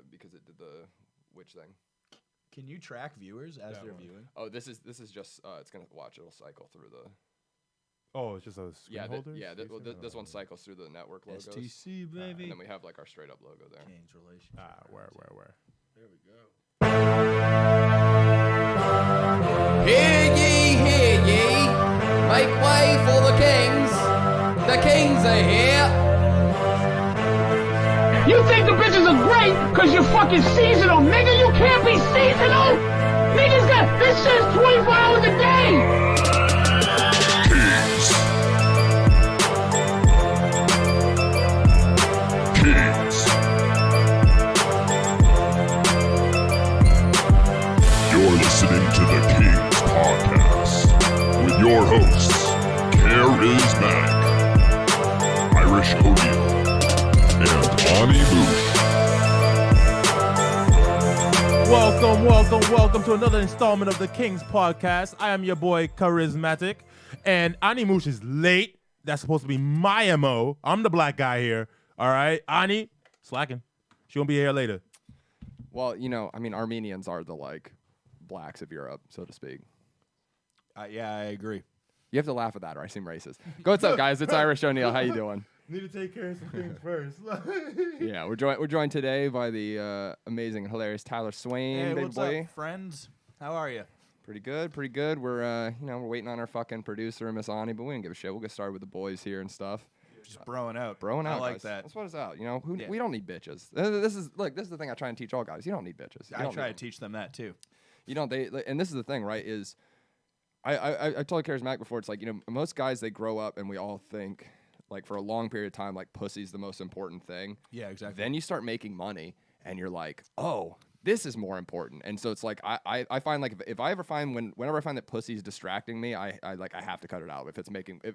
because it did the witch thing. Can you track viewers as they're viewing? Oh, this is just it's gonna watch. It'll cycle through the. Oh, it's just a screen holder? This one cycles through the network logos. STC, baby. And then we have like our straight up logo there. KINGZ relationship. Where? There we go. Hear ye, make way for the kings. The kings are here. You think the bitches are great because you're fucking seasonal, nigga? You can't be seasonal! Niggas got this shit's 24 hours a day! KINGZ. You're listening to the KINGZ podcast with your hosts, Charismatic, Irish O'Neal, and Ani Moosh. Welcome to another installment of the KINGZ podcast. I am your boy Charismatic, and Ani Moosh is late. That's supposed to be my MO. I'm the black guy here. All right, Ani, slacking. She won't be here later. Well, you know, I mean, Armenians are the like blacks of Europe, so to speak. Yeah, I agree. You have to laugh at that, or I seem racist. Go, what's up, guys? It's Irish O'Neal. How you doing? Need to take care of some things first. Yeah, we're joined today by the amazing and hilarious Tyler Swain. Hey, big what's boy. up, friends? How are you? Pretty good. We're we're waiting on our fucking producer, Miss Ani, but we didn't give a shit. We'll get started with the boys here and stuff. Just broing out. Broing out, I like guys. that. That's what it's out. You know, Yeah. we don't need bitches. This is the thing I try and teach all guys. You don't need bitches. You I don't try need to teach them that too. You know, and this is the thing, right? Is I told Charismatic before. It's like, you know, most guys, they grow up and we all think like for a long period of time like pussy's the most important thing. Yeah, exactly. Then you start making money and you're like, oh, this is more important. And so it's like I find like if I ever find whenever I find that pussy's distracting me, I have to cut it out. If it's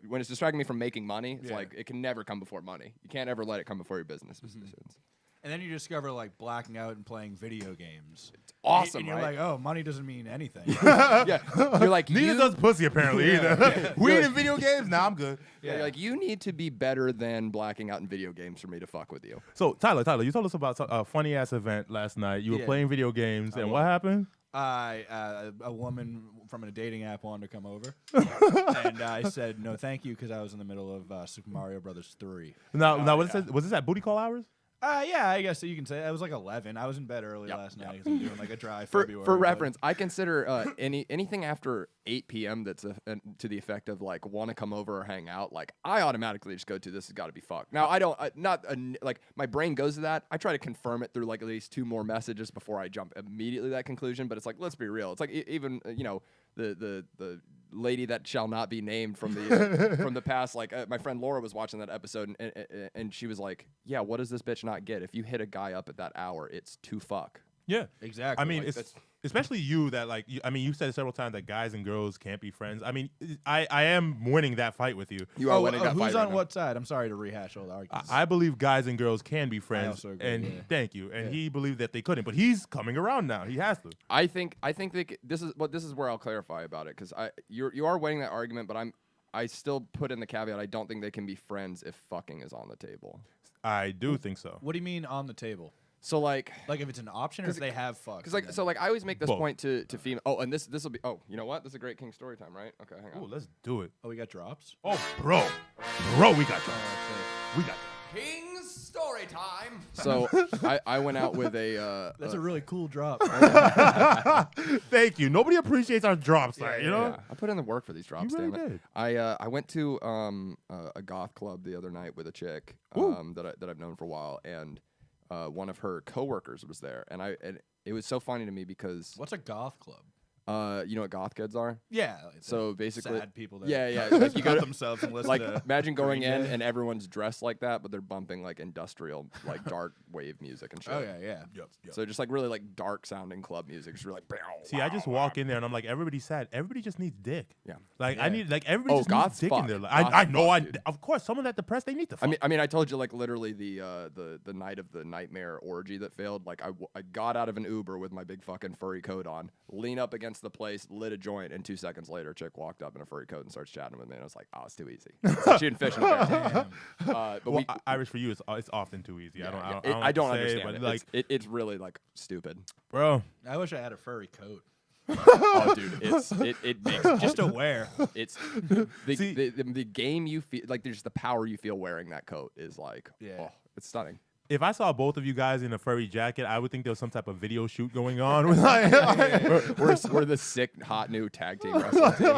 when it's distracting me from making money, it's like it can never come before money. You can't ever let it come before your business decisions. And then you discover like blacking out and playing video games. It's awesome, and you're right? like, oh, money doesn't mean anything. Yeah, you're like Neither does pussy apparently either. We in video games? Nah, I'm good. Yeah, you're like you need to be better than blacking out in video games for me to fuck with you. So Tyler, you told us about a funny ass event last night. You were playing video games, and what happened? A woman from a dating app wanted to come over, and I said no, thank you, because I was in the middle of Super Mario Brothers 3. Now, was this at booty call hours? Yeah, I guess you can say. I was like 11. I was in bed early last night because I'm doing like a dry For February. reference, I consider anything after 8 p.m. that's to the effect of like want to come over or hang out. Like I automatically just go to this has got to be fucked. Now I don't like my brain goes to that. I try to confirm it through like at least 2 more messages before I jump immediately to that conclusion. But it's like, let's be real. It's like even you know the lady that shall not be named from the from the past. Like my friend Laura was watching that episode and she was like, yeah, what does this bitch not get? If you hit a guy up at that hour, it's to fuck. Yeah, exactly. I mean, like it's especially you that like. You said several times that guys and girls can't be friends. I mean, I am winning that fight with you. You are winning that fight. Who's right on now. what side? I'm sorry to rehash all the arguments. I believe guys and girls can be friends. also agree, and yeah. thank you. And he believed that they couldn't, but he's coming around now. He has to. I think this is where I'll clarify about it because you are winning that argument, but I still put in the caveat. I don't think they can be friends if fucking is on the table. I do think so. What do you mean on the table? So like if it's an option or if they have fucked? Because like I always make this Both. point to female. Oh, and this will be. Oh, you know what? This is a great King story time, right? Okay, hang on. Oh, let's do it. we got drops. Oh, bro, we got you. We got you. King's story time. So I went out with a. That's a really cool drop. Thank you. Nobody appreciates our drops, you know. Yeah, I put in the work for these drops. You really damn it. did. I went to a goth club the other night with a chick that I've known for a while, and one of her coworkers was there, and it was so funny to me because What's a goth club? you know what goth kids are? Yeah. So basically, sad people that yeah, like you got themselves and listen like to imagine going Green in Day. and everyone's dressed like that, but they're bumping like industrial, like dark wave music and shit. Oh yeah. Yep. So just like really like dark sounding club music, just really like. See, I just walk in there and I'm like, everybody's sad. Everybody just needs dick. Yeah. Like I Yeah. need everybody just needs goths dick fuck. in their life. Goths I know. fuck, dude. Of course, someone that depressed, they need to fuck. I mean, I told you like literally the night of the nightmare orgy that failed. Like I got out of an Uber with my big fucking furry coat on, lean up against against the place, lit a joint, and 2 seconds later, a chick walked up in a furry coat and starts chatting with me, and I was like, oh, it's too easy. It's like shooting fish in a barrel. But Irish for you, it's often too easy. yeah, I don't understand it. Like, it's really like stupid. bro, I wish I had a furry coat. Oh, dude, it makes Just to wear. It's the game you feel like. There's the power you feel wearing that coat is like. Yeah. Oh, it's stunning. if I saw both of you guys in a furry jacket, I would think there was some type of video shoot going on. With we're the sick, hot new tag team wrestling team.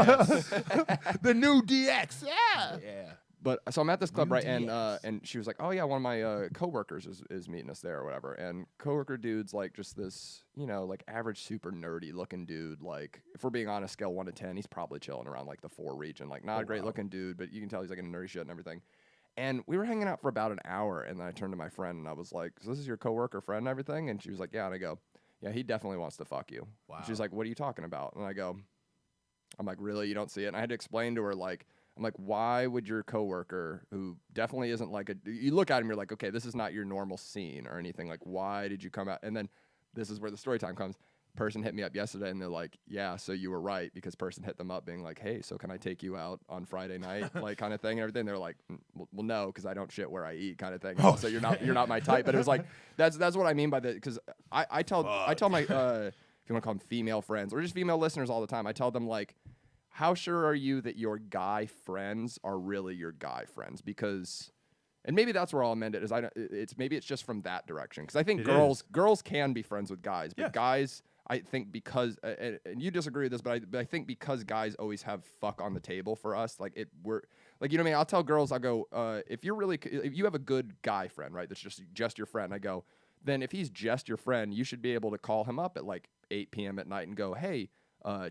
the new DX. Yeah. But so I'm at this club, right, and she was like, "Oh yeah, one of my coworkers is meeting us there or whatever." And coworker dude's like just this, like average, super nerdy looking dude. Like if we're being honest, scale 1 to 10, he's probably chilling around like the 4 region. Like not a great looking dude, but you can tell he's like into nerdy shit and everything. And we were hanging out for about an hour, and then I turned to my friend and I was like, "So this is your coworker friend and everything?" And she was like, "Yeah." And I go, "Yeah, he definitely wants to fuck you." Wow. And she's like, "What are you talking about?" And I'm like, "Really? You don't see it?" And I had to explain to her I'm like, why would your coworker, who definitely isn't like you look at him, you're like, okay, this is not your normal scene or anything. Like, why did you come out? And then this is where the story time comes. Person hit me up yesterday, and they're like, yeah, so you were right, because person hit them up being like, hey, so can I take you out on Friday night, like kind of thing and everything. They're like, well, no, because I don't shit where I eat, kind of thing. So you're not my type. But it was like, that's what I mean by that, because I tell my if you want to call them female friends or just female listeners all the time, I tell them like, how sure are you that your guy friends are really your guy friends? Because, and maybe that's where I'll amend it. Maybe it's just from that direction. Because I think girls can be friends with guys, but guys, I think because and you disagree with this, but I think because guys always have fuck on the table for us, we're like, you know what I mean? I'll tell girls, I'll go, if you have a good guy friend, right? That's just your friend. I go, then if he's just your friend, you should be able to call him up at like 8 p.m. at night and go, hey,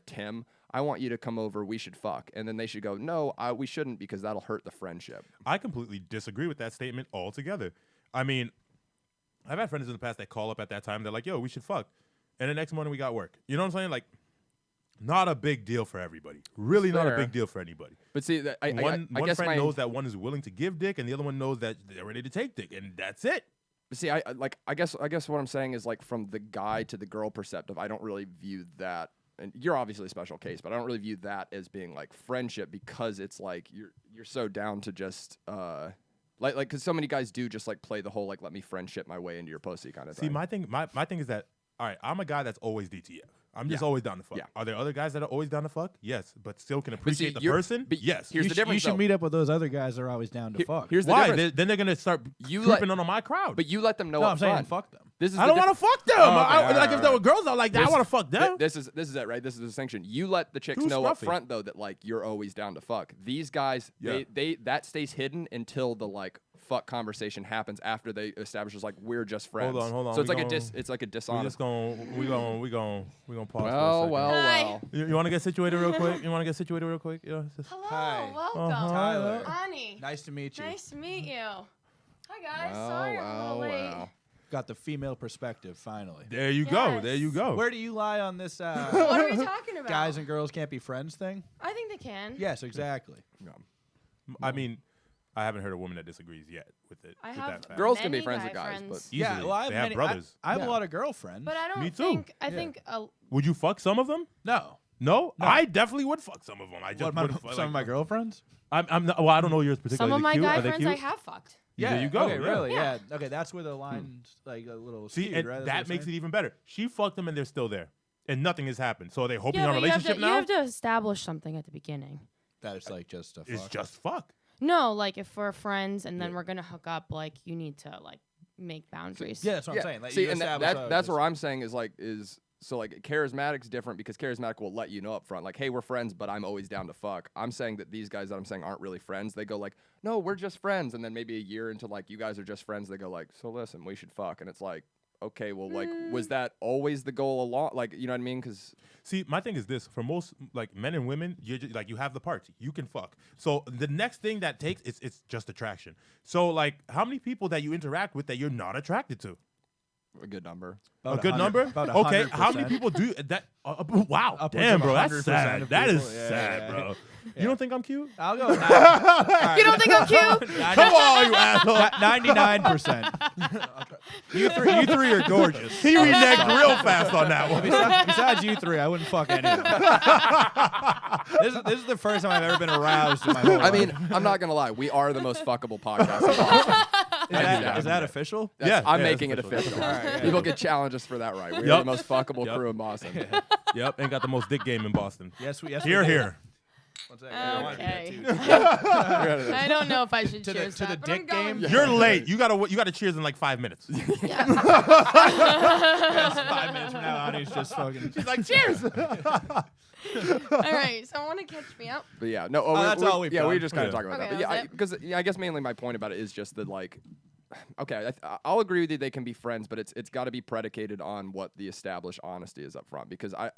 Tim, I want you to come over. We should fuck. And then they should go, no, we shouldn't, because that'll hurt the friendship. I completely disagree with that statement altogether. I mean, I've had friends in the past that call up at that time. They're like, yo, we should fuck. And the next morning we got work. You know what I'm saying? Like, not a big deal for everybody. Really not a big deal for anybody. But see, one friend knows that one is willing to give dick, and the other one knows that they're ready to take dick, and that's it. But see, I guess what I'm saying is, like, from the guy to the girl perspective, I don't really view that. And you're obviously a special case, but I don't really view that as being like friendship, because it's like you're so down to just because so many guys do just like play the whole like let me friendship my way into your pussy kind of thing. See, my thing is that, all right, I'm a guy that's always DTF. I'm just always down to fuck. Yeah. Are there other guys that are always down to fuck? Yes, but still can appreciate the person? But yes. Here's the difference. You should meet up with those other guys that are always down to fuck. Here's the Why? difference. Then they're gonna start creeping on my crowd. But you let them know No, up I'm saying front. fuck them. I don't want to fuck them. Like if there were girls out like that, I want to fuck them. This is it, right? This is the distinction. You let the chicks know up front though that like you're always down to fuck. These guys, they that stays hidden until the like fuck conversation happens after they establish like we're just friends. Hold on. So it's like a dishonest. We gonna pause. Well. You want to get situated real quick? Yeah, Hello, Hi. welcome. Tyler. Ani. Nice to meet you. Nice to meet you. Hi guys, sorry I'm a little late. Got the female perspective finally. There you go. Yes. There you go. Where do you lie on this What are we talking about? guys and girls can't be friends thing? I think they can. Yes, exactly. I mean, I haven't heard a woman that disagrees yet with it. I with have that fact. Girls can be many friends guy with guys, friends. but Easily. Yeah, well, I have they have many, brothers. I have a lot of girlfriends. But I don't Me too. think Yeah. I think Would you fuck some of them? No. No, I definitely would fuck some of them. I just What, wouldn't fuck, some of my girlfriends? I'm not, well, I don't know yours particularly. some of my cute. guy Are they friends cute? I have fucked. Yeah, there you go. Okay, yeah. really? Yeah. Yeah. Okay, that's where the line's like a little See, skewed, and right? that makes it even better. She fucked them and they're still there, and nothing has happened. So are they hoping Yeah, on a but you have, relationship to, now? you have to establish something at the beginning. That is like just a fuck. It's just fuck. No, like if we're friends and then we're gonna hook up, like you need to like make boundaries. Yeah, that's what I'm saying. Like, See, you and establish that's where I'm saying is so like charismatic's different, because charismatic will let you know up front, like, hey, we're friends, but I'm always down to fuck. I'm saying that these guys that I'm saying aren't really friends. They go like, no, we're just friends, and then maybe a year into like you guys are just friends, they go like, so listen, we should fuck, and it's like, okay, well, like, was that always the goal along? Like, you know what I mean? Because See, my thing is this: for most like men and women, you just, like you have the parts, you can fuck. So the next thing that takes it's just attraction. So like, how many people that you interact with that you're not attracted to? A good number. A good number? About Okay, 100%. how many people do that? Wow, Upwards damn, of bro, that's 100% sad. of That is people. Yeah, sad, yeah. bro. You don't think I'm cute? I'll go. You don't think I'm cute? Come on, you asshole. 99%. You three are gorgeous. He reneged real fast on that one. Besides you three, I wouldn't fuck anyone. This is the first time I've ever been aroused in my whole life. I mean, I'm not gonna lie. We are the most fuckable podcast in Boston. is that official? Yeah, I'm yeah, making it that's official. All right, yeah. People can challenge us for that, right? We are Yup. the most fuckable Yup. crew in Boston. Yep, and got the most dick game in Boston. Yes, we Here, do. here. One second. I wanna do that Okay. too. I don't know if I should To the- cheers to the that, but I'm dick going. game? You're late. You gotta cheers in like 5 minutes. Yes, 5 minutes from now on, he's just fucking. She's like, cheers. All right, so want to catch me up? But yeah, no. that's all we've Yeah, we done. just kind of Yeah. talk about Okay, that. But yeah, that was it? because I guess mainly my point about it is just that like, okay, I'll agree with you. They can be friends, but it's got to be predicated on what the established honesty is up front. Because I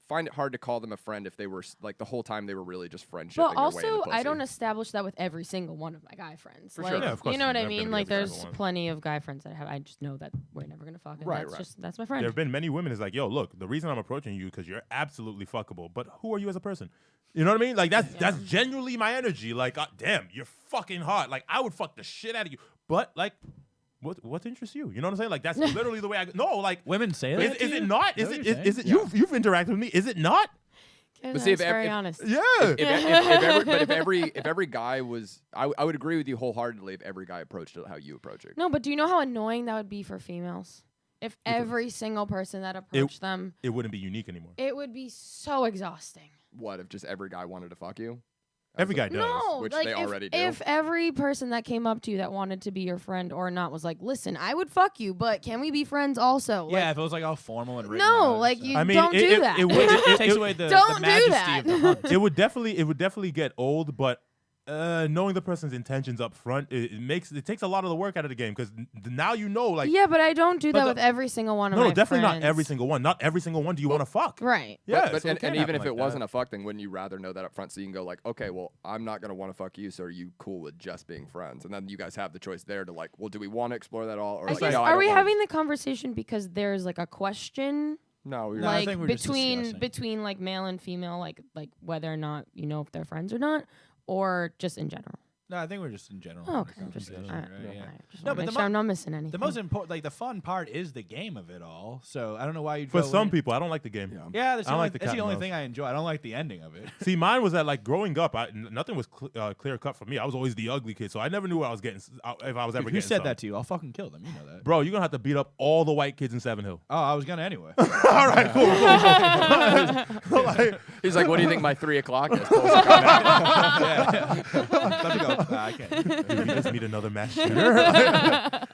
find it hard to call them a friend if they were like the whole time they were really just friendship. Well, also, I don't establish that with every single one of my guy friends. For like, sure. Yeah, of course you know what you're I never mean? gonna Like, be every there's single one. plenty of guy friends that I have. I just know that we're never gonna fuck. And Right, that's my friend. There have been many women. Is like, yo, look, the reason I'm approaching you because you're absolutely fuckable. But who are you as a person? You know what I mean? Like that's genuinely my energy. Like, damn, you're fucking hot. Like I would fuck the shit out of you. But like, what interests you? You know what I'm saying? Like that's literally the way I. No, like Women say that. is it not? Is Is it that what is you're it you've interacted with me? Is it not? But see, if very if- honest. Yeah. If every guy was, I would agree with you wholeheartedly if every guy approached it how you approach it. No, but do you know how annoying that would be for females? If every single person that approached them, It wouldn't be unique anymore. it would be so exhausting. What if just every guy wanted to fuck you? Every guy does. No, which like they if, already do. if every person that came up to you that wanted to be your friend or not was like, listen, I would fuck you, but can we be friends also? Yeah, Like, if it was like all formal and written. no, out, like so. you I mean, don't do that. It would. It takes away the Don't do majesty that. of the hunt. It would definitely get old, but knowing the person's intentions up front, it takes a lot of the work out of the game because now you know, like, yeah, but I don't do But that the- with every single one of no, my definitely friends. not every single one. Not every single one do you want to fuck. Right. Yeah, but so it and can even happen if like it that. wasn't a fuck thing, wouldn't you rather know that up front so you can go like, okay, well, I'm not gonna want to fuck you, so are you cool with just being friends? And then you guys have the choice there to like, well, do we want to explore that all? Or I like, guess, no, I are don't we wanna- having the conversation because there's like a question No, we're No, I like think we're just discussing. between like male and female, like whether or not you know if they're friends or not, or just in general? No, I think we're just in general. Oh, having okay, a just, conversation, right, yeah. just No, wanna but make the sure mo- I'm not missing anything. The most important, like the fun part, is the game of it all. So I don't know why you'd For go some in- people, I don't like the game. Yeah, that's I the don't only, like the that's cat the only and thing I enjoy. I don't like the ending of it. See, mine was that like growing up, nothing was clear cut for me. I was always the ugly kid, so I never knew what I was getting if I was ever Who getting. said some. that to you? I'll fucking kill them. You know that. Bro, you're gonna have to beat up all the white kids in Seven Hill. Oh, I was gonna anyway. All right, cool. Like, He's like, what do you think my 3 o'clock is? Pulls the gun out. yeah. Let me go. Nah, I can't. did we just meet another mass shooter?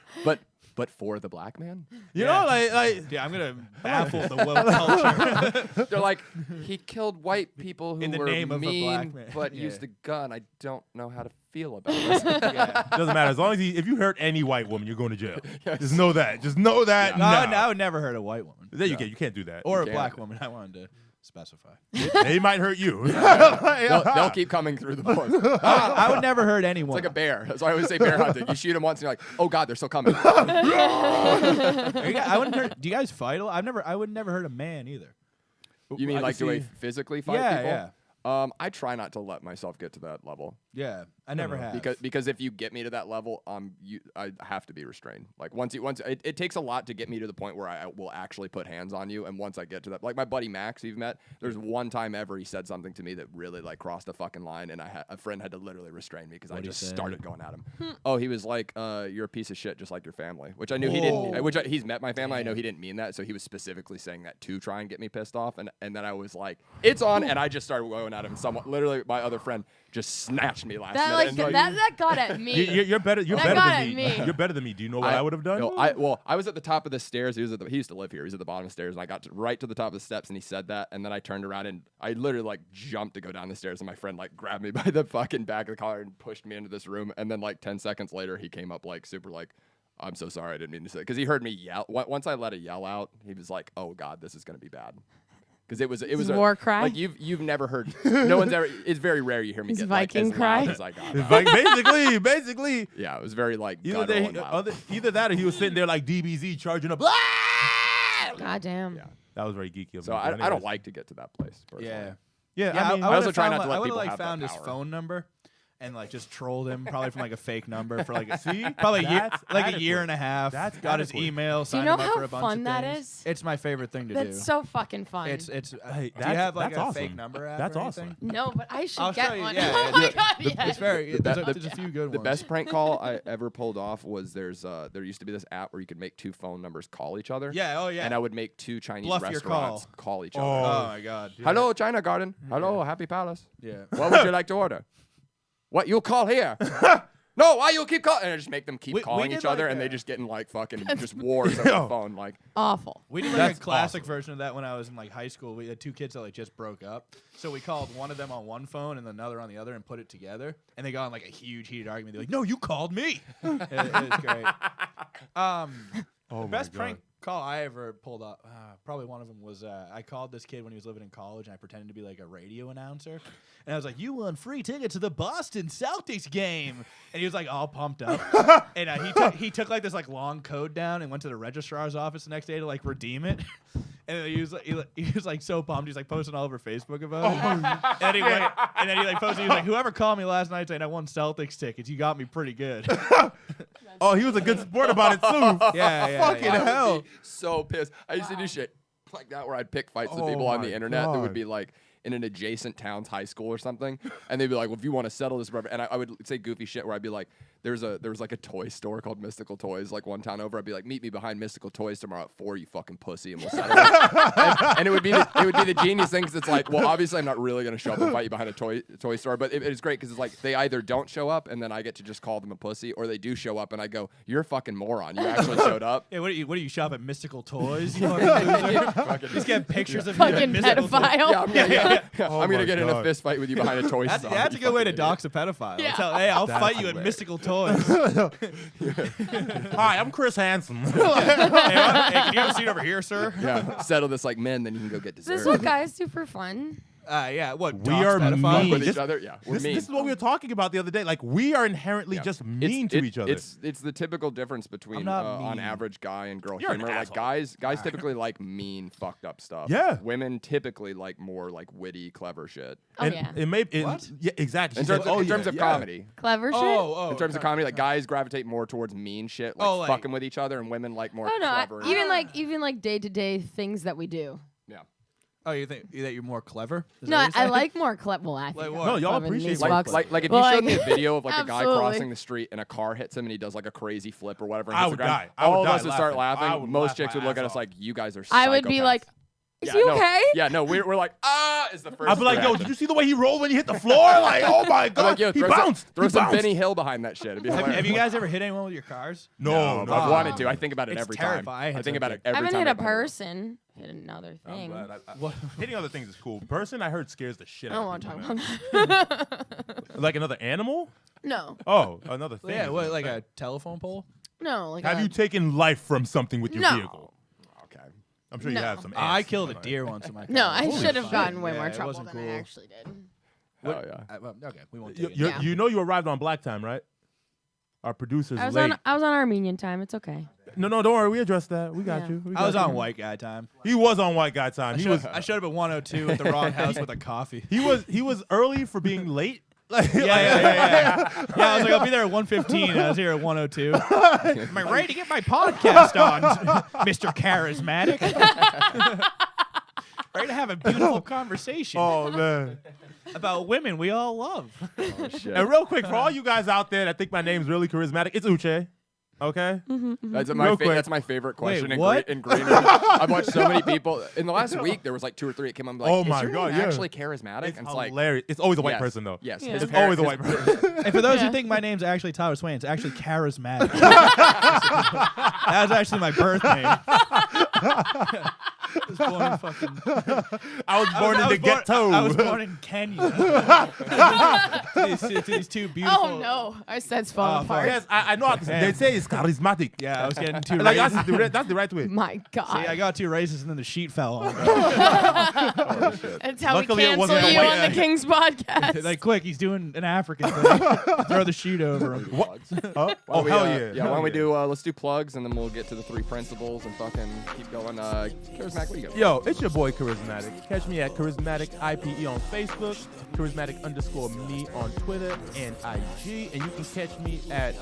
But for the black man, You know, like Yeah, I'm gonna baffle the woke culture. they're like, he killed white people who In the were name of a mean, black man. but Yeah. used a gun. I don't know how to feel about this. Yeah. doesn't matter as long as if you hurt any white woman, you're going to jail. Just know that. Just know that. No, now. I would never hurt a white woman. There you can't do that. Or a can't. black woman. I wanted to specify. They might hurt you. They'll keep coming through the bullets. It's I would never hurt anyone. like a bear. That's why I always say bear hunting. You shoot him once, and you're like, oh god, they're still coming. I wouldn't hurt. Do you guys fight? I would never hurt a man either. You mean I like can do I see- physically fight Yeah, people? yeah. I try not to let myself get to that level Yeah, I never have. because if you get me to that level, I have to be restrained. Like once it takes a lot to get me to the point where I will actually put hands on you. And once I get to that, like my buddy Max, who you've met, there's one time ever he said something to me that really like crossed a fucking line, and a friend had to literally restrain me because I What'd he just say? started going at him. Oh, he was like, "You're a piece of shit, just like your family," which I knew he didn't. He's met my family. I know he didn't mean that, so he was specifically saying that to try and get me pissed off. And then I was like, "It's on," and I just started going at him. Someone, literally, my other friend just snatched me last that minute. like and, that got at me. You're better. You're That better got than at me. me. You're better than me. Do you know what I would have done? No, I was at the top of the stairs. He used to live here. He was at the bottom of the stairs, and I got right to the top of the steps, and he said that, and then I turned around and I literally like jumped to go down the stairs, and my friend like grabbed me by the fucking back of the collar and pushed me into this room, and then like 10 seconds later, he came up like super like, "I'm so sorry, I didn't mean to say," because he heard me yell. Once I let a yell out, he was like, "Oh god, this is gonna be bad." because it was His a war cry? Like you've never heard. No one's ever. It's very rare you hear me His get Viking like as cry? loud as I got. It's like, basically. Yeah, it was very like Either, guttural and loud. either that or he was sitting there like DBZ charging up. God damn. Yeah. That was very geeky of So me. I but don't anyways. like to get to that place. Personally. Yeah. Yeah, I mean, I also would've try found, not to let I would've, people like have that found his power. phone number and like just trolled him probably from like a fake number for like See? probably a year, That's like a adequate. year and a half. That's got his adequate. email. Do you Signed know him up for how a bunch fun of that things. is? It's my favorite thing to That's do. so fucking fun. It's. Hey, Do you that's- have like that's a awesome. fake number app? That's or awesome. anything? no, but I should I'll get show you, one. yeah, oh my yeah. god, It's yes. very. There's a few good The ones. best prank call I ever pulled off was there used to be this app where you could make 2 phone numbers call each other. Yeah. Oh yeah. And I would make 2 Chinese Bluff your restaurants call each other. Oh my god. Hello, China Garden. Hello, Happy Palace. Yeah. What would you like to order? What, you'll call here? No, why you keep calling? And I just make them keep We calling did each other, like and a- they just get in like fucking just wars over the phone. Like, Awful. We did like That's a classic awesome. version of that when I was in like high school. We had 2 kids that like just broke up, so we called one of them on one phone and another on the other and put it together. And they got in like a huge heated argument. They're like, "No, you called me." it was great. Oh The my best God. prank call I ever pulled off, probably one of them was I called this kid when he was living in college, and I pretended to be like a radio announcer, and I was like, "You won free tickets to the Boston Celtics game," and he was like all pumped up, and he took like this like long code down and went to the registrar's office the next day to like redeem it, and he was like so pumped, he's like posting all over Facebook about it, and then he like posted, he was like, "Whoever called me last night saying I won Celtics tickets, you got me pretty good." Oh, he was a good sport about it too. yeah, Fucking yeah. hell. I would be so pissed. I used to do shit like that where I'd pick fights with Oh people on my the internet that would God. be like in an adjacent town's high school or something, and they'd be like, "Well, if you want to settle this," and I would say goofy shit where I'd be like, there was like a toy store called Mystical Toys, like one town over. I'd be like, "Meet me behind Mystical Toys tomorrow at 4, you fucking pussy, and we'll settle it." and it would be the genius thing, because it's like, well, obviously I'm not really gonna show up and fight you behind a toy store, but it's great because it's like they either don't show up and then I get to just call them a pussy, or they do show up and I go, "You're a fucking moron. You actually showed up." Yeah, what do you shop at Mystical Toys? You fucking loser. Just get pictures of you at Fucking Mystical Toys. pedophile. I'm gonna my get in a God. fist fight with you behind a toy That's, store. that's a you good way to fucking dox a pedophile. Yeah. Hey, I'll That's fight you at hilarious. Mystical Toys. Hi, I'm Chris Hansen. Hey, can you have a seat over here, sir? idiot. Yeah, settle this like men, then you can go get Is dessert. this what guys do for fun? Yeah. What? We dox are pedophile? mean. with This- each other? Yeah, we're This mean. is what we were talking about the other day. Like, we are inherently Yeah. just mean to each other. It's the typical difference between I'm not on mean. average guy and girl You're an humor. Like asshole. guys typically like mean, fucked up stuff. Yeah. Women typically like more like witty, clever shit. Oh And yeah. It may. What? Yeah, exactly. In She terms, said, of, "Oh, in terms yeah, of yeah." comedy. Clever shit? In terms of comedy, like guys gravitate more towards mean shit, like Oh, like- fucking with each other, and women like more Oh no, clever. even like day-to-day things that we do. yeah. Oh, you think that you're more clever? Is No, that what I you're saying? like more clever. Well, I think Like I'm what? No, y'all clever than appreciate these more Like, fucks. like if Well, you showed like- me a video of like a guy Absolutely. crossing the street and a car hits him and he does like a crazy flip or whatever, and I hits would the ground, die. I would all of die us would start laughing. I laughing. would Most laugh chicks my would look at ass us like, "You guys are." I would be psychopaths." like, is he no, okay? Yeah, no, we're like, is the first. I'd be like, "Yo, reaction. did you see the way he rolled when he hit the floor? Like, oh my I'm god, like, yo, he throw bounced. Some, throw he some bounced. Benny Hill behind that shit. It'd be Have hilarious. you guys ever hit anyone with your cars? No, But I've no. wanted to. I think about it It's every terrifying. time. I It's think about okay. it every I time. haven't hit a I find it. person. Hit another I'm thing. glad. What? Hitting other things is cool. Person, I heard scares the shit I out don't of want to people, talk man. about that. Like another animal? No, Oh, another thing. Yeah, what, like a telephone pole? no. Like Have a- you taken life from something with your No. vehicle? Okay. I'm sure you No. have some. I ants. killed a deer once in my car. No, I Holy should have fuck. gotten way Yeah, more it trouble wasn't than I cool. actually did. Hell yeah. Well, okay, we won't You, take you, it. Yeah. you know you arrived on black time, right? Our producer's I was late. on Armenian time. It's okay. No, don't worry. We addressed that. We got Yeah. you. We I was got on you. white guy time. He was on white guy time. I showed up at 102 at the wrong house with a coffee. He was early for being late. Like, Yeah, I was like, I'll be there at 1:15. I was here at 1:02. Am I ready to get my podcast on, Mr. Charismatic? Ready to have a beautiful conversation Oh man. about women we all love. Oh, shit. And real quick, for all you guys out there that think my name's really charismatic, it's Uche. Okay. That's Real my quick. that's my favorite question Wait, in, what? in green room. I've watched so many people in the last week. There was like 2 or 3. It came up like, Oh is my your God, name yeah. actually charismatic? It's and it's like, hilarious. It's always a white yes, person though. Yes, Yeah. his It's parent- always a white person. And for those Yeah. who think my name's actually Tyler Swain, it's actually Charismatic. That was actually my birth name. was born in fucking. I was born in the ghetto. I was born in Kenya. to these two beautiful. Oh no, our set's falling apart. Yes, I know. They say it's charismatic. Yeah, I was getting too Like racist. that's the right way. My God. See, I got too racist, and then the sheet fell on me. That's how Luckily, we it cancel wasn't a you white on the King's podcast. Like, quick, he's doing an African thing. Throw the sheet over him. What? Why Oh don't we, hell yeah. yeah! Yeah, why don't we do? Let's do plugs, and then we'll get to the 3 principles and fucking keep going. Charismatic, what do you got? Yo, it's your boy Charismatic. Catch me at Charismatic IPE on Facebook, Charismatic_me on Twitter and IG, and you can catch me at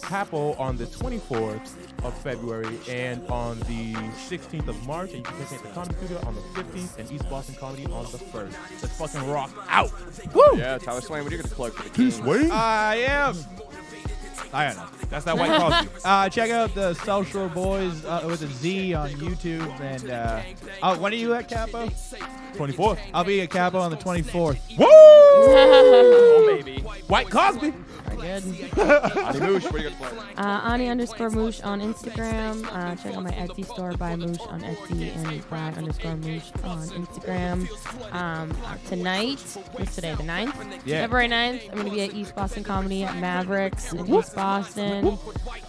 Capo on the 24th of February and on the 16th of March, and you can catch me at the Comedy Studio on the 15th and East Boston Comedy on the 1st. Let's fucking rock out! Woo! Yeah, Tyler Swain, what are you gonna plug for the Kings? Swain? I am. I don't know. That's that white Cosby. Check out the South Shore Boys with a Z on YouTube. And when are you at Capo? 24th. I'll be at Capo on the 24th. Woo! Oh, baby. White Cosby. Good. Ani Moosh, what are you gonna plug? Ani_Moosh on Instagram. Check out my Etsy store, buy Moosh on Etsy and buy_Moosh on Instagram. Tonight, what's today, the 9th? Yeah. February 9th, I'm going to be at East Boston Comedy at Mavericks in East Boston.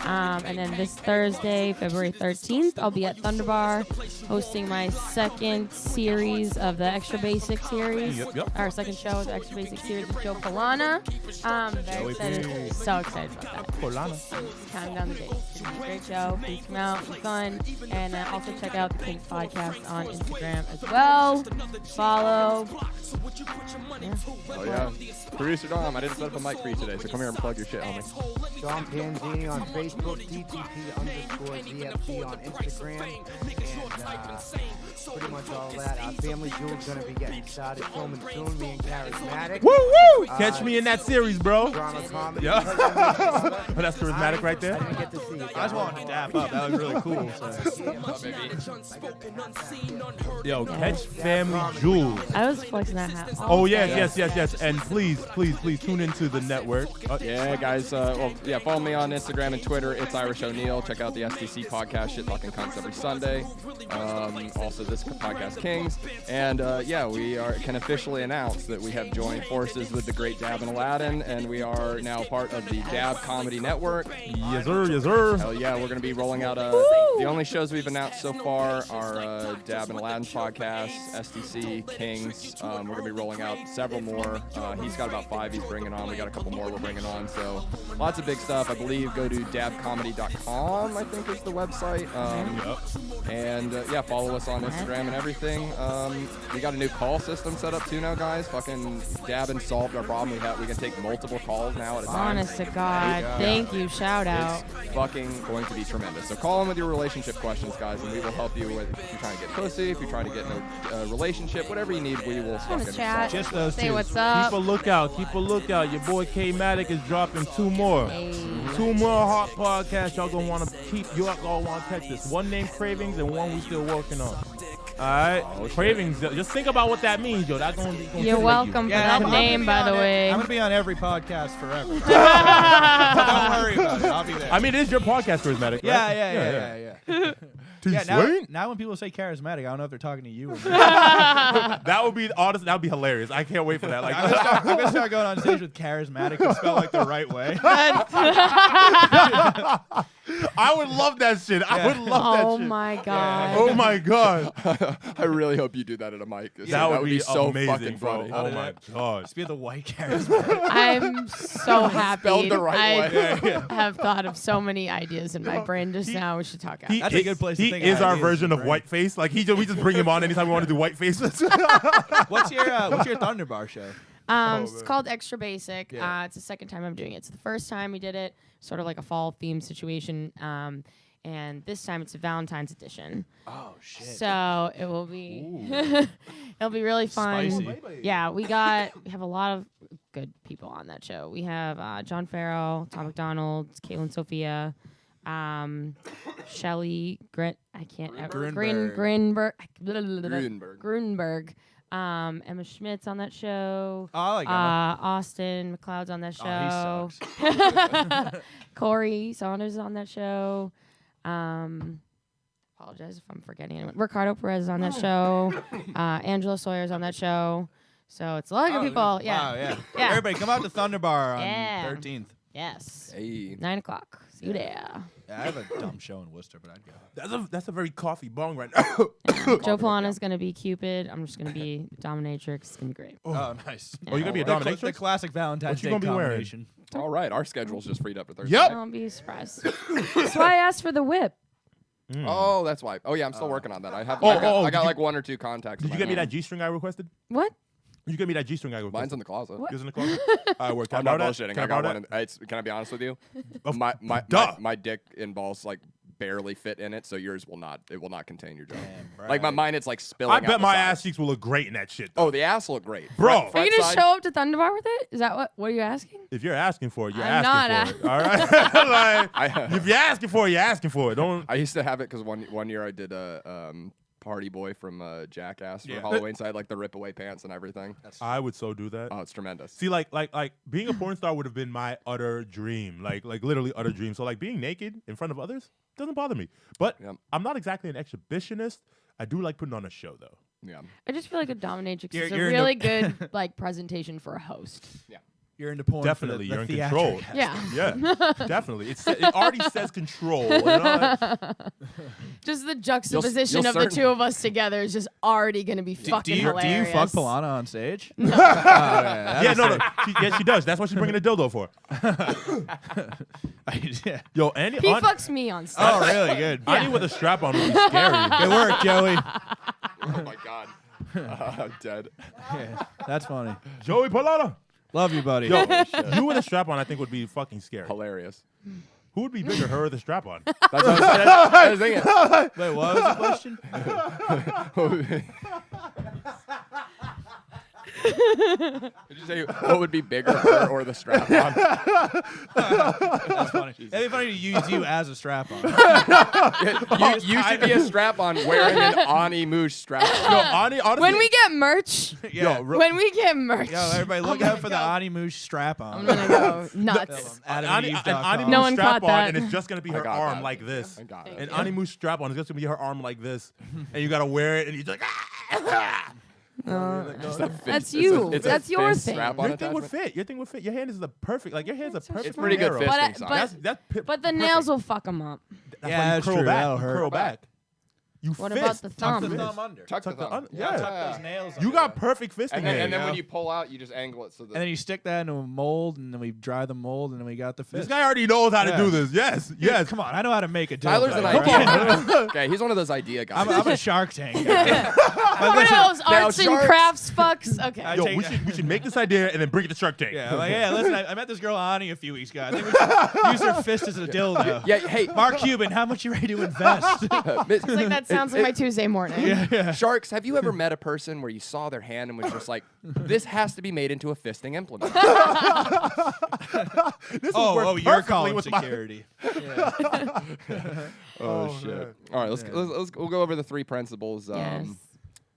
And then this Thursday, February 13th, I'll be at Thunderbar hosting my second series of the Extra Basic series. Yep. Our second show of the Extra Basic series with Joe Polana. Very excited. So excited about that. Polana. Counting down the days. It's gonna be a great show. Please come out. It's fun. And also check out the King's podcast on Instagram as well. Follow. Yeah. Oh yeah, producer Dom, I didn't set up a mic for you today, so come here and plug your shit, homie. Dom Panzini on Facebook, DTP_ZFT on Instagram, and pretty much all that. Family Jewel's gonna be getting started filming soon. Me and Charismatic. Woo woo! Catch me in that series, bro. Drama comedy. Yeah. Oh, that's charismatic right I there. didn't get to see it. I just wanted to dap up. That was really cool. Yo, catch Family Jewels. I was flexing that hat. Oh yes. And please tune into the network. Yeah, guys. Follow me on Instagram and Twitter. It's Irish O'Neil. Check out the STC podcast, Shit Talking Cunts, every Sunday. Also, this podcast, Kings. And we can officially announce that we have joined forces with the great Dab and Aladdin, and we are now part of the Dab Comedy Network. Yes sir. Hell yeah, we're going to be rolling out the only shows we've announced so far are Dab and Aladdin's podcast, STC, Kings. We're going to be rolling out several more. He's got about 5 he's bringing on. We got a couple more we're bringing on. So lots of big stuff. I believe go to dabcomedy.com, I think is the website. Follow us on Instagram and everything. We got a new call system set up too now, guys. Fucking Dabbin solved our problem. We can take multiple calls now at a time. Honest to God. Thank you. Shout out. It's fucking going to be tremendous. So call in with your relationship questions, guys, and we will help you with if you're trying to get pussy, if you're trying to get in a relationship, whatever you need, we will fucking chat. solve. Just those Say two. what's up. Keep a lookout. Your boy K-Matic is dropping 2 more. Hey. 2 more hot podcasts. Y'all gonna want to keep. You all want to catch this. One named Cravings and one we still working on. All right, Cravings. Just think about what that means, yo. That's gonna You're welcome for that name, by the way. I'm gonna be on every podcast forever. Don't worry about it. I'll be there. I mean, it is your podcast, Charismatic. Right? Yeah. Now when people say charismatic, I don't know if they're talking to you or me. That would be honest. That would be hilarious. I can't wait for that. Like, I'm gonna start going on stage with charismatic and spell like the right way. I would love that shit. I would love that shit. Oh my God. Oh my god. I really hope you do that at a mic. That would be so amazing, fucking bro. funny. Oh my god. Just be the white charismatic. I'm so happy. Spelled the right way. I have thought of so many ideas in my brain just now. We should talk out. That's a good place to He think is of our ideas, version of right? Whiteface. Like we just bring him on anytime we want to do Whiteface. What's your Thunderbar show? It's called Extra Basic. Yeah. It's the second time I'm doing it. It's the first time we did it, sort of like a fall theme situation. And this time it's a Valentine's edition. Oh shit. So it will be it'll be really fun. Spicy. Yeah, we have a lot of good people on that show. We have John Farrell, Tom McDonald, Caitlin Sophia, Shelly Grunberg. Emma Schmidt's on that show. Oh, I like Emma. Austin McLeod's on that show. Oh, he sucks. Corey Saunders is on that show. apologize if I'm forgetting anyone. Ricardo Perez is on that show. Angela Sawyer's on that show. So it's a lot of good people. Yeah. Wow, yeah. Yeah. Everybody come out to Thunder Bar on Yeah. 13th. Yes. Hey. 9 o'clock. See you there. Yeah, I have a dumb show in Worcester, but I'd go. That's a very coffee bong right now. Joe Polana's going to be Cupid. I'm just going to be Dominatrix. It's going to be great. Oh, nice. Oh, you gonna be a The dominatrix? classic Valentine's What you Day gonna be wearing? combination. All right, our schedule's just freed up for Thursday. Yep. Don't be surprised. That's why I asked for the whip. Oh, that's why. Oh yeah, I'm still working on that. I have. Oh, I got, oh, I did got you- like 1 or 2 contacts. Did you get me that G-string I requested? What? Did you get me that G-string I requested? Mine's in the closet. What? Yours in the closet? All right, work. Can I I'm borrow not that? bullshitting. Can I borrow got that? one. Can I be honest with you? Of- My Duh. my dick and balls like barely fit in it, so yours will not. It will not contain your junk. Damn, Like right. mine, it's like spilling. I out bet the my sides. ass cheeks will look great in that shit. Though. Oh, the ass will look great, Bro. Front Are you going to side- show up to Thunder Bar with it? Is that what are you asking? If you're asking for it, you're I'm asking not for it. All right. Like, if you're asking for it, you're asking for it. Don't. I used to have it because one year I did a Party Boy from Jackass for Yeah. Halloween, so I had like the rip away pants and everything. I would so do that. Oh, it's tremendous. See, like being a porn star would have been my utter dream, like literally utter dream. So like being naked in front of others doesn't bother me. But Yep. I'm not exactly an exhibitionist. I do like putting on a show though. Yeah. I just feel like a dominatrix is a You're into- really good like presentation for a host. You're into porn. Definitely, for the, you're in the control. theatric. Yeah. Yeah, definitely. It already says control. You know? Just the juxtaposition you'll of the certain- two of us together is just already going to be Do fucking you hilarious. fuck Polana on stage? No. Yeah, no. She does. That's what she's bringing a dildo for. Yeah. Yo, Annie. He fucks me on stage. Oh, really? Good. Annie with a strap on would be scary. Good work, Joey. Oh my god. I'm dead. Yeah, that's funny. Joey Polana. Love you, buddy. Yo, you with a strap on, I think would be fucking scary. Hilarious. Who would be bigger, her or the strap on? That's what I was thinking. Wait, what was the question? Did you say what would be bigger, her or the strap on? That's funny. It'd be funny to use you as a strap on. You should be a strap on wearing an Ani Moosh strap on. Yo, Ani, honestly, When we get merch, Yeah. when we get merch, Yo, everybody look out for the Ani Moosh strap I'm on. gonna go nuts. Ani AdamandEve.com. No one strap caught on, that. and it's just gonna be I her got arm that. like this. I got it. An Ani Moosh strap on is just gonna be her arm like this, and you gotta wear it, and you're just like, ah! That's you. It's a That's your fist thing. strap-on Your thing would attachment. fit. Your thing would fit. Your hand is the perfect. Like your hand's a It's so perfect. It's pretty good arrow. fisting But- size. But the nails will fuck them up. That's Yeah, why you that's curl true. back. That'll You hurt. curl back. You What fist. about the Tuck the thumb? thumb under. Tuck the Tuck the thumb. un- Yeah. yeah. Those nails You under got there. perfect fisting And then, hands. and then when Yeah. you pull out, you just angle it so that. And then you stick that into a mold, and then we dry the mold, and then we got the This fist. guy already knows how to Yeah. do this. Yes, Yeah, yes. come on, I know how to make a dildo. Tyler's an right? idea. Okay, he's one of those idea guys. I'm a Shark Tank. One of those arts and sharks- crafts fucks. Okay. I Yo, take we that. should make this idea and then bring it to Shark Tank. Yeah, I'm like, yeah, listen, I met this girl Ani a few weeks ago. I think we should use her fist as a dildo. yeah, hey, Mark Cuban, how much you ready to invest? It's like that sounds like my Tuesday morning. Sharks, have you ever met a person where you saw their hand and was just like, this has to be made into a fisting implement? This will work you're perfectly calling with my- security. Oh, shit. man. All right, we'll go over the 3 principles. Yes.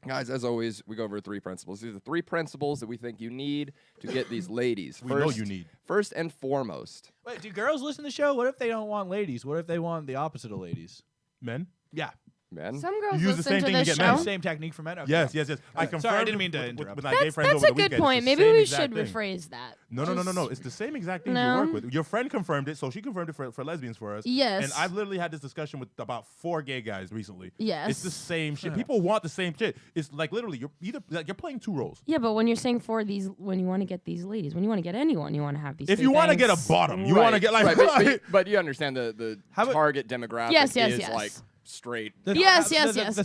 Guys, as always, we go over 3 principles. These are the 3 principles that we think you need to get these ladies. We know you need. First and foremost. Wait, do girls listen to the show? What if they don't want ladies? What if they want the opposite of ladies? Men. Yeah. Men. Some girls You use the listen same to thing to this get men. show. Same technique for men? Okay. Yes. I Sorry, confirmed. I didn't mean to with interrupt. my gay friends That's over a the good weekend. point. It's the Maybe same we exact should thing. rephrase that. No. It's the same exact thing you No. work with. Your friend confirmed it, so she confirmed it for lesbians for us. Yes. And I've literally had this discussion with about 4 gay guys recently. Yes. It's the same shit. People want the same shit. It's like literally you're playing 2 roles. Yeah, but when you're saying for these, when you want to get these ladies, when you want to get anyone, you want to have these. If three you want to things. get a bottom, you Right, want to get like. right, but you understand the How about- target demographic Yes, is yes. like straight. Yes. The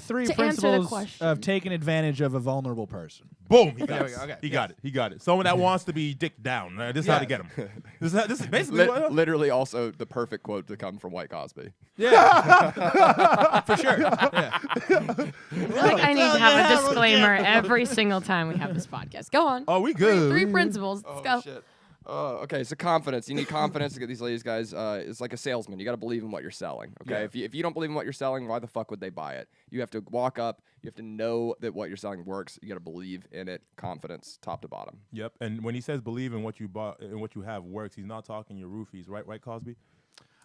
3 To answer the principles question. of taking advantage of a vulnerable person. Boom! He There got we it. go, okay, He yes. got it. He got it. Someone that wants to be dick down. This is how to get him. This is basically what. Literally also the perfect quote to come from White Cosby. Yeah. For sure. Yeah. I feel like I need to have a disclaimer every single time we have this podcast. Go on. Oh, we good. 3 principles. Let's go. Shit. Okay, so confidence. You need confidence to get these ladies, guys. It's like a salesman. You got to believe in what you're selling. Okay, if you don't believe in what you're selling, why the fuck would they buy it? You have to walk up. You have to know that what you're selling works. You got to believe in it. Confidence, top to bottom. Yep. And when he says believe in what you bought and what you have works, he's not talking your roofies, right? Right, Cosby?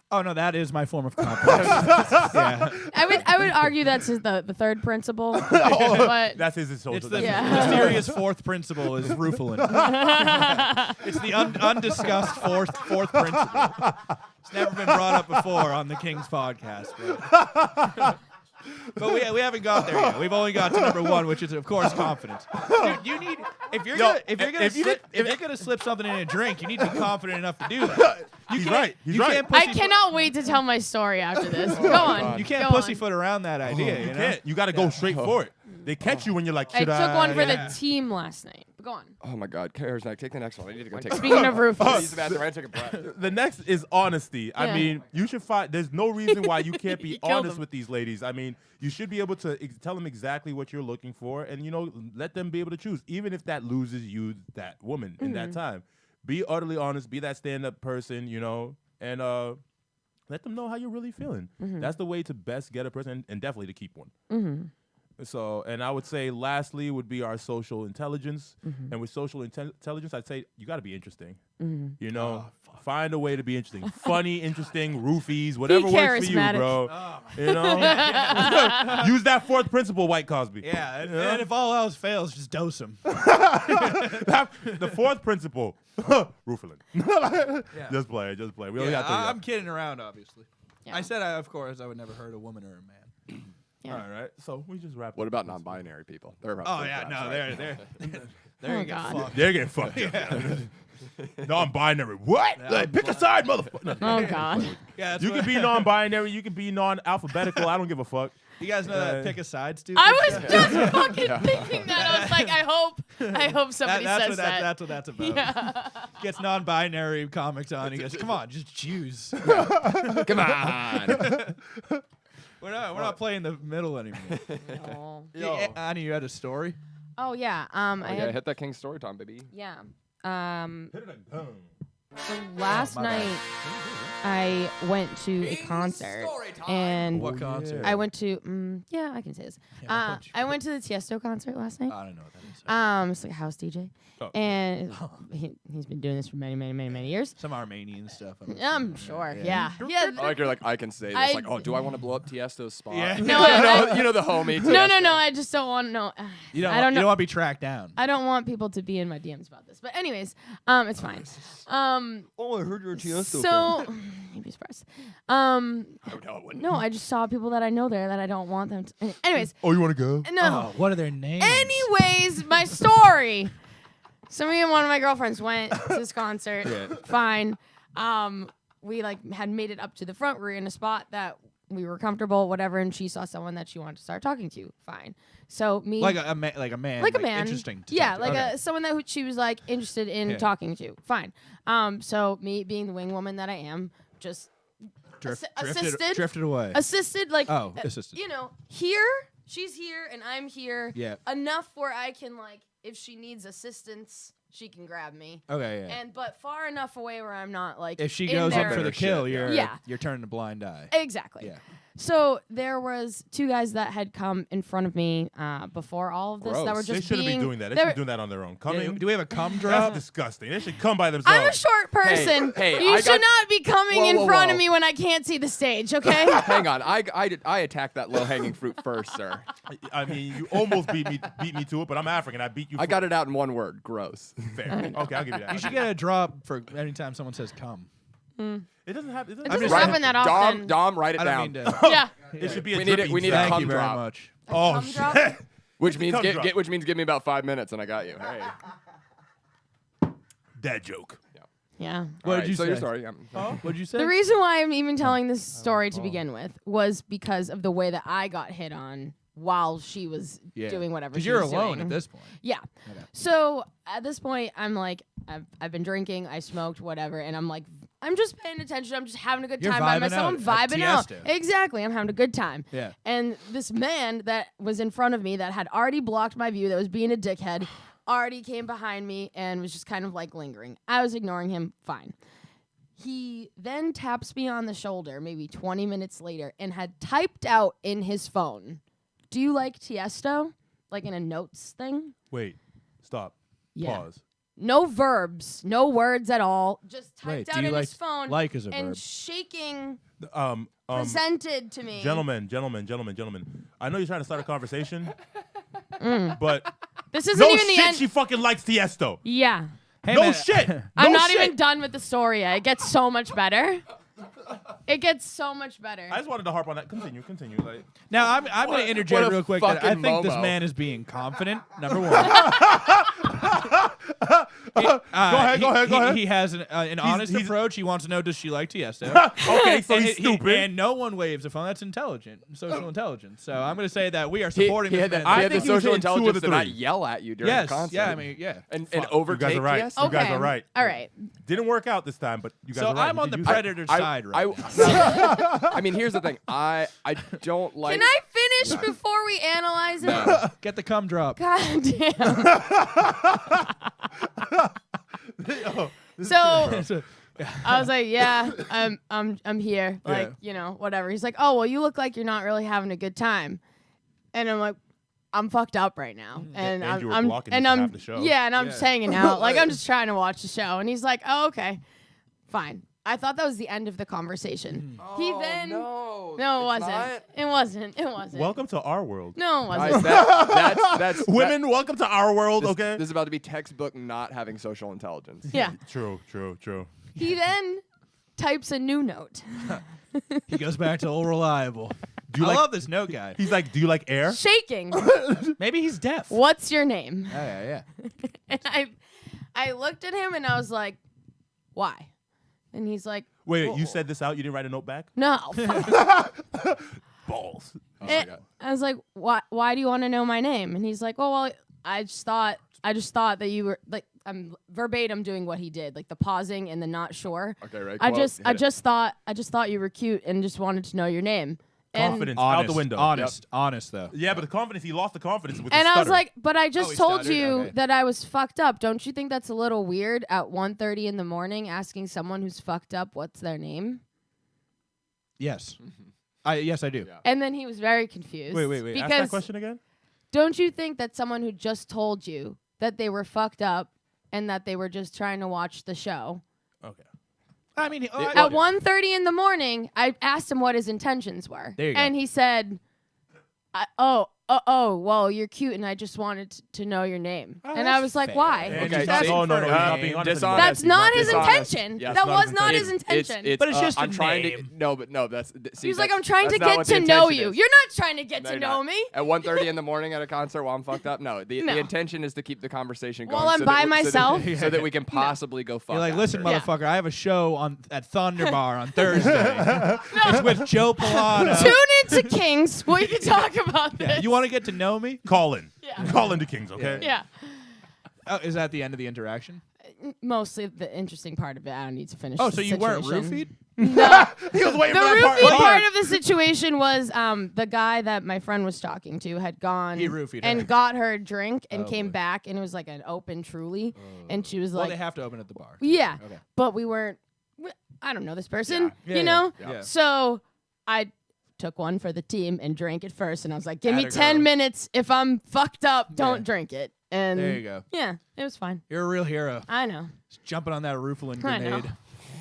Oh no, that is my form of confidence. Yeah, I would argue that's the third principle. But That's his social. it's the Yeah. mysterious fourth principle is roofling. It's the undiscussed fourth principle. It's never been brought up before on the KINGZ podcast, but we haven't got there yet. We've only got to number one, which is of course confidence. Dude, you need if you're gonna slip something in a drink, you need to be confident enough to do that. He's right. He's you right. can't I cannot wait to tell my story after this. Go on. You can't Go on. pussyfoot around that idea. You You know? can't. You got to go straight for it. They catch you when you're like, I should took one for Yeah. the team last night. But go on. Oh my God, Charismatic, take the next one. I need to go take. Speaking of Use Rufus. the bathroom. I need to take a breath. The next is honesty. I Yeah. mean, you should find. There's no reason why you can't be You killed honest him. with these ladies. I mean, you should be able to tell them exactly what you're looking for, and let them be able to choose, even if that loses you that woman in that time. Be utterly honest. Be that stand-up person, and let them know how you're really feeling. That's the way to best get a person, and definitely to keep one. So, and I would say, lastly, would be our social intelligence. And with social intelligence, I'd say you got to be interesting. Find a way to be interesting, funny, interesting, roofies, whatever works for you, charismatic. bro. Use that fourth principle, White Cosby. Yeah, and if all else fails, just dose him. The fourth principle, roofing. Just play. We only got three. I'm kidding around, obviously. Yeah. I said, of course, I would never hurt a woman or a man. Yeah. All right, so we just wrap. What up about this. non-binary people? They're about. Oh third yeah, class, no, right? they're Oh, get God. fucked. They're getting fucked up. Non-binary. What? Like, pick a side, motherfucker. Oh God. Yeah, that's You what- can be non-binary. You can be non-alphabetical. I don't give a fuck. You guys know that pick a side, stupid. I was just fucking thinking that. I was like, I hope somebody says that. That's what that's about. Yeah. Gets non-binary comics on. He goes, "Come on, just choose. Come on. We're not playing the middle anymore." Oh. Yeah, Annie, you had a story. Oh yeah. I Okay, had, hit that King story time, baby. yeah. So last my bad. night I went to a concert and What concert? I went to yeah, I can say this. Yeah, what I went to the Tiesto concert last night. I don't know what that is. It's like a house DJ, Oh. and he's been doing this for many years. Some Armenian stuff. I'm sure. Yeah. Yeah. I like you're like I can say this. I- Like, oh, do I want to blow up Tiesto's spot? Yeah. No, I- you know the homie. No, Tiesto. I just don't want no. You don't. I don't You know. don't want to be tracked down. I don't want people to be in my DMs about this. But anyways, it's fine. Oh, I heard you're a Tiesto. So you'd be surprised. Oh, no, I wouldn't. No, I just saw people that I know there that I don't want them to. Anyways, Oh, you want to go? no. Oh, what are their names? Anyways, my story. So me and one of my girlfriends went to this concert. Fine. We had made it up to the front. We were in a spot that we were comfortable, whatever, and she saw someone that she wanted to start talking to. Fine. So me like a man, like a man, interesting. to yeah, talk to. like Okay. someone that she was interested in Yeah. talking to. Fine. So me being the wing woman that I am, just drifted away. assisted, assisted. Here she's here and I'm here. Yeah. Enough where I can if she needs assistance, she can grab me. Okay, yeah. But far enough away where I'm not If she in goes there. in for the kill, you're Yeah. you're turning a blind eye. Exactly. Yeah. So there was two guys that had come in front of me before all of this that were Gross. just They shouldn't being, be doing that. They they should were- be doing that on their own. Yeah, Coming. do we have a cum That's drop? disgusting. They should come by themselves. I'm a short person. hey, you I should got- not be coming Whoa, in whoa, front whoa. of me when I can't see the stage, okay? Hang on, I attacked that low-hanging fruit first, sir. I mean, you almost beat me to it, but I'm African. I beat you. I got it out in one word: gross. fair. Okay, I'll give you that. You should get a drop for anytime someone says cum. It doesn't have. It doesn't, It I'm doesn't just happen that often. Dom, write it I don't down. mean to. Yeah. It should be a We need it- dripping we need a sound. Thank cum you very drop. much. Oh Cum shit. drop? Which means Cum drop. which means give me about 5 minutes and I got you. Hey. Dad joke. Yeah. What All did you so say? you're sorry. What did you say? The reason why I'm even telling this story to begin with was because of the way that I got hit on while she was doing whatever Because she you're was alone doing. at this point. Yeah. So at this point, I'm I've been drinking, I smoked, whatever, and I'm just paying attention. I'm just having a good You're time by vibing myself. I'm out at vibing out. Tiesto. Exactly. I'm having a good time. Yeah. And this man that was in front of me that had already blocked my view, that was being a dickhead, already came behind me and was just kind of lingering. I was ignoring him. Fine. He then taps me on the shoulder maybe 20 minutes later and had typed out in his phone, "Do you like Tiesto?" Like in a notes thing. Wait. Stop. Yeah. Pause. no verbs, no words at all. Just typed Wait, out do you in like his phone like as a and verb? shaking Presented to me. Gentlemen. I know you're trying to start a conversation, but This isn't no even the shit. end. She fucking likes Tiesto. Yeah. Hey, No man, shit. I'm No not shit. even done with the story yet. It gets so much better. It gets so much better. I just wanted to harp on that. Continue. Like, Now I'm going to interject what a real quick. That I fucking think this Momo. man is being confident. Number one. go ahead. He has an honest he's- approach. He wants to know, does she like Tiesto? okay, so And he's he- stupid. and no one waves a phone. That's intelligent, social intelligence. So I'm going to say that we are supporting He this had the, man. I he had the think he was social hitting 2 of intelligence the to not 3. yell at you during Yes, the concert. yeah, I mean, yeah. and You overtake guys are right. Tiesto. You guys are right. All right. Didn't work out this time, but you guys So are right. I'm You on did the use it. predator's side right now. I mean, here's the thing. I don't like. Can I finish before we analyze it? Get the cum drop. God damn. So I was like, yeah, I'm here. Like, whatever. He's like, oh, well, you look like you're not really having a good time. And I'm like, I'm fucked up right now. And And you were I'm blocking and me from I'm half the show. yeah, and I'm just hanging out. Like I'm just trying to watch the show. And he's like, oh, okay. Fine. I thought that was the end of the conversation. He then no, No, it it's wasn't. not? It wasn't. It wasn't. Welcome to our world. No, it Guys, wasn't. that's Women, welcome to our world, This, okay? this is about to be textbook not having social intelligence. Yeah. True. He then types a new note. He goes back to old reliable. Do you I like- love this note guy. He's like, do you like air? Shaking. Maybe he's deaf. What's your name? Yeah. And I looked at him and I was like, why? And he's like, Wait, you said this out? You didn't write a note back? no. Fuck. Balls. Oh my And God. I was like, why do you want to know my name? And he's like, oh, well, I just thought that you were like, I'm verbatim doing what he did, like the pausing and the not sure. Okay, right. I quote, hit it. just thought you were cute and just wanted to know your name. And, Confidence out the window. Honest though. Yeah, but the confidence, he lost the confidence with and the I was stutter. like, but I just he told stuttered? you Okay. that I was fucked up. Don't you think that's a little weird at 1:30 in the morning asking someone who's fucked up what's their name? Yes. Yes, I do. Yeah. And then he was very confused. Wait. Ask that Because question again? don't you think that someone who just told you that they were fucked up and that they were just trying to watch the show Okay. I mean, at 1:30 in the morning, I asked him what his intentions were. There you go. And he said, well, you're cute and I just wanted to know your name. Oh, and I that's was like, fair. why? And Okay, he's not see- No, for he's a not name. being honest. Dishonest. That's not his dishonest. intention. Yes, That not was his not his intention. intention. But it's just I'm a trying name. to no, that's see, He was like, that's- I'm trying to that's not get what to the know intention you. is. You're not trying to get No, to you're know not. me. At 1:30 in the morning at a concert while I'm fucked up. No, the No. intention is to keep the conversation going. While I'm so by that we- so that- myself? so that we can possibly go fuck. You're like, after. listen, Yeah. motherfucker, I have a show at Thunder Bar on Thursday. It's with Joe Polano. Tune into Kings. We can talk about this. You want to get to know me? Call in. Yeah. Call in to Kings, okay? Yeah. Oh, is that the end of the interaction? Mostly the interesting part of it. I don't need to finish. Oh, the so you weren't situation. roofied? No. He was waiting The for that part. roofie part of the situation was the guy that my friend was talking to had gone He roofied her. and got her a drink and came boy. back and it was like an open Truly and she was Well, like, they have to open at the bar. yeah, Okay. but we weren't. I don't know this person, Yeah, you know. yeah. So I took one for the team and drank it first, and I was like, give me Atta 10 girl. minutes. If I'm fucked up, don't Yeah. drink it. And There you go. yeah, it was fine. You're a real hero. I know. Just jumping on that roofling I know. grenade.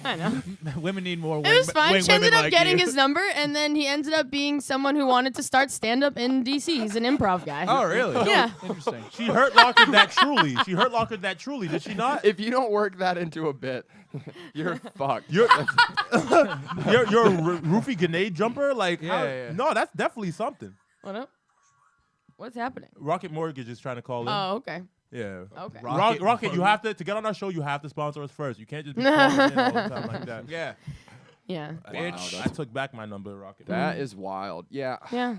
I know. Women need more It was fine. wing She ended women up like getting you. his number, and then he ended up being someone who wanted to start stand up in DC. He's an improv guy. Oh, really? Yeah. Interesting. She hurt Locker that truly. She hurt Locker that truly, did she not? If you don't work that into a bit, you're fucked. You're you're a roofie grenade jumper? Like, Yeah, how- yeah. no, that's definitely something. What up? What's happening? Rocket Mortgage is trying to call in. Oh, okay. Yeah. Okay. Rocket, you have to get on our show. You have to sponsor us first. You can't just be calling in all the time like that. Yeah. Yeah. Bitch. I took back my number, Rocket. That is wild. Yeah. Yeah.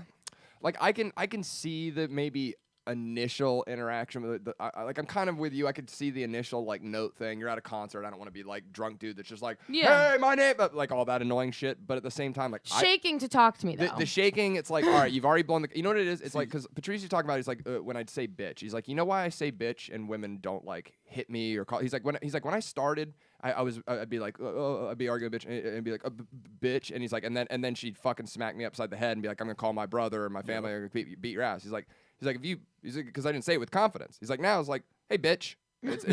Like I can see the maybe initial interaction with the, like I'm kind of with you. I could see the initial like note thing. You're at a concert. I don't want to be like drunk dude that's just like, Yeah. hey, my name, but like all that annoying shit. But at the same time, like Shaking to talk to me, though. the shaking, it's like, all right, you've already blown the. You know what it is? It's like because Patrice was talking about. He's like when I'd say bitch. He's like, you know why I say bitch and women don't like hit me or call. He's like when I started. I'd be like, I'd be arguing bitch and be like, bitch, and he's like, and then she'd fucking smack me upside the head and be like, I'm gonna call my brother or my family, I'm gonna beat your ass. He's like, because I didn't say it with confidence. He's like, now it's like, hey, bitch, It's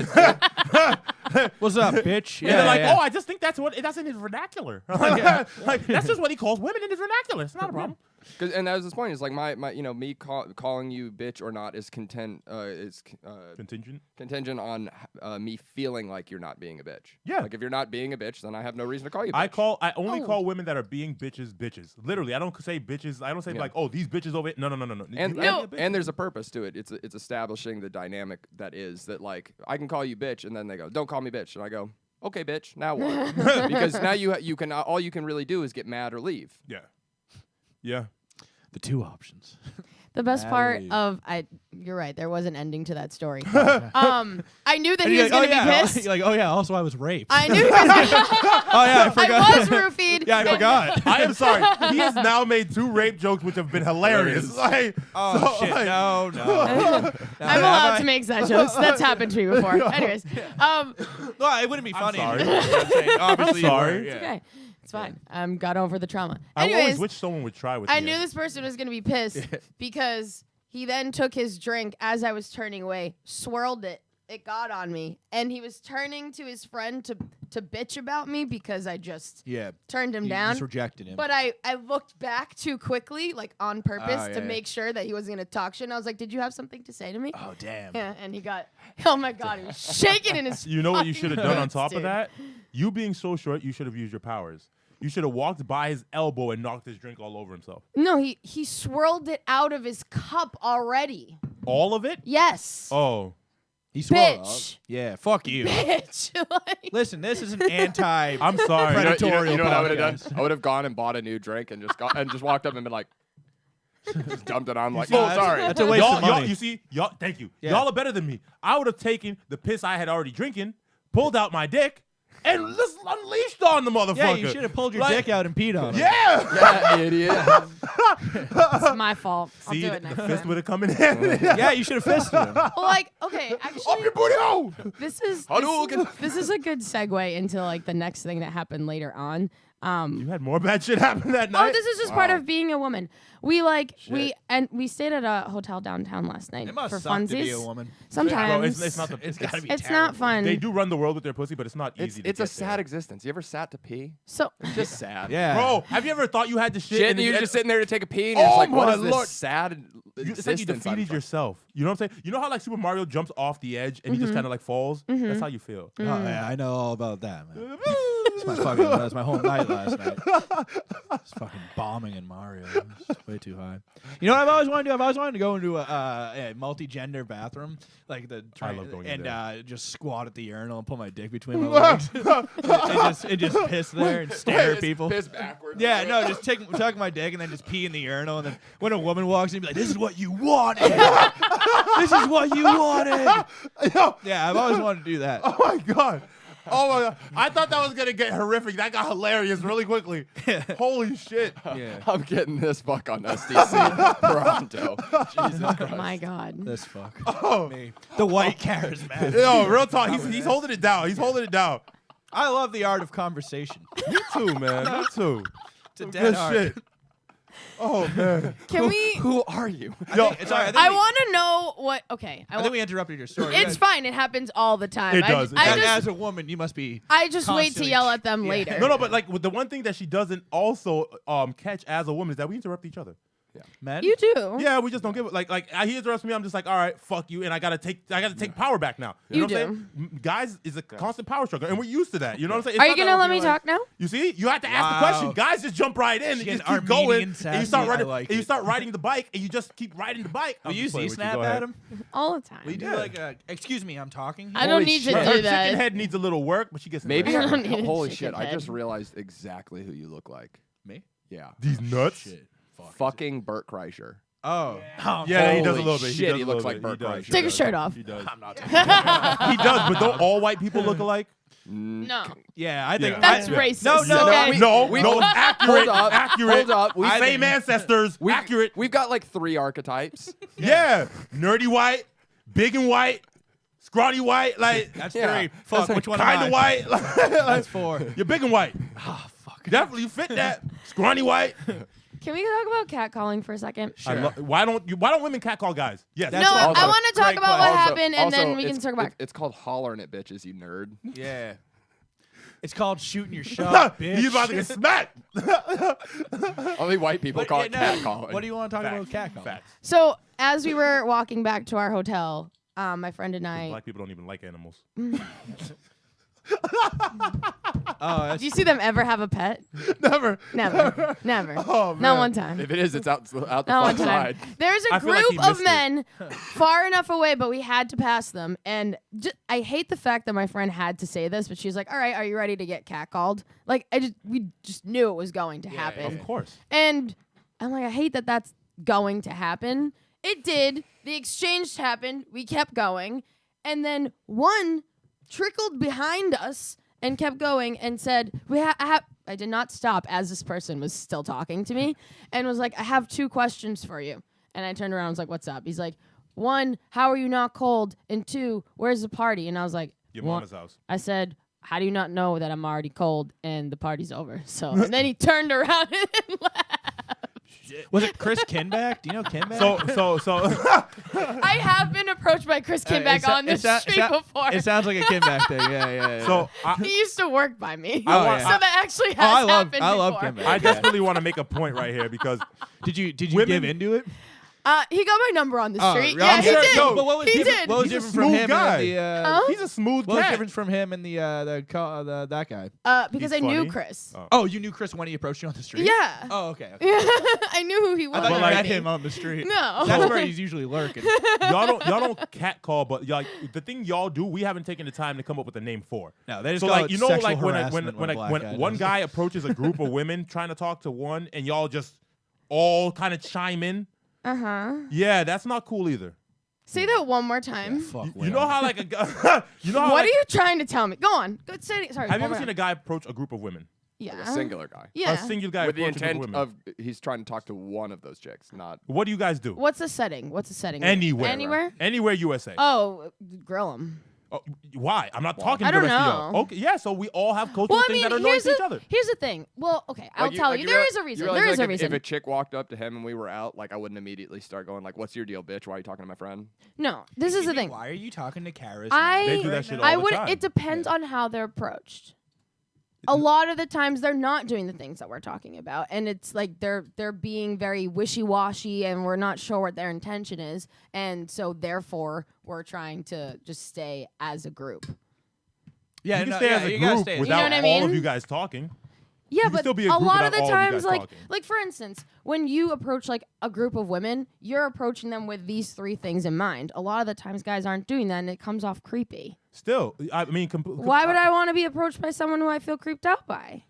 What's up, bitch? And they're like, oh, I just think that's in his vernacular. Like, that's just what he calls women in his vernacular. It's not a problem. And that was his point. It's like my me calling you bitch or not is contingent on me feeling like you're not being a bitch. Yeah. Like if you're not being a bitch, then I have no reason to call you. I bitch. only call women that are being bitches. Literally, I don't say bitches. I don't say like, oh, these bitches over it. No. And there's a purpose to it. It's establishing the dynamic that is that like I can call you bitch, and then they go, don't call me bitch, and I go, okay, bitch. Now what? Because now you can all you can really do is get mad or leave. Yeah. The two options. The best part of you're right. There was an ending to that story. I knew that he was going to be pissed. You're like, oh yeah. Also, I was raped. I knew he was. Oh yeah, I forgot. I was roofied. Yeah, I forgot. I am sorry. He has now made 2 rape jokes, which have been hilarious. Like, Oh shit! No. I'm allowed to make such jokes. That's happened to me before. Anyways, No, it wouldn't be funny. sorry. Obviously, you sorry. were, yeah. it's okay. It's fine. Got over the trauma. I always Anyways, wish someone would try with I me. knew this person was going to be pissed because he then took his drink as I was turning away, swirled it. It got on me, and he was turning to his friend to bitch about me because I just turned him You down. just rejected him. But I looked back too quickly, like on purpose, to yeah. make sure that he wasn't going to talk shit. And I was like, did you have something to say to me? Oh damn. Yeah, and he got, oh my God, he was shaking in his You know what you fucking should have done on boots, top of dude. that? You being so short, you should have used your powers. You should have walked by his elbow and knocked his drink all over himself. No, he swirled it out of his cup already. All of it? Yes. Oh. He swore. Bitch. Yeah, fuck you. Bitch. Like, Listen, this is an anti. I'm sorry. Predatorial You know what I would have done? podcast. I would have gone and bought a new drink and just walked up and been like, just dumped it on. Like, Yeah, oh, that's- sorry. That's a waste of money. You see, thank you. Yeah. Y'all are better than me. I would have taken the piss I had already drinking, pulled out my dick, and just unleashed on the motherfucker. Yeah, you should have pulled your dick out and peed on it. Yeah. Yeah, idiot. it's my fault. I'll See, do the it next fist time. would have come in handy. Yeah, you should have fisted him. Well, like, okay, Up actually, your booty hole. this is Hadouken. this is a good segue into like the next thing that happened later on. You had more bad shit happen that Oh, night. this is just part of being a woman. We we stayed at a hotel downtown last night It must for suck funsies. to be a woman. Sometimes Bro, it's not the. It's gotta be. it's terrible. not fun. They do run the world with their pussy, but it's not easy. It's to a get there. sad existence. You ever sat to pee? So It's just sad. Yeah. Bro, have you ever thought you had to shit? Shit, and and you're then just sitting there to take a pee, and you're Oh just like, what my is this Lord. sad It's like you existence I'm defeated from? yourself. You know what I'm saying? You know how like Super Mario jumps off the edge and he just kind of like falls? That's how you feel. Oh, yeah, I know all about that, man. That's my whole night last night. It's fucking bombing in Mario. It's way too high. You know what I've always wanted to do? I've always wanted to go into a multi-gender bathroom, like I love going in and just squat at the urinal and put my dick between my legs, and just piss there and stare at people. Piss backwards. Yeah, no, just tuck my dick and then just pee in the urinal, and then when a woman walks in, be like, "This is what you wanted. This is what you wanted." Yeah, I've always wanted to do that. Oh my god. Oh my god. I thought that was gonna get horrific. That got hilarious really quickly. Holy shit. Yeah, I'm getting this fuck on SDC pronto. Jesus Christ. my God. this fuck. Oh. Me, the white charismatic. Yo, real talk. He's holding it down. He's holding it down. I love the art of conversation. Me too, man. Me too. It's a Good dead art. shit. Oh man. Can we? Who are you? Yo, It's all right. I want to know what. Okay, I think we interrupted your story. it's fine. It happens all the time. It does. As a woman, you must be. I just wait to constantly yell at them yeah. later. No, but like the one thing that she doesn't also catch as a woman is that we interrupt each other. Men? You do. Yeah, we just don't give it. Like he interrupts me, I'm just like, all right, fuck you, and I gotta take power back now. You know You what I'm saying? Guys is a constant power struggle, and we're used to that. You know what I'm saying? It's Are you not that gonna I let feel me like- talk now? You see, you have to ask the Wow. question. Guys just jump right in and She's just getting keep going, Armenian and you start sassy. riding, I like and you it. start riding the bike, and you just keep riding the bike. Will I'm you just playing with snap Go ahead. at him? All the time. Will you do like a, excuse me, I'm talking? I don't Holy need shit. to Her do chicken that. head needs a little work, but she gets it Maybe. right. I don't need a Holy chicken shit! I just head. realized exactly who you look like. Me? Yeah. These nuts. Shit. Fuck. Fucking Burt Kreischer. Oh. Yeah, he does a Holy little bit. shit, does he a looks little like bit. Burt He does. Kreischer. He Take does. his shirt off. He does. I'm not. He does, but don't all white people look alike? No, Yeah, I think Yeah. that's I- racist. No, no, okay? No, accurate, Hold up, accurate. hold up. We- Same ancestors, accurate. We've got like 3 archetypes. Yeah, nerdy white, big and white, scrawny white, like That's Yeah. 3. Fuck, That's which one kind am of I? white. That's 4. You're big and white. Ah, fuck. Definitely you fit that. Scrawny white. Can we talk about catcalling for a second? Sure. Why don't women catcall guys? Yes. That's No, also I want to talk great about what question. happened, and then we can it's- talk about. It's called hollering at bitches, you nerd. Yeah. It's called shooting your shot, bitch. You about to get smacked. Only white people But, call yeah, it no, catcalling. What do you want to talk about Facts. catcalling? Facts. So as we were walking back to our hotel, my friend and I. Black people don't even like animals. Oh, that's Do you see them ever have a pet? Never. Never. Never. Oh, Not man. one time. If it is, it's out the Not far one time. side. There's a I feel like group he of missed it. men far enough away, but we had to pass them. And I hate the fact that my friend had to say this, but she's like, "All right, are you ready to get catcalled?" Like we just knew it was going to happen. Of course. And I'm like, I hate that that's going to happen. It did. The exchange happened. We kept going. And then one trickled behind us and kept going and said, I did not stop as this person was still talking to me and was like, I have 2 questions for you. And I turned around and was like, what's up? He's like, 1, how are you not cold? And 2, where's the party? And I was like, Your "Well," mama's house. I said, how do you not know that I'm already cold and the party's over? So, and then he turned around and laughed. Was it Chris Kinback? Do you know Kinback? So I have been approached by Chris Kinback on the street before. It sounds like a Kinback thing. Yeah. so He used to work by me. I want- so that actually has happened I love before. Kinback. I desperately want to make a point right here because Did you Women- give into it? He got my number on the Oh, street. I'm Yeah, he sure- did. yo, but what was he different- did. What was He's a different from smooth him guy. and the? Huh? he's a smooth What was cat. different from him and that guy? Because He's I knew funny. Chris. Oh. Oh, you knew Chris when he approached you on the street? Yeah. Oh, okay. I knew who he was. I thought you like- met him on the street. No. That's where he's usually lurking. y'all don't catcall, but like the thing y'all do, we haven't taken the time to come up with a name for. No, they just So call like it you know sexual like when harassment when a black guy one does guy it. approaches a group of women trying to talk to one and y'all just all kind of chime in. Yeah, that's not cool either. Say that one more time. Fuck You know how like a guy, you know how What like, are you trying to tell me? Go on. Go say. Sorry. have you one ever more seen a time. guy approach a group of women? Yeah. A singular guy. Yeah. A singular guy With the approach a group intent women. of he's trying to talk to one of those chicks, not. What do you guys do? What's the setting? What's the setting? Anywhere. Anywhere? Anywhere USA. Oh, grill him. Oh, why? I'm not talking I to the don't rest of y'all. know. Okay, yeah, so we all have cultural Well, I things mean, that are annoying here's to each other. the thing. Well, okay, I'll Like tell like you. There real- is a reason. realize, There is like, a reason. If a chick walked up to him and we were out, like I wouldn't immediately start going like, "What's your deal, bitch? Why are you talking to my friend?" No, this is the thing. Why are you talking to Karis? They do that shit all I the would. time. It depends on how they're approached. A lot of the times they're not doing the things that we're talking about, and it's like they're being very wishy-washy, and we're not sure what their intention is, and so therefore we're trying to just stay as a group. Yeah, you can no, stay yeah, as a you gotta group stay as a without You know what I all mean? of you guys talking. Yeah, can but still be a a group lot of without the all of you times, guys like talking. for instance, when you approach like a group of women, you're approaching them with these 3 things in mind. A lot of the times, guys aren't doing that, and it comes off creepy. Still, I mean, Why would I want to be approached by someone who I feel creeped out by?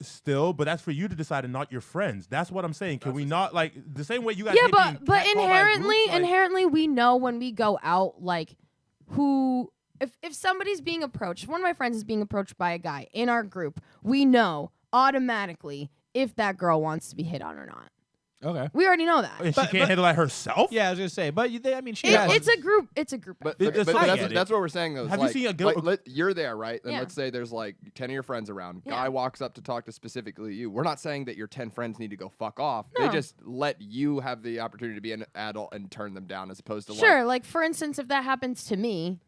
Still, but that's for you to decide and not your friends. That's what I'm saying. Can we not like the same way you guys? Yeah, hate being but catcalled by inherently, groups, like- inherently, we know when we go out, like who. If somebody's being approached, if one of my friends is being approached by a guy in our group, we know automatically if that girl wants to be hit on or not. Okay. We already know that. and she can't handle that herself. Yeah, I was gonna say, but I mean, she It- has. it's a group. It's a group. But, effort. It's- but I that's, get it. that's what we're saying though. is Have you like, seen a girl- you're there, right? And Yeah. let's say there's like 10 of your friends around. Yeah. Guy walks up to talk to specifically you. We're not saying that your 10 friends need to go fuck off. No. They just let you have the opportunity to be an adult and turn them down, as opposed to Sure, like for instance, if that happens to me,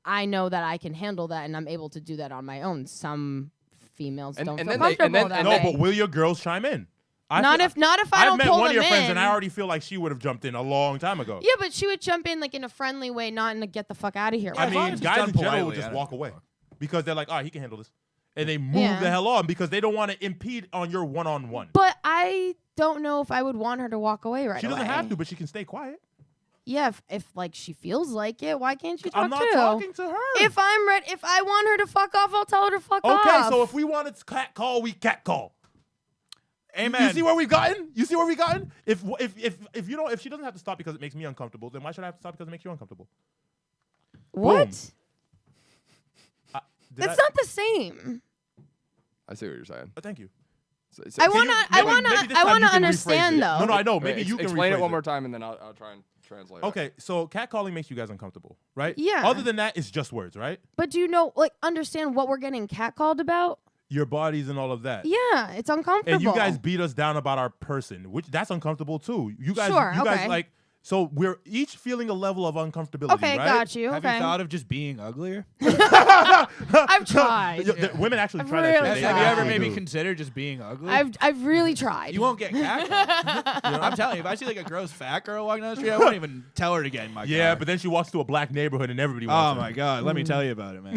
I know that I can handle that and I'm able to do that on my own. Some females And- don't and feel then they- and comfortable then- that and No, way. but will your girls chime in? Not if I I've don't met pull one of them your friends, in. and I already feel like she would have jumped in a long time ago. Yeah, but she would jump in like in a friendly way, not in a get the fuck out of here. I as long mean, as it's guys done in general will politely, just I don't walk give a away fuck. because they're like, "Oh, he can handle this," and they move Yeah. the hell on because they don't want to impede on your one-on-one. But I don't know if I would want her to walk away right She doesn't away. have to, but she can stay quiet. Yeah, if like she feels like it, why can't she talk I'm not too? talking to her. If I'm ready, if I want her to fuck off, I'll tell her to fuck off. Okay, so if we wanted to cat call, we cat call. Amen. You see where we've gotten? You see where we've gotten? If you don't, if she doesn't have to stop because it makes me uncomfortable, then why should I have to stop because it makes you uncomfortable? what? Did That's I- not the same. I see what you're saying. Thank you. So I can wanna- you- I maybe- wanna- Maybe this I time wanna you can rephrase understand, it. though. No, I know. Wait, Maybe you can explain it rephrase one more time, and then I'll try and translate. it. Okay, so catcalling makes you guys uncomfortable, right? Yeah. Other than that, it's just words, right? But do you know, like, understand what we're getting catcalled about? your bodies and all of that. Yeah, it's uncomfortable. And you guys beat us down about our person, which that's uncomfortable too. You guys, Sure, you guys okay. like. So we're each feeling a level of uncomfortability. Okay, right? got you. Have Okay. you thought of just being uglier? I've tried. Women actually I've try really that Have shit. you tried. ever actually maybe do. considered just being ugly? I've really tried. You won't get catcalled. I'm telling you, if I see like a gross fat girl walking down the street, I won't even tell her to get in my Yeah, car. but then she walks to a black neighborhood and everybody Oh wants her. my god, let me tell you about it, man.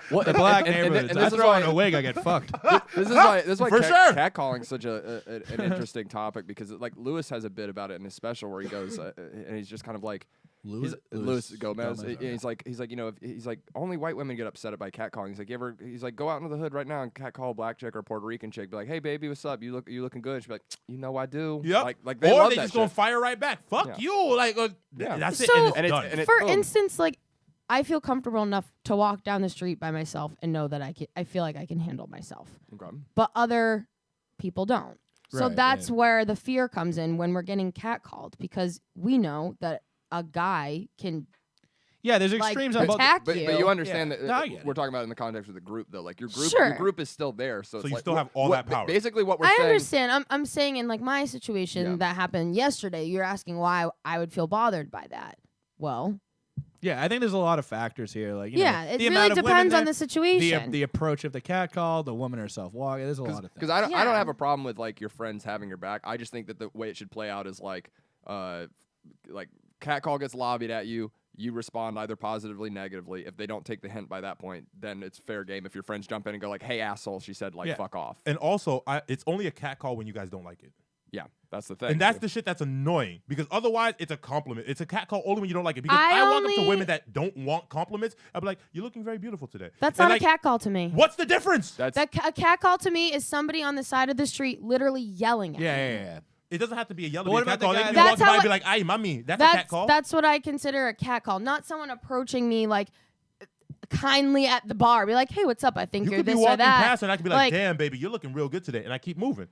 What The black and neighborhoods. I this is throw on why a wig, I get fucked. this is why For cat, sure. catcalling is such an interesting topic because like Lewis has a bit about it in his special where he goes and he's just kind of like Louis Gomez. He's like you know he's like only white women get upset by catcalling. He's like he's like go out into the hood right now and catcall a black chick or a Puerto Rican chick. Be like, hey baby, what's up? You looking good? She'd be like, you know I do. Yep. Like they or love they that just shit. gonna fire right back. Fuck Yeah. you. Like Yeah. that's it. So- And it's done. and it- For boom. instance, like I feel comfortable enough to walk down the street by myself and know that I feel like I can handle myself. Okay. But other people don't. So Right, that's right. where the fear comes in when we're getting catcalled because we know that a guy can Yeah, there's like extremes on both. attack But you. you understand Yeah. that No, I get we're it. talking about it in the context of the group though. Like your Sure. group is still there, so So it's you like, still have all that power. Basically, what we're I saying. understand. I'm saying in like my situation Yeah. that happened yesterday, you're asking why I would feel bothered by that. Well, Yeah, I think there's a lot of factors here. Like, you yeah, know, it the really amount of women depends on there, the situation. the approach of the catcall, the woman herself walking. There's a lot of things. Because I don't Yeah. have a problem with like your friends having your back. I just think that the way it should play out is like catcall gets lobbied at you. You respond either positively, negatively. If they don't take the hint by that point, then it's fair game. If your friends jump in and go like, "Hey, asshole," she said, like, Yeah. "Fuck off." And also, it's only a cat call when you guys don't like it. Yeah, that's the thing. And that's the shit that's annoying because otherwise it's a compliment. It's a cat call only when you don't like it. Because I I walk up to only- women that don't want compliments. I'll be like, "You're looking very beautiful today." That's And not like, a cat call to me. What's the difference? that's A cat call to me is somebody on the side of the street literally yelling at me. yeah. It doesn't have to be a yellow. But what Cat about the call. They guy can that- walk That's by how and be it- like, "Ay, mommy, that's a cat call." That's what I consider a cat call. Not someone approaching me like kindly at the bar. Be like, hey, what's up? I think You you're could be this or walking that. past and I could be like, "Damn, baby, you're looking real good today," and I keep moving.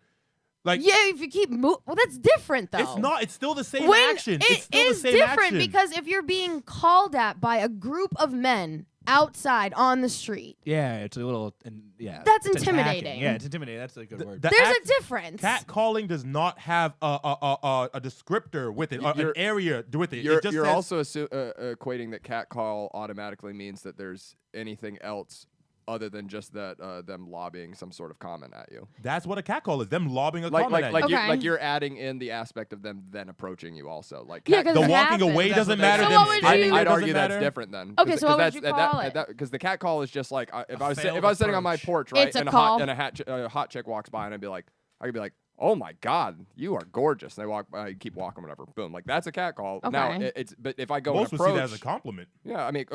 Like, yeah, if you keep moving, well, that's different though. it's not. It's still the same When action. it It's still is the same different action. because if you're being called at by a group of men outside on the street, Yeah, it's a little, yeah. That's it's attacking. intimidating. Yeah, it's intimidating. That's a good word. The there's act- a difference. Cat calling does not have a descriptor with it, or an You're- area with it. you're It just you're says, also equating that cat call automatically means that there's anything else other than just that them lobbying some sort of comment at you. that's what a cat call is. Them lobbing a Like comment at like you. Okay. you're adding in the aspect of them then approaching you also. Like Yeah, cat- 'cause The it walking happens. away That's doesn't what they matter. say. Them So what would standing you- there I'd doesn't argue that's matter. different then. Okay, so what would you call it? Because the cat call is just like if I was failed if I was sitting on my approach. porch, right, It's a and call. a hot chick walks by, and I could be like, "Oh my God, you are gorgeous." And they walk by, keep walking, whatever. Boom, like that's a cat call. Now Okay. but if I go Most and would see approach, that as a compliment. yeah, I mean,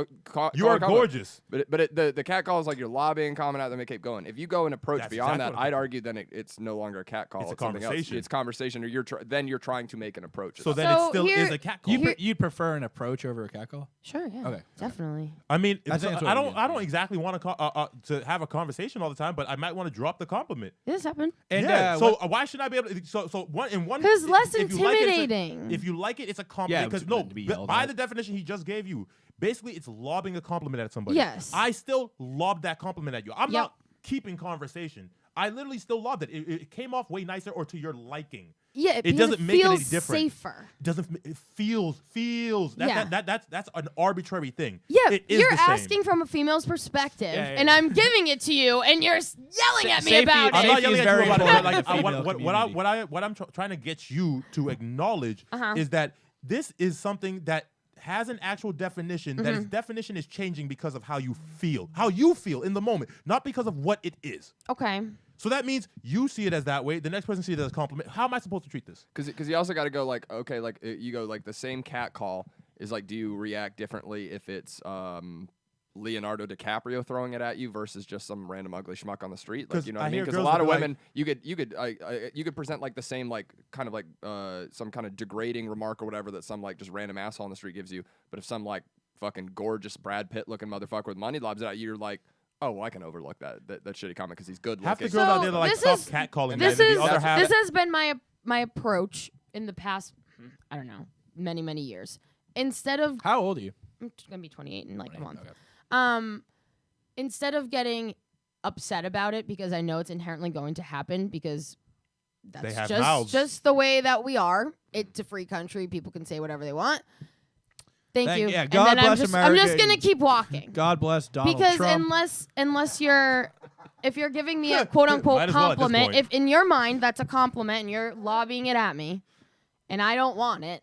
You are gorgeous. But the cat call is like you're lobbying, comment at them, and keep going. If you go and approach That's beyond exactly that, what I'm I'd argue then it's no longer a cat call. It's a something else. conversation. It's conversation, or then you're trying to make an approach. So It's- then So it still here- is a cat call. You'd prefer an approach over a cat call? Sure, yeah, Okay. definitely. I mean, I think that's what I it don't. is, I don't yeah. exactly want to have a conversation all the time, but I might want to drop the compliment. This happened. And yeah. what- So why should I be able to? So one in one. 'Cause less if you like it, it's a- intimidating. if you like it, it's a Yeah, compliment. Because to no, be b- yelled by at. the definition he just gave you, basically it's lobbing a compliment at somebody. Yes. I still lobbed that compliment at you. I'm Yep. not keeping conversation. I literally still lobbed it. It came off way nicer or to your liking. Yeah, It because doesn't make it any feels different. safer. It feels Yeah. that's an arbitrary thing. Yeah, It is you're the same. asking from a female's perspective, Yeah, yeah, and yeah. I'm giving it to you, and you're yelling at me Safety- about I'm it. not Safety yelling is at you very about it. important Like, in the female community. what I'm trying to get you to acknowledge is that this is something that has an actual definition. That its definition is changing because of how you feel in the moment, not because of what it is. Okay. So that means you see it as that way. The next person sees it as a compliment. How am I supposed to treat this? Because you also got to go like, okay, like you go like the same cat call is like, do you react differently if it's Leonardo DiCaprio throwing it at you versus just some random ugly schmuck on the street? Like, 'Cause you know what I I mean? hear Because a girls lot of will be women, you could present like the same like kind of like some kind of degrading remark or whatever that some like just random asshole on the street gives you. But if some like fucking gorgeous Brad Pitt looking motherfucker with money lobs it at you, you're like, oh, well, I can overlook that shitty comment because he's good Half the looking. girls So out there that like this tough is- catcalling This guys, and is the other half. this has been my approach in the past. I don't know, many years. Instead of How old are you? I'm gonna be 28 in like a month. Okay. Instead of getting upset about it because I know it's inherently going to happen because They that's have mouths. just the way that we are. It's a free country. People can say whatever they want. Thank you. Yeah, And God then bless I'm America. just gonna keep walking. God bless Donald Because Trump. unless if you're giving me a quote unquote Might as well at this compliment, point. if in your mind that's a compliment and you're lobbying it at me, and I don't want it,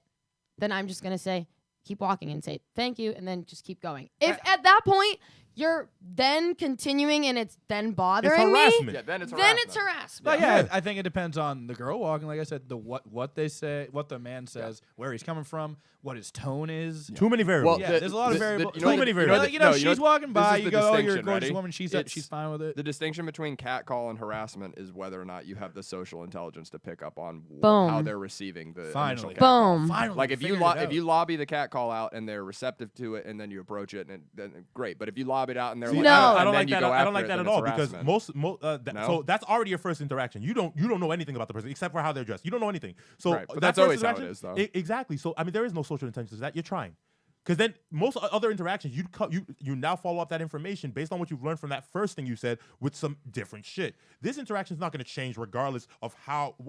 then I'm just gonna say keep walking and say thank you, and then just keep going. If at that point you're then continuing and it's then It's bothering me, harassment. Yeah, then it's then harassment. it's harassment. But yeah, I think it depends on the girl walking. Like I said, the what they say, what the man says, where he's coming from, what his tone is. Too many variables. Yeah, there's a lot of variables. Too many variables. You know, she's walking by. You go, oh, you're a distinction, gorgeous ready? woman. She's It's- fine with it. The distinction between catcall and harassment is whether or not you have the social intelligence to pick up on Boom. how they're receiving the initial Finally. catcall. Boom. Finally, Like if you figured it if out. you lobby the catcall out and they're receptive to it and then you approach it and then great. But if you lobby it out and they're like, No. "Oh," I and don't then like you that. go I don't after like it, that then at it's all because harassment. so that's already your first interaction. You don't know anything about the person except for how they're dressed. You don't know anything. So Right, but that that's first always how it interaction- is, though. Exactly. So I mean, there is no social intention to that. You're trying. Because then most other interactions, you now follow up that information based on what you've learned from that first thing you said with some different shit. This interaction is not going to change regardless of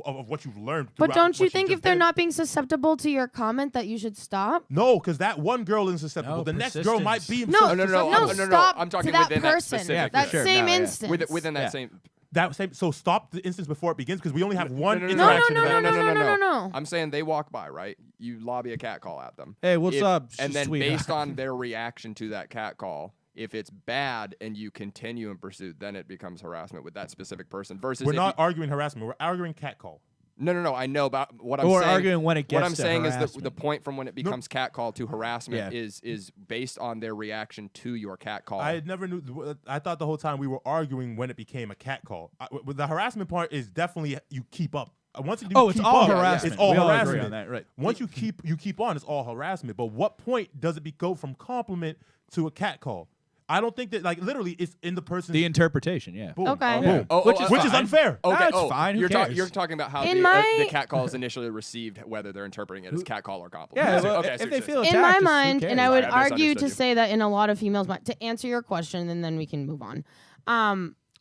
of what you've learned. But throughout don't you what think just if they're did. not being susceptible to your comment that you should stop? No, because that one girl is susceptible. No, the next girl might be No, No, no, no, no, no, stop I'm talking to that within that person, specific- that sure. same No, yeah. instance. within that Yeah. same. that same. So stop the instance before it begins because we only have one no, interaction. no, in that. no. I'm saying they walk by, right? You lobby a catcall at them. Hey, what's up, And then sweetheart? based on their reaction to that catcall, if it's bad and you continue in pursuit, then it becomes harassment with that specific person. Versus We're if not you, arguing harassment. We're arguing catcall. no. I know about what I'm But we're saying. arguing when it What gets I'm to saying is that the harassment. point from when it becomes catcall to harassment Yeah. is based on their reaction to your catcall. I never knew. I thought the whole time we were arguing when it became a catcall. The harassment part is definitely you keep up. Once you do It's keep all on, harassment. It's all We all agree harassment. on that, right? Once you keep on, it's all harassment. But what point does it go from compliment to a catcall? I don't think that literally it's in the person's The interpretation, yeah. boom, Okay. boom. Which is fine. unfair. Okay, That's fine. Who you're, cares? you're talking about how In the my- catcall is initially received, whether they're interpreting it as catcall or compliment. Yeah, I see. well, okay, I see if what they you're feel saying. In my attacked, who mind, and I cares? would Sorry, I argue to misunderstood you. say that in a lot of females' mind, to answer your question, and then we can move on,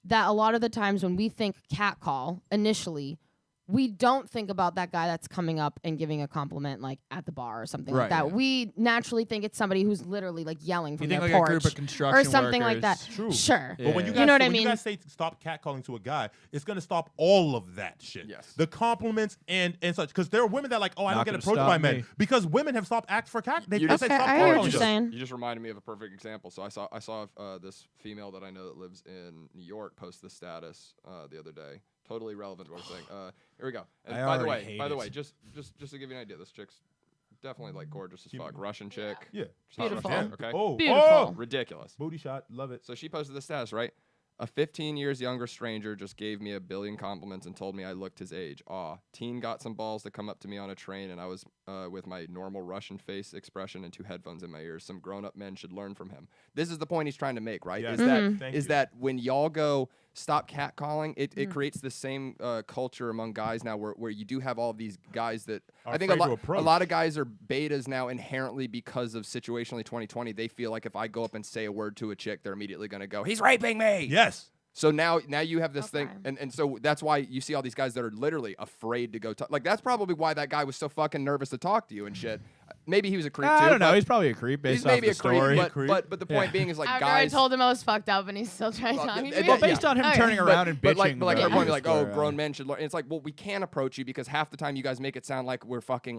that a lot of the times when we think catcall initially, we don't think about that guy that's coming up and giving a compliment like at the bar or something like Right, that. yeah. We naturally think it's somebody who's literally like yelling from You think their like porch a group of or construction something like that. workers. True. Sure. But when you Yeah. guys, You know what I when mean? you guys say stop catcalling to a guy, it's gonna stop all of that shit. Yes. The compliments and such. Because there are women that I Not don't get gonna approached stop by men me. because women have stopped acting for cat. They You just just- say Okay, stop I hear what catcalling. you're saying. You just reminded me of a perfect example. So I saw this female that I know that lives in New York post this status the other day. Totally relevant to what I'm saying. Here we go. And I by the already way, hate it. just to give you an idea, this chick's definitely like gorgeous as fuck. Russian chick. Yeah. Just hot Beautiful. Russian chick, okay. Oh, Beautiful. oh, Ridiculous. booty shot. Love it. So she posted the status, right? A 15 years younger stranger just gave me a billion compliments and told me I looked his age. Aw. Teen got some balls to come up to me on a train, and I was with my normal Russian face expression and 2 headphones in my ears. Some grown-up men should learn from him. This is the point he's trying to make, right? Yes. Thank Is you. that when y'all go stop catcalling, it creates the same culture among guys now where you do have all of these guys that Are I think a afraid to lot approach. of guys are betas now inherently because of situationally 2020. They feel like if I go up and say a word to a chick, they're immediately going to go, he's raping me. Yes. So now you have this thing, Okay. and so that's why you see all these guys that are literally afraid to go talk. Like, that's probably why that guy was so fucking nervous to talk to you and shit. Maybe he was a creep too. I don't know. but He's probably a creep based he's off maybe the a creep, story. but the point Yeah. being is like After guys. I told him I was fucked up and he's still trying to Well, talk to me. yeah, Well, based on him Okay. turning around and But bitching. like her about point, the like, oh, story, grown men should learn. It's like, well, we can't approach you because half the time you guys make it sound like we're fucking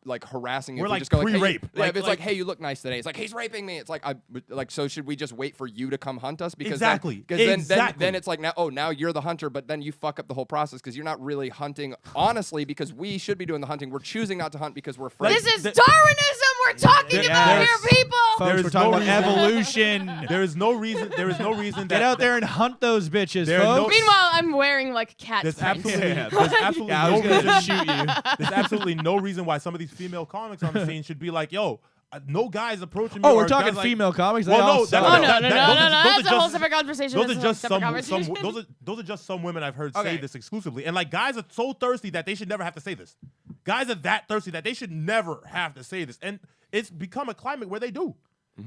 like harassing you. We're If we like just go like, hey, pre-rape. yeah, if it's like, Like- hey, you look nice today. It's like he's raping me. It's like so should we just wait for you to come hunt us? Because Exactly. Because then Exactly. it's like now you're the hunter, but then you fuck up the whole process because you're not really hunting honestly because we should be doing the hunting. We're choosing not to hunt because we're afraid. This is Darwinism we're talking about Yes. here, people. There Folks, is we're talking no about reason- evolution. There is no reason. There is no reason that Get out there and hunt those bitches, There are no- folks. Meanwhile, I'm wearing like cat There's prints. absolutely, Yeah. there's absolutely Yeah, I no was gonna reason. just shoot you. There's absolutely no reason why some of these female comics on the scene should be like, yo, no guys approaching me. Oh, or we're talking guys like- female comics. Well, They all no, suck. Oh, no, that- no, that- no, those no, are- no. those That's are a whole just- separate conversation. Those This are is a just separate some conversation. those are just some women I've heard say Okay. this exclusively, and like guys are so thirsty that they should never have to say this. Guys are that thirsty that they should never have to say this, and it's become a climate where they do.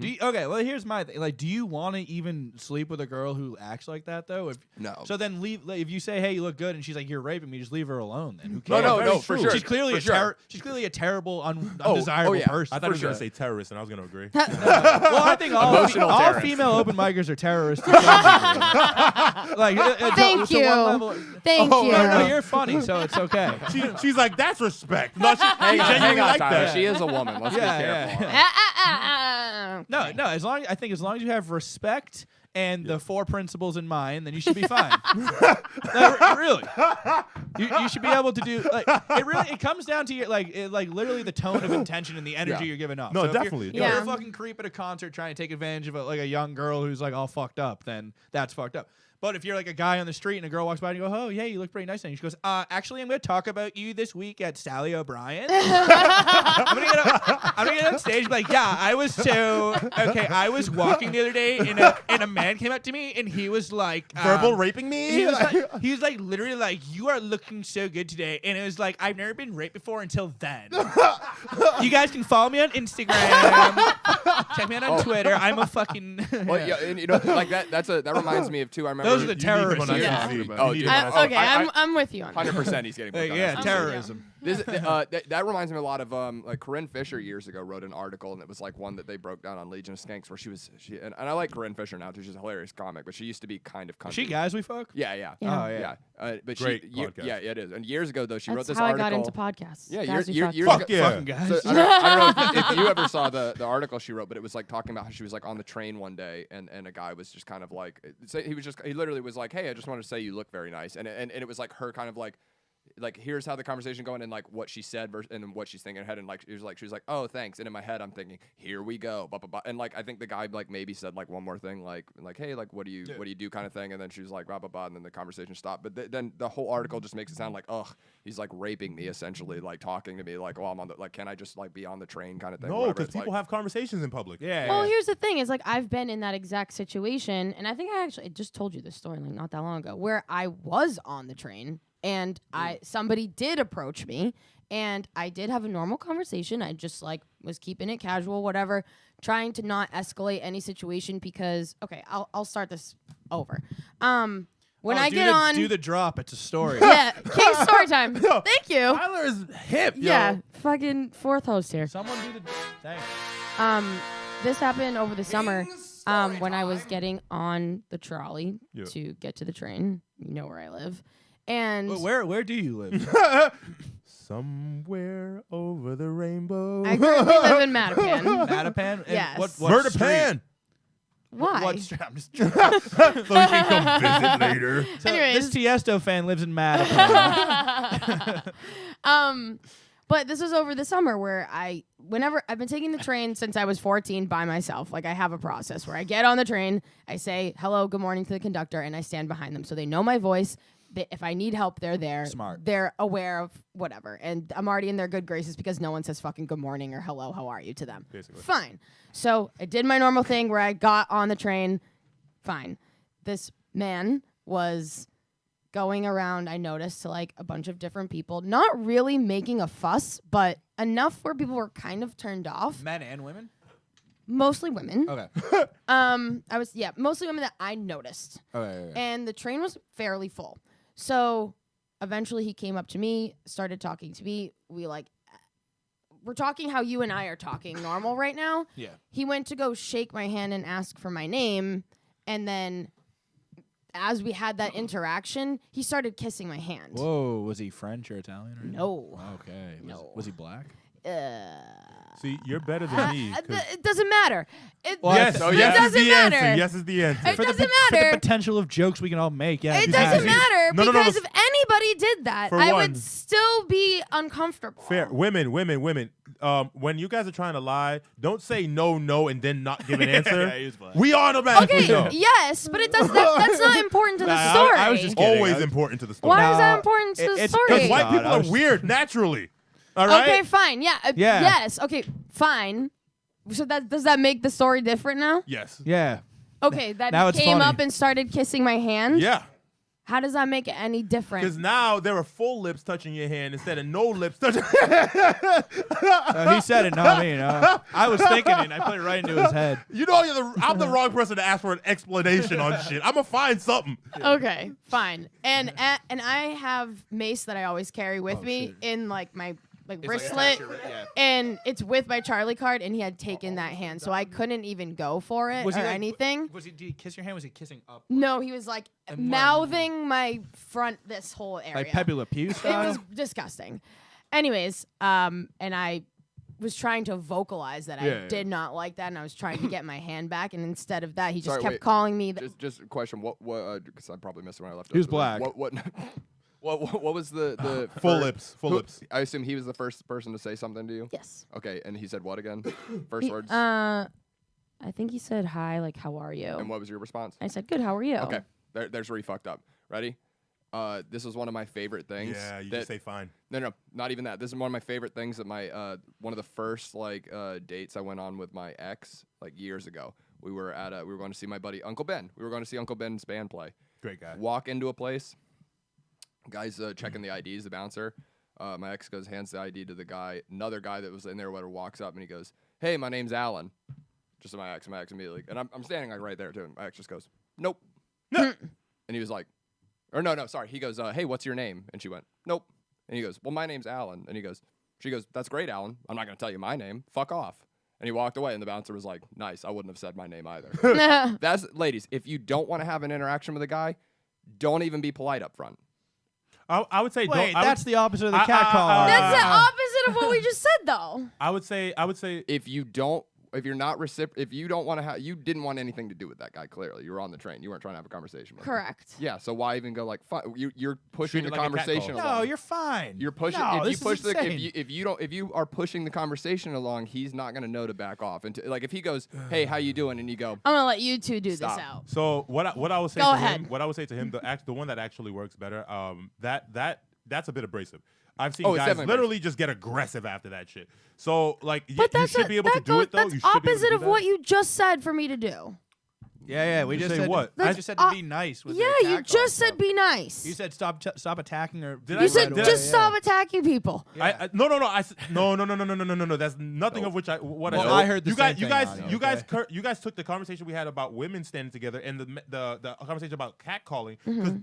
Okay, well, here's my thing. Like, do you want to even sleep with a girl who acts like that, though? No. So then leave. Like, if you say, "Hey, you look good," and she's like, "You're raping me," just leave her alone. Then who No, cares? no, for sure. She's clearly She's clearly a terrible, undesirable person. I thought he was going to say terrorist, and I was going to agree. Well, I think all female open micers are terrorists. Like, Thank to you. one level. Thank you. No, you're funny, so it's okay. She's like, that's respect. No, she Hang on, genuinely like Tyler. that. She is a woman. Let's be careful. No, as long as you have respect and the 4 principles in mind, then you should be fine. No, really, you should be able to do like it comes down to your literally the tone of intention and the energy you're giving off. No, So if definitely. If you're a fucking creep at a concert trying to take advantage of a young girl who's like all fucked up, then that's fucked up. But if you're like a guy on the street and a girl walks by and you go, "Oh, yeah, you look pretty nice," and she goes, "Actually, I'm going to talk about you this week at Sally O'Brien." I'm gonna get on stage and be like, "Yeah, I was I was walking the other day and a man came up to me and he was like Verbal raping me? He was like literally like, "You are looking so good today," and it was like, I've never been raped before until then. You guys can follow me on Instagram. Check me out on Twitter. I'm a fucking Well, yeah, and like that reminds me of too. I remember those are the terrorists. Yeah. Oh, dude. Okay, I'm with you on that. 100% he's getting more Yeah, done. terrorism. That reminds me a lot of like Corinne Fisher years ago wrote an article, and it was like one that they broke down on Legion of Skanks, where and I like Corinne Fisher now too. She's a hilarious comic, but she used to be kind of country. She guys we fuck? Yeah. Yeah. Oh yeah. But Great podcast. yeah, it is. And years ago though, she wrote That's this how article. I got into podcasts. Yeah, Guys, we years fuck. Fuck ago. yeah. Fucking guys. So, I don't know if you ever saw the article she wrote, but it was like talking about how she was like on the train one day, and a guy was just kind of like, he literally was like, "Hey, I just wanted to say you look very nice," and it was like her kind of like here's how the conversation going, and like what she said and what she's thinking in her head, and like she was like, "Oh, thanks," and in my head I'm thinking, "Here we go," blah, blah, blah. And like I think the guy like maybe said like one more thing like "Hey, like what do you do," kind of thing, and then she was like blah blah blah, and then the conversation stopped. But then the whole article just makes it sound like, ugh, he's like raping me essentially, like talking to me like, "Oh, I'm on the like, can I just like be on the train," kind of thing. No, because people have conversations in public. Yeah. Well, here's the thing: is like I've been in that exact situation, and I think I just told you this story like not that long ago, where I was on the train and somebody did approach me, and I did have a normal conversation. I just like was keeping it casual, whatever, trying to not escalate any situation because I'll start this over. When I get on, do the drop. It's a story. yeah, King story time. Thank you. Tyler is hip, yo. Yeah, fucking fourth host here. Someone do the. Thanks. This happened over the summer when I was getting on the trolley to get to the train. You know where I live. And Where do you live? Somewhere over the rainbow. I currently live in Mattapan. Mattapan? Yes. What Murder street? Pan. Why? What street? I'm just So you can come visit later. So Anyways. this Tiesto fan lives in Mattapan. But this was over the summer where whenever I've been taking the train since I was 14 by myself. Like I have a process where I get on the train, I say hello, good morning to the conductor, and I stand behind them so they know my voice. If I need help, they're there. Smart. They're aware of whatever. And I'm already in their good graces because no one says fucking good morning or hello, how are you to them. Basically. Fine. So I did my normal thing where I got on the train. Fine. This man was going around, I noticed, to like a bunch of different people, not really making a fuss, but enough where people were kind of turned off. Men and women? Mostly women. Okay. Mostly women that I noticed. Okay. And the train was fairly full. So eventually he came up to me, started talking to me. We're talking how you and I are talking normal right now. Yeah. He went to go shake my hand and ask for my name. And then as we had that interaction, he started kissing my hand. Whoa, was he French or Italian? Or No. Okay. No. Was he black? See, you're better than me. 'cause- It doesn't matter. Yes, It yes is doesn't the matter. answer. Yes is the answer. It doesn't For matter. the potential of jokes we can all make. Yeah. It exactly. doesn't matter No, because no. if anybody did that, For I one. would still be uncomfortable. Fair. Women. When you guys are trying to lie, don't say no, and then not give an answer. Yeah, he was black. We automatically Okay, know. yes, but that's not important to the Nah, story. I was just kidding. Always important to the story. Why is that Nah, important to the it's- story? Because white God, people I are was- weird naturally. All right. Okay, fine. Yeah. Yeah. Yes. Okay, fine. So does that make the story different now? Yes. Yeah. Okay, that Now he it's came funny. up and started kissing my hand. Yeah. How does that make it any different? Because now there are full lips touching your hand instead of no lips touching. He said it, not me. No. I was thinking it, and I put it right into his head. You know, I'm the wrong person to ask for an explanation on shit. I'm gonna find something. Okay, fine. And I have mace that I always carry with me in like my wristlet, and it's with my Charlie card, and he had taken that hand, so I couldn't even go for it or anything. Did he kiss your hand? Was he kissing up? No, he was like mouthing my front, this whole area. Like Pepe Le Pew style? It was disgusting. Anyways, and I was trying to vocalize that I did not like that, and I was trying to get my hand back, and instead of that, he just kept calling me. Just a question. What? Because I probably missed it when I left. He was black. What was the full lips? Full lips. I assume he was the first person to say something to you. Yes. Okay, and he said what again? First words. I think he said hi, like how are you? And what was your response? I said good. How are you? Okay, there's where he fucked up. Ready? This was one of my favorite things. Yeah, you just say fine. No, not even that. This is one of my favorite things that my one of the first dates I went on with my ex years ago. We were going to see my buddy Uncle Ben. We were going to see Uncle Ben's band play. Great guy. Walk into a place. Guy's checking the IDs, the bouncer. My ex hands the ID to the guy. Another guy that was in there walks up and he goes, "Hey, my name's Alan." Just to my ex immediately. And I'm standing right there too. My ex just goes, "Nope." And he was like, or no, sorry. He goes, "Hey, what's your name?" And she went, "Nope." And he goes, "Well, my name's Alan." And she goes, "That's great, Alan. I'm not going to tell you my name. Fuck off." And he walked away, and the bouncer was like, "Nice. I wouldn't have said my name either." Ladies, if you don't want to have an interaction with a guy, don't even be polite up front. I would say wait, don't. That's the opposite of the cat call. That's the opposite of what we just said, though. I would say if you don't want to you didn't want anything to do with that guy. Clearly, you were on the train. You weren't trying to have a conversation with him. Correct. Yeah. So why even go you're pushing the conversation along. No, you're fine. You're pushing. No, if you are pushing the conversation along, he's not gonna know to back off. And if he goes, "Hey, how you doing?" and you go, "I'm gonna let you two do Stop. this out." So what I would say Go to ahead. him, the one that actually works better, that's a bit abrasive. I've seen it's guys definitely literally just get aggressive after that shit. So But you should be able to do it though. That's You should be able to opposite do of that. what you just said for me to do. Yeah. We You just say said what? I just said to be nice. With the Yeah, you cat call just said stuff. be nice. You said stop attacking her. Did You I- said did I- just stop attacking people. No. That's nothing of which I I heard the you same guys, thing, you Ani, guys, you guys took the conversation we had about women standing together and the conversation about catcalling because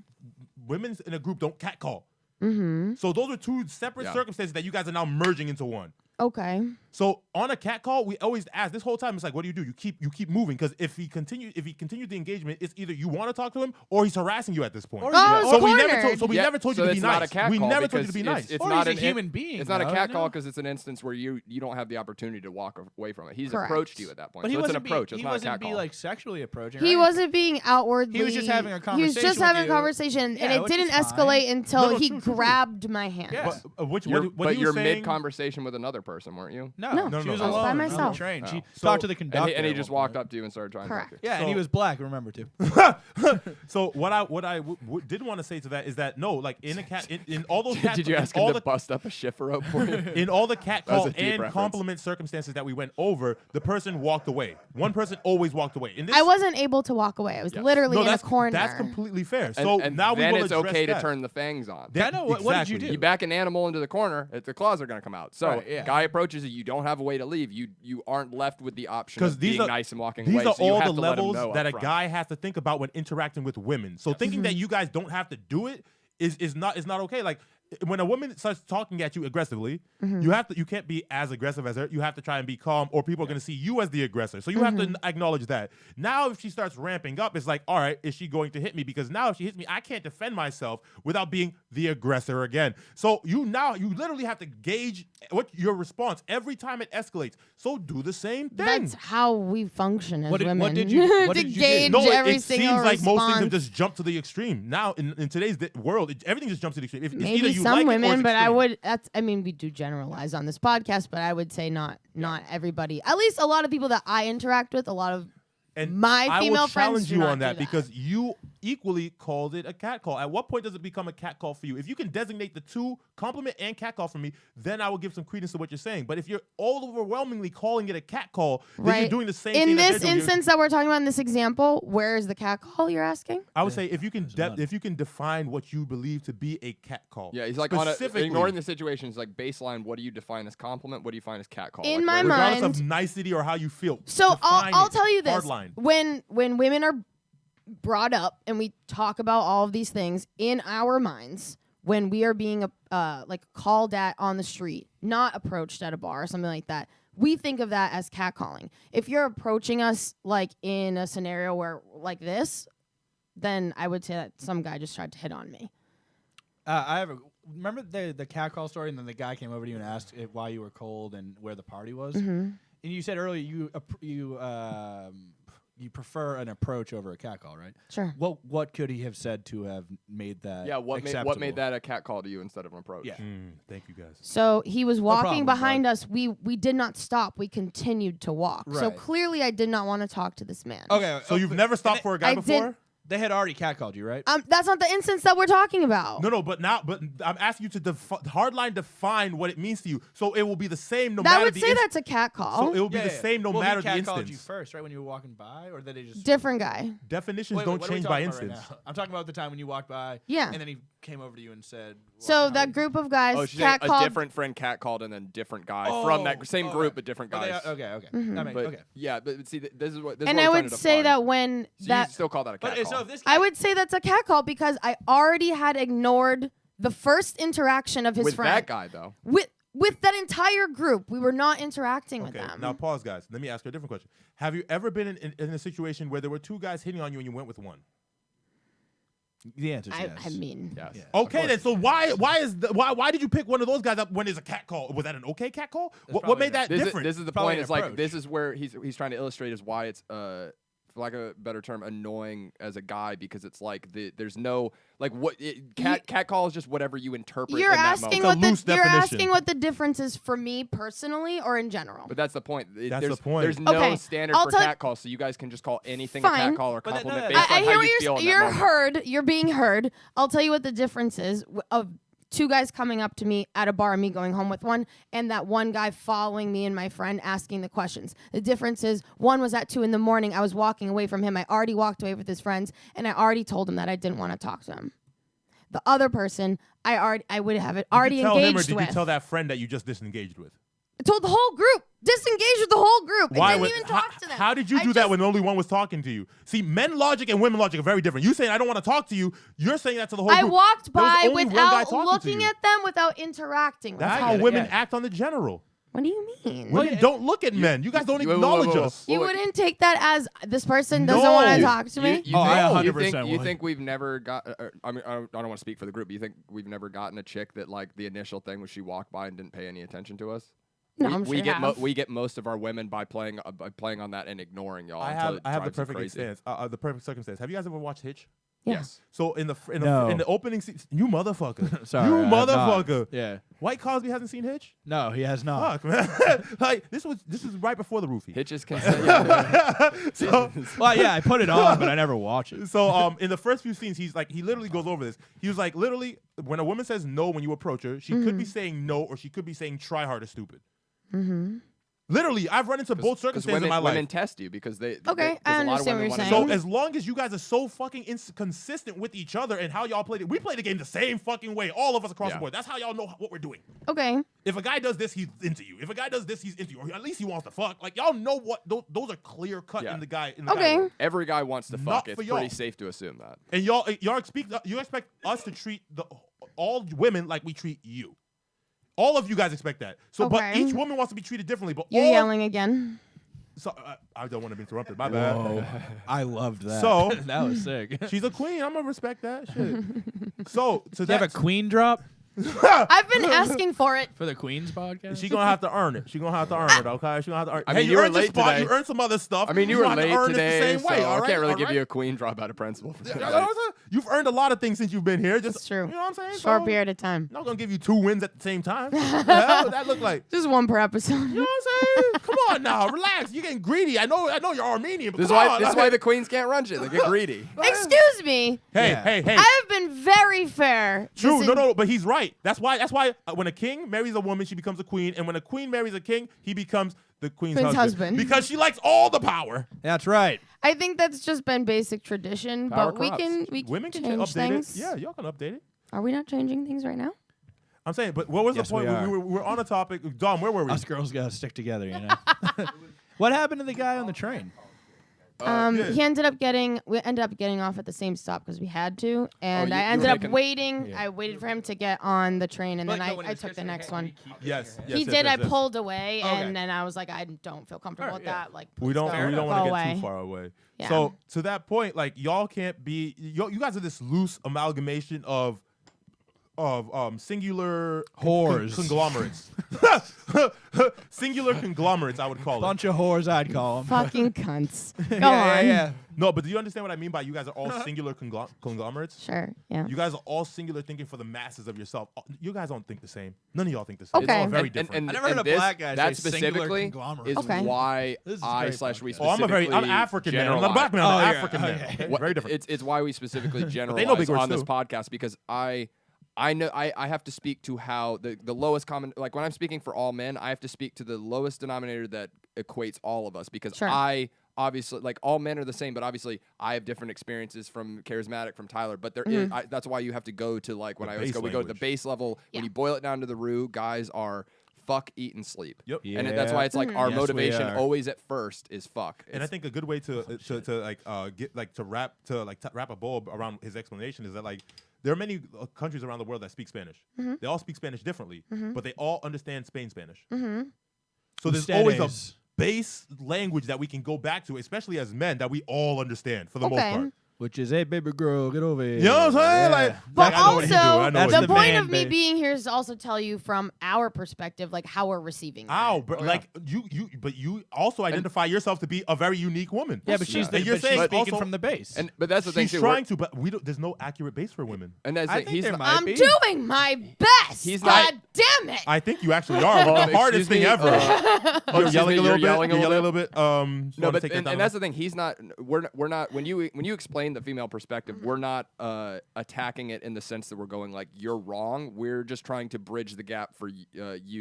women in a group don't catcall. So those are two separate circumstances that you guys are now merging into one. Okay. So on a cat call, we always ask this whole time. It's like, what do? You keep moving because if he continues the engagement, it's either you want to talk to him or he's harassing you at this point. Oh, we cornered. never told you to be it's not nice. a cat We call never told you because to be nice. It's Or not he's a an human being, It's not a though, cat isn't call it? because it's an instance where you don't have the opportunity to walk away from it. He's Correct. approached you at that point. But he So it's an wasn't approach. He It's not a wasn't cat call. like sexually approaching. He right? wasn't being outwardly. He was just having a He was conversation just with having a you. conversation, Yeah, and it which didn't is fine. escalate until No, he true. grabbed my hand. Yeah. What But he you're was saying, mid-conversation with another person, weren't you? No, No, she was I was alone by on the myself. train. She So- talked to the conductor. And he at just one walked point. up to you and started trying Correct. to talk to you. Yeah, and he So- was black. Remember too. So what I did want to say to that is that no, like in a cat in all those cat Did you ask all him the to bust up a shiffer rope for you? in all the cat That was call a deep and reference. compliment circumstances that we went over, the person walked away. One person always walked away. In this, I wasn't able to walk away. I was literally in a corner. That's completely fair. So and now then we will it's address okay that. to turn the fangs on. I know. What did you Exactly. do? You back an animal into the corner, the claws are going to come out. So Right, yeah. guy approaches you, you don't have a way to leave. You aren't left with the option Because of being these are nice and walking these away. are so you all have the to let him levels know that a up front. guy has to think about when interacting with women. So thinking that you guys don't have to do it is not okay. Like when a woman starts talking at you aggressively, you can't be as aggressive as her. You have to try and be calm, or people are going to see you as the aggressor. So you have to acknowledge that. Now, if she starts ramping up, it's like, all right, is she going to hit me? Because now if she hits me, I can't defend myself without being the aggressor again. So you literally have to gauge what your response every time it escalates. So do the same thing. That's how we function as What did- women. what did you- what to did you do? gauge No, every it single seems like most things have response. just jumped to the extreme. Now, in today's world, everything just jumps to the extreme. It's either Maybe you some like it or women, it's but I extreme. would. I mean, we do generalize on this podcast, but I would say not everybody. At least a lot of people that I interact with, a lot of And my I female will friends challenge do you not on do that that. because you equally called it a catcall. At what point does it become a catcall for you? If you can designate the two, compliment and catcall for me, then I will give some credence to what you're saying. But if you're all overwhelmingly calling it a catcall, then you're doing the same thing. In this instance that we're talking about in this example, where is the catcall you're asking? I would say if you can define what you believe to be a catcall. Yeah, he's like ignoring the situation. He's like baseline. What do you define as compliment? What do you define as catcall? In like, my mind, regardless of nicety or how you feel. So I'll tell you this: hardline. when women are brought up and we talk about all of these things in our minds, when we are being like called at on the street, not approached at a bar or something like that, we think of that as catcalling. If you're approaching us like in a scenario where like this, then I would say that some guy just tried to hit on me. Remember the catcall story, and then the guy came over to you and asked why you were cold and where the party was. Mm-hmm. And you said earlier you prefer an approach over a catcall, right? Sure. What could he have said to have made that? Yeah, what acceptable? made that a catcall to you instead of an approach? Yeah. Thank you guys. So he was walking problem, behind bud. us. We did not stop. We continued to walk. So Right. clearly I did not want to talk to this man. Okay. So you've never stopped for a guy I before? did- They had already catcalled you, right? That's not the instance that we're talking about. No, but I'm asking you to hardline define what it means to you. So it will be the same no that matter would the say instance. that's a catcall. So it will be the same no matter the He catcalled instance. you first, right, when you were walking by, or did they just Different guy. Definitions Wait, don't what are we change by talking about right instance. now? I'm talking about the time when you walked by. Yeah. And then he came over to you and said. So that group of guys Oh, she's saying a catcalled. different friend catcalled and then different guy from that same group but different guys. Okay. Mm-hmm. That makes, But okay. yeah, but see, this is what. This And is I what we're would trying to say define. that when So that you still call that a catcall. But so if this guy, I would say that's a catcall because I already had ignored the first interaction of his with friend. that guy though. With that entire group, we were not interacting with Okay, them. now pause, guys. Let me ask you a different question. Have you ever been in a situation where there were two guys hitting on you and you went with one? the answer is yes. I mean, Yes. Yeah. Okay, then. So why did you pick one of those guys up when there's a cat call? Was that an okay cat call? What probably made that This different? is the Probably point. an It's like approach. this is where he's trying to illustrate is why it's for lack of a better term, annoying as a guy because it's like there's no like cat call is just whatever you interpret. you're in that asking moment. what loose you're definition. asking what the difference is for me personally or in general. But that's the point. That's the point. There's no Okay, standard I'll for tell- cat call, so you guys can just call anything a Fine. cat call or But compliment no, based I on hear how what you feel in that you're moment. heard. You're being heard. I'll tell you what the difference is of two guys coming up to me at a bar and me going home with one, and that one guy following me and my friend asking the questions. The difference is one was at 2 a.m. I was walking away from him. I already walked away with his friends, and I already told him that I didn't want to talk to him. The other person, I would have it already did you tell him or engaged did with. you tell that friend that you just disengaged with? I told the whole group. Disengaged with the whole group. I didn't even talk to them. How did you I do that just- when only one was talking to you? See, men logic and women logic are very different. You saying I don't want to talk to you, you're saying that to the whole I group. walked There was by only one guy without talking to looking you. at them, without interacting with That's them. how women yeah. act on the general. What do you mean? Women don't look at men. You guys don't wait, wait, acknowledge wait, wait. us. You Wait. wouldn't take that as this person doesn't No. want to talk to me? You Oh, I think, 100% you would. think we've never got? I mean, I don't want to speak for the group. But you think we've never gotten a chick that like the initial thing was she walked by and didn't pay any attention to us? No, we, I'm sure we you get have. we get most of our women by playing on that and ignoring y'all. I until have it the drives you perfect crazy. instance, the perfect circumstance. Have you guys ever watched Hitch? Yeah. Yes. So in the No. in the opening scene, you motherfucker, Sorry, you I have not. motherfucker. Yeah. White Cosby hasn't seen Hitch? No, he has not. Fuck, man. Like this is right before the roofie. Hitches can say, yeah, So, Well, yeah, I put it on, but I never watch it. so in the first few scenes, he's like, he literally goes over this. He was like, literally, when a woman says no when you approach her, she could be saying no or she could be saying try hard or stupid. Mm-hmm. Literally, I've run into both circumstances in my life. women test you because they. Okay, there's I a lot of understand women what you're wanna saying. So know. as long as you guys are so fucking consistent with each other and how y'all played it, we play the game the same fucking way, all of us across Yeah. the board. That's how y'all know what we're doing. Okay. If a guy does this, he's into you. If a guy does this, he's into you. Or at least he wants to fuck. Like y'all know what those are clear cut Yeah. in the guy. In the Okay. guy world. Every guy wants to Not fuck. It's for pretty y'all. safe to assume that. And y'all you expect us to treat all women like we treat you. All of you guys expect that. So, but Okay. each woman wants to be treated differently. But You're all yelling again. So I don't want to be interrupted. My bad. Whoa. I loved that. So- that was sick. She's a queen. I'm gonna respect that shit. So Do you have a that's queen drop I've been asking for it. for the Queen's podcast? she gonna have to earn it. She gonna have to earn it. Okay, she gonna have to earn it. I Hey, mean, you you were earned your late spot. today. You earned some other stuff. I mean, you You're were gonna have late to earn today, it the same way. so All I right? can't really All give right? you a queen drop out of principle. For Yeah, that. you've earned a lot of things since you've been here. Just That's true. You know what I'm saying? Short So, period of time. I'm not gonna give you 2 wins at the same time. What the hell would that look like? Just one per episode. You know what I'm saying? Come on now, relax. You're getting greedy. I know you're Armenian, but This is come why on, this is like- why the queens can't run shit. They get greedy. Excuse me. Hey, Yeah. hey, hey. I have been very fair. True, This no, but he's right. That's why when a king marries a woman, she becomes a queen, and when a queen marries a king, he becomes the queen's husband. Because she likes all the power. That's right. I think that's just been basic tradition, Power but we corrupts. can Women can change update things. it. Yeah, y'all can update it. Are we not changing things right now? I'm saying, but what was Yes, the point? we are. We were on a topic. Dom, where were we? Us girls gotta stick together, you know. What happened to the guy on the train? Yeah. We ended up getting off at the same stop because we had to, and you- I you ended were up making- waiting. Yeah. I waited for him to get on the train, and then I took the next one. Yes, He did. I pulled away, Okay. and then I was like, I don't feel comfortable with that. Like, We don't please want go to away. get too far away. Yeah. So to that point, like y'all can't be you guys are this loose amalgamation of singular Whores. conglomerates. Singular conglomerates, I would call it. Bunch of whores, I'd call them. Fucking cunts. Go yeah, on. yeah. No, but do you understand what I mean by you guys are all singular conglomerates? Sure. Yeah. You guys are all singular thinking for the masses of yourself. You guys don't think the same. None of y'all think the same. Okay. It's all very And- different. and I never heard a this- black guy that say singular specifically conglomerate. is Okay. why This is I very / we podcast. specifically I'm African man. I'm not a black man. I'm an Oh, yeah. African man. Okay. Okay? What- Very different. It's why we specifically generalize know big words on this too. podcast because I know I have to speak to how the lowest common, like when I'm speaking for all men, I have to speak to the lowest denominator that equates all of us because Sure. I obviously, like, all men are the same, but obviously I have different experiences from Charismatic, from Tyler, but there is, that's why you have to go to, like, when The I always base go, we go to the language. base level. Yeah. When you boil it down to the root, guys are fuck, eat, and sleep. Yep. And that's why it's like our Yes, we motivation are. always at first is fuck. And I think a good way to wrap a bow around his explanation is that like there are many countries around the world that speak Spanish. They all speak Spanish differently, but they all understand Spain Spanish. So there's always a Ustedes. base language that we can go back to, especially as men, that we all understand for the most Okay. part. Which is, hey, baby girl, get over here. You know what I'm saying? Like, But I know what he do. I also, know That's what the he the do. point man of me base. being here is to also tell you from our perspective, like how we're receiving. Ow, that. but like you also identify yourself to be a very unique woman. Yeah, but she's And you're saying speaking also- from the base. but that's the thing She's too. trying to, but there's no accurate base for women. And that's I the, think he's there not, might I'm be. doing my best. He's God not- damn it. I think you actually are. Well, the hardest excuse thing me, ever. You're excuse yelling me, a little you're bit. yelling a You're little yelling a little bit. No, but and that's the thing. He's not. We're not. When you explain the female perspective, we're not attacking it in the sense that we're going like you're wrong. We're just trying to bridge the gap for you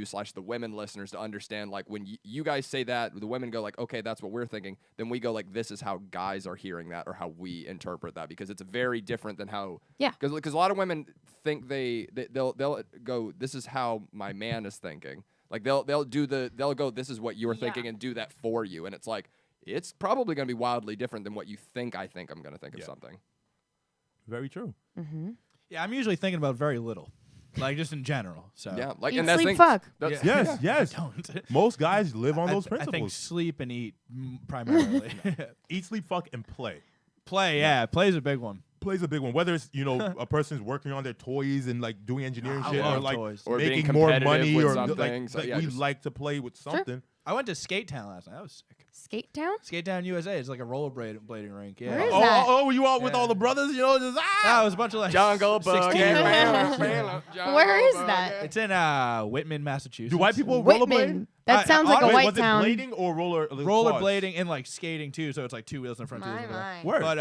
/ the women listeners to understand. Like when you guys say that, the women go like, okay, that's what we're thinking. Then we go like, this is how guys are hearing that or how we interpret that because it's very different than how. Yeah. Because a lot of women think they'll go, this is how my man is thinking. Like they'll go, this is what you're thinking and do that for you. And it's like, it's probably going to be wildly different than what you think I think I'm going to think of something. Very true. Yeah, I'm usually thinking about very little, like just in general. So Yeah. Like, Eat, and that's sleep, thing- fuck. that's- Yes, yes. don't. Most guys live on those I think principles. sleep and eat primarily. Eat, sleep, fuck, and play. Play, yeah, play's a big one. Play's a big one. Whether it's a person's working on their toys and like doing engineering I shit, or love like toys. Or being making more competitive money, with or something. like, So, like yeah, we just- like to play with something. I went to Skate Town last night. That was sick. Skate Town? Skate Town USA. It's like a rollerblading rink. Yeah. Where is Oh, that? oh, you out with Yeah. all the brothers? You know, just Ah, it was a bunch of like Jungle 16 Book. year olds. Where is that? It's in Whitman, Massachusetts. do white people Whitman. rollerblade? That sounds like a Wait, white was town. it blading or rollerblading and like skating too? So it's like 2 wheels in front, 2 wheels in the back. My. Word. But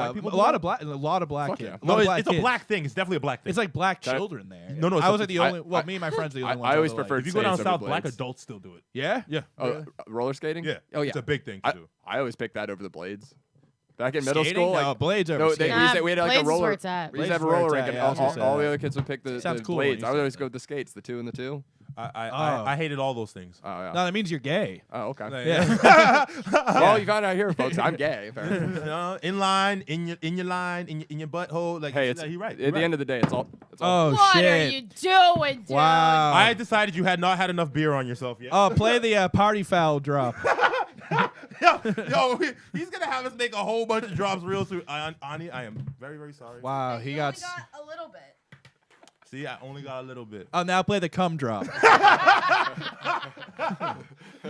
White people a do lot that? of black Fuck kids. yeah. A lot No, of it's, black it's a kids. black thing. It's definitely a black thing. It's like black That- children there. No, no, it's I a- wasn't the I- only. Well, I- me and my friends are the I- only ones. I always that were prefer like, if you go Say down it's over south, black blades. adults still do it. Yeah. Yeah. Oh, roller skating? Yeah. Oh, yeah. It's a big thing to do. I always pick that over the blades. Back in middle Skating? school, No, like, blades over no, skating. we had like Blades a is roller. where it's at. We used to have a Blades is where roller it's rink, at, and yeah, I was gonna say all the that. other kids would pick the Sounds cool when blades. you I would say always that. go with the skates, the 2 and the 2. I hated all those things. Oh yeah. No, that means you're gay. Oh okay. Yeah. Well, you found out here, folks. I'm gay. Apparently. In line, in your line, in your butthole. Like Hey, it's he right. At the end of the day, it's all. Oh What shit. are you doing, dude? Wow. I decided you had not had enough beer on yourself yet. Oh, play the party foul drop. yo, he's gonna have us make a whole bunch of drops real soon. Ani, I am very, very sorry. Wow, he got. a little bit. See, I only got a little bit. Oh, now play the cum drop. Yo,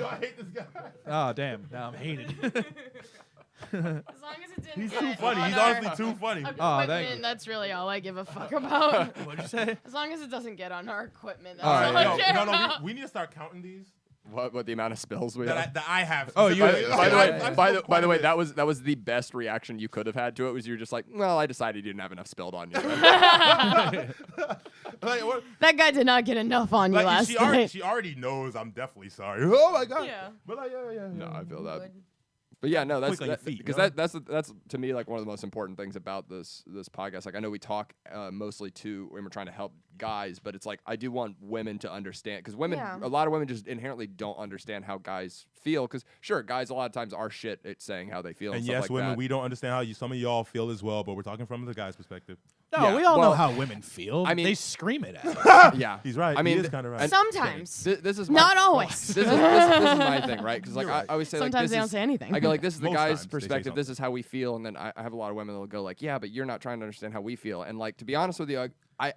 I hate this guy. Oh, damn. Now I'm hated. As long as it's He's too funny. He's honestly too funny. Oh, thank you. That's really all I give a fuck about. What'd you say? As long as it doesn't get on our equipment. That's All all right, I care No, about. we need to start counting these What the amount of spills we that have? I have. Oh, you- By the way, I've by spilled the way, quite a bit. that was the best reaction you could have had to it. Was you're just like, well, I decided you didn't have enough spilled on you. Like, what- That guy did not get enough on you like, last night. she already knows I'm definitely sorry. Oh my god. Yeah. But like, yeah. No, I feel that. But yeah, no, that's Quick on your feet, because you know? that's to me like one of the most important things about this podcast. Like I know we talk mostly to when we're trying to help guys, but it's like I do want women to understand because women, Yeah. a lot of women just inherently don't understand how guys feel. Because sure, guys a lot of times are shit at saying how they feel. And stuff yes, like women, that. we don't understand how some of y'all feel as well, but we're talking from the guy's perspective. No, Yeah, we all know well, how women feel. I mean- they scream it at us. Yeah, He's right. I mean, he is kind of right. and- Sometimes. This is my, Not always. This is my thing, right? Because like You're right. I always say, Sometimes like, this they don't is- say anything. I go like, this is the Most guy's times they say perspective. This something. is how we feel, and then I have a lot of women that'll go like, yeah, but you're not trying to understand how we feel. And like to be honest with you, I